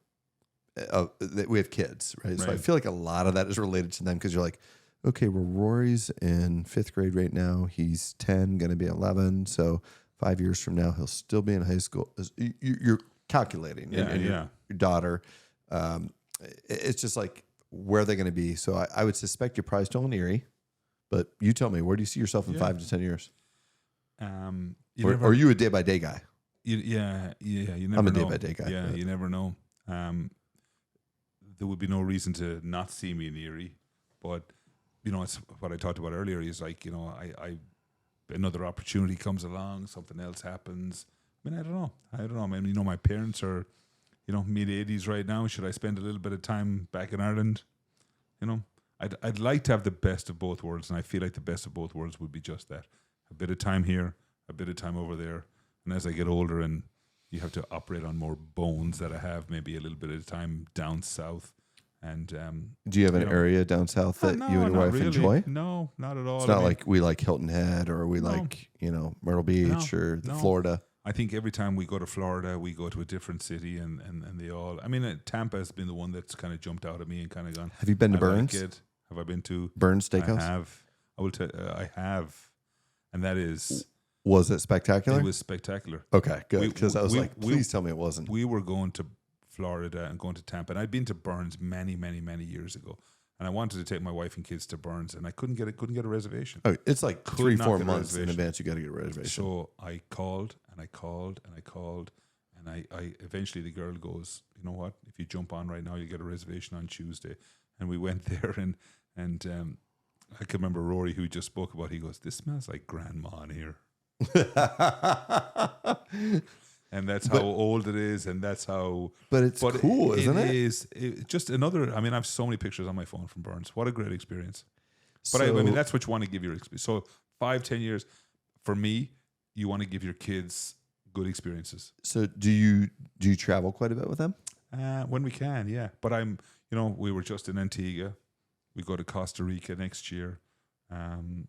we have kids, right? So I Right. feel like a lot of that is related to them because you're like, okay, well, Rory's in 5th grade right now. He's 10, going to be 11. So 5 years from now, he'll still be in high school. You're calculating. Yeah, and yeah. Your daughter. It's just like, where are they going to be? So I would suspect you're probably still in Erie. But you tell me, where do you see yourself in 5 to 10 years? Or are you a day-by-day guy? You never I'm a know. day-by-day guy, Yeah, but- you never know. There would be no reason to not see me in Erie, but it's what I talked about earlier. Is like I another opportunity comes along, something else happens. I mean, I don't know. I mean, my parents are, mid-80s right now. Should I spend a little bit of time back in Ireland? I'd like to have the best of both worlds, and I feel like the best of both worlds would be just that: a bit of time here, a bit of time over there. And as I get older and you have to operate on more bones that I have, maybe a little bit of time down south. And Do you have an area down south that you and your wife enjoy? No, not at all. It's not like we like Hilton Head or we like, Myrtle Beach or Florida. I think every time we go to Florida, we go to a different city, and they all. I mean, Tampa has been the one that's kind of jumped out at me and kind of gone. Have you been to I like Burns? it. Have I been to Burns Steakhouse? I have. I will tell. I have, and that is. Was it spectacular? It was spectacular. Okay, good. Because I was like, we- please tell me it wasn't. We were going to Florida and going to Tampa, and I'd been to Burns many, many, many years ago, and I wanted to take my wife and kids to Burns, and I couldn't get a reservation. Oh, it's like Could not 3-4 get a months in reservation. advance. You got to get a reservation. So I called and I called and I called, And I eventually the girl goes, you know what? If you jump on right now, you get a reservation on Tuesday. And we went there, and I can remember Rory, who just spoke about. He goes, "This smells like grandma in here." And that's how old it is, and that's how. But it's cool, isn't it? It is just another. I mean, I have so many pictures on my phone from Burns. What a great experience! But I mean, that's what you want to give your experience. So 5-10 years, for me, you want to give your kids good experiences. So do you travel quite a bit with them? When we can, yeah. But we were just in Antigua. We go to Costa Rica next year, and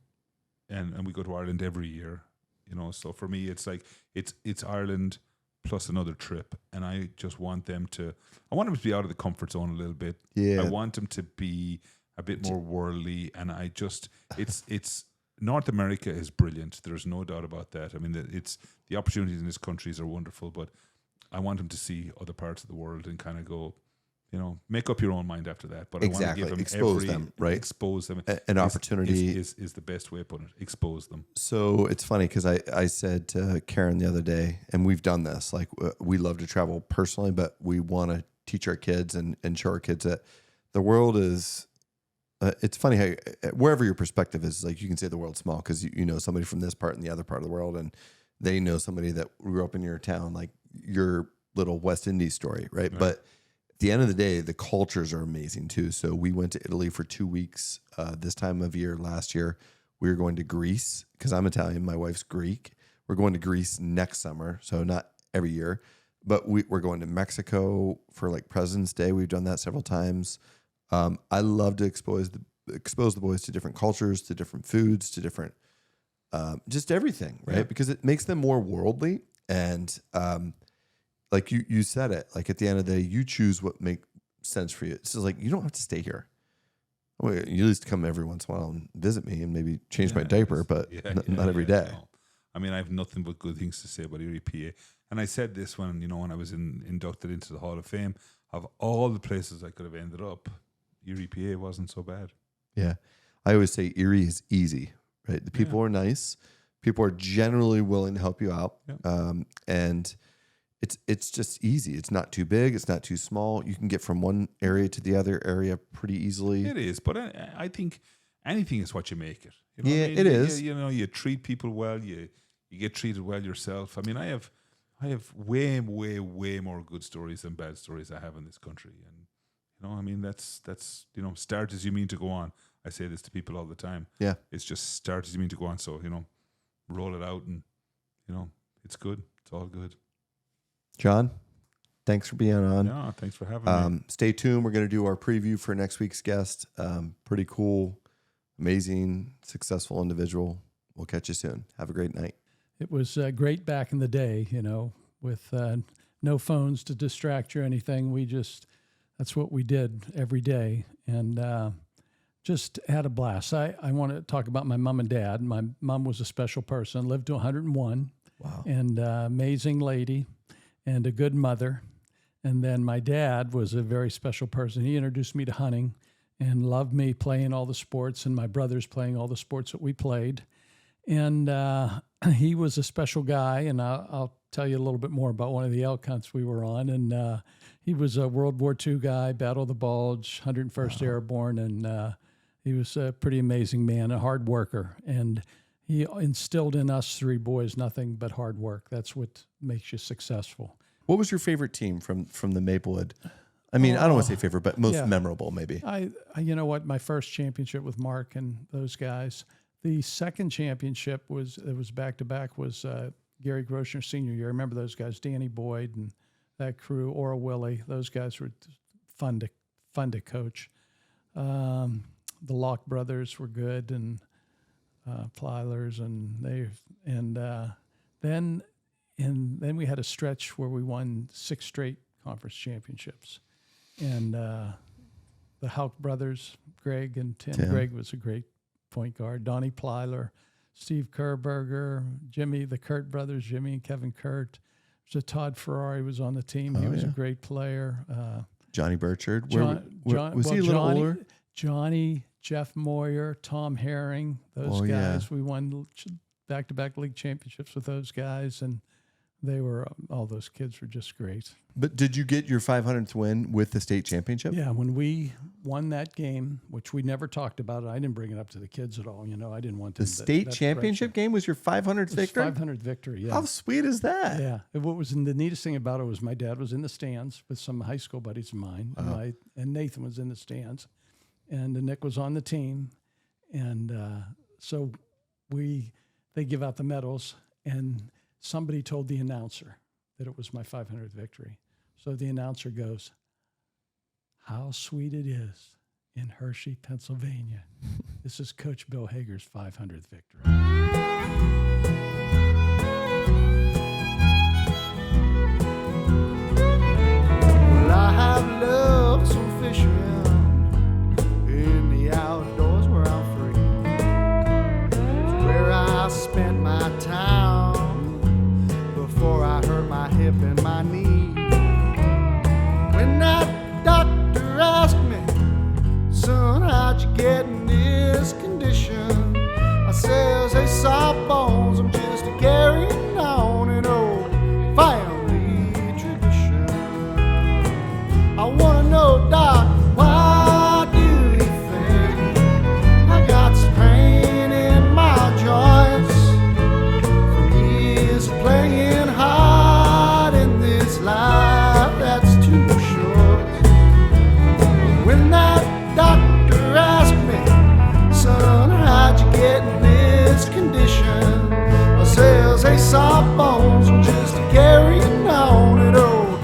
we go to Ireland every year. So for me, it's like it's Ireland plus another trip, and I just want them to. I want them to be out of the comfort zone a little bit. Yeah, I want them to be a bit more worldly, and it's North America is brilliant. There's no doubt about that. I mean, the opportunities in this countries are wonderful, but I want them to see other parts of the world and kind of go. Make up your own mind after that. But exactly. I want to give them expose them, right? Expose them. An opportunity is the best way to put it. Expose them. So it's funny because I said to Karen the other day, and we've done this, like we love to travel personally, but we want to teach our kids and show our kids that the world is, it's funny how wherever your perspective is, like you can say the world's small because you know somebody from this part and the other part of the world, and they know somebody that grew up in your town, like your little West Indies story, right? But at the end of the day, the cultures are amazing too. So we went to Italy for 2 weeks this time of year last year. We were going to Greece because I'm Italian. My wife's Greek. We're going to Greece next summer. So not every year, but we're going to Mexico for like President's Day. We've done that several times. I love to expose the boys to different cultures, to different foods, to different, just everything, right? Yeah. Because it makes them more worldly and, like you said it, like at the end of the day, you choose what makes sense for you. It's just like, you don't have to stay here. Well, you at least come every once in a while and visit me and maybe change my diaper, but not every day. No. I mean, I have nothing but good things to say about Erie, PA. And I said this when I was inducted into the Hall of Fame. Of all the places I could have ended up, Erie, PA wasn't so bad. Yeah. I always say Erie is easy, right? The people are nice. People are generally willing to help you out. Yeah. And it's just easy. It's not too big. It's not too small. You can get from one area to the other area pretty easily. It is, but I think anything is what you make it. It is. You treat people well. You get treated well yourself. I mean, I have way more good stories than bad stories I have in this country. And I mean, that's start as you mean to go on. I say this to people all the time. Yeah, it's just start as you mean to go on. So roll it out, and it's good. It's all good. John, thanks for being on. No, thanks for having me. Stay tuned. We're going to do our preview for next week's guest. Pretty cool, amazing, successful individual. We'll catch you soon. Have a great night. It was great back in the day, with no phones to distract you or anything. That's what we did every day, and just had a blast. I want to talk about my mom and dad. My mom was a special person, lived to 101. Wow. And amazing lady. And a good mother. And then my dad was a very special person. He introduced me to hunting and loved me playing all the sports and my brothers playing all the sports that we played. And he was a special guy, and I'll tell you a little bit more about one of the elk hunts we were on. And he was a World War II guy, Battle of the Bulge, 101st Airborne, and he was a pretty amazing man, a hard worker. And he instilled in us three boys nothing but hard work. That's what makes you successful. What was your favorite team from the Maplewood? I mean, I don't want to say favorite, but most memorable, maybe. I you know what? My first championship with Mark and those guys. The second championship was back to back was Gary Groshner senior year. I remember those guys, Danny Boyd and that crew, Ora Willie. Those guys were fun to coach. The Locke brothers were good, and Plylers, and then we had a stretch where we won 6 straight conference championships, and the Houck brothers, Greg and Tim. Greg was a great point guard. Donnie Plyler, Steve Kerberger, Jimmy, the Kurt brothers, Jimmy and Kevin Kurt. So Todd Ferrari was on the team. He was a great player. Johnny Burchard. Was he a little older? Johnny, Jeff Moyer, Tom Herring, those guys. We won back-to-back league championships with those guys, and they were all those kids were just great. But did you get your 500th win with the state championship? Yeah, when we won that game, which we never talked about, I didn't bring it up to the kids at all. I didn't want them The state championship game was your 500th victory? 500th victory, yeah. How sweet is that? Yeah. And what was the neatest thing about it was my dad was in the stands with some high school buddies of mine, and Nathan was in the stands, and Nick was on the team, and so they give out the medals, and somebody told the announcer that it was my 500th victory. So the announcer goes, "How sweet it is in Hershey, Pennsylvania. This is Coach Bill Hager's 500th victory." Well, I have loved some fishing in the outdoors where I'm free. It's where I spent my time before I hurt my hip and my knee. When that doctor asked me, "Son, how'd you get in this condition?" I says, "Hey, soft bones, I'm just carrying on an old family tradition." I wanna know, Doc, why do you think I got some pain in my joints from years of playing hard in this life that's too short? When that doctor asked me, "Son, how'd you get in this condition?" I says, "Hey, soft bones, I'm just carrying on an old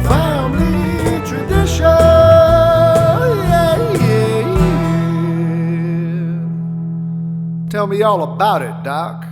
family tradition." Yeah, yeah, yeah. Tell me all about it, Doc.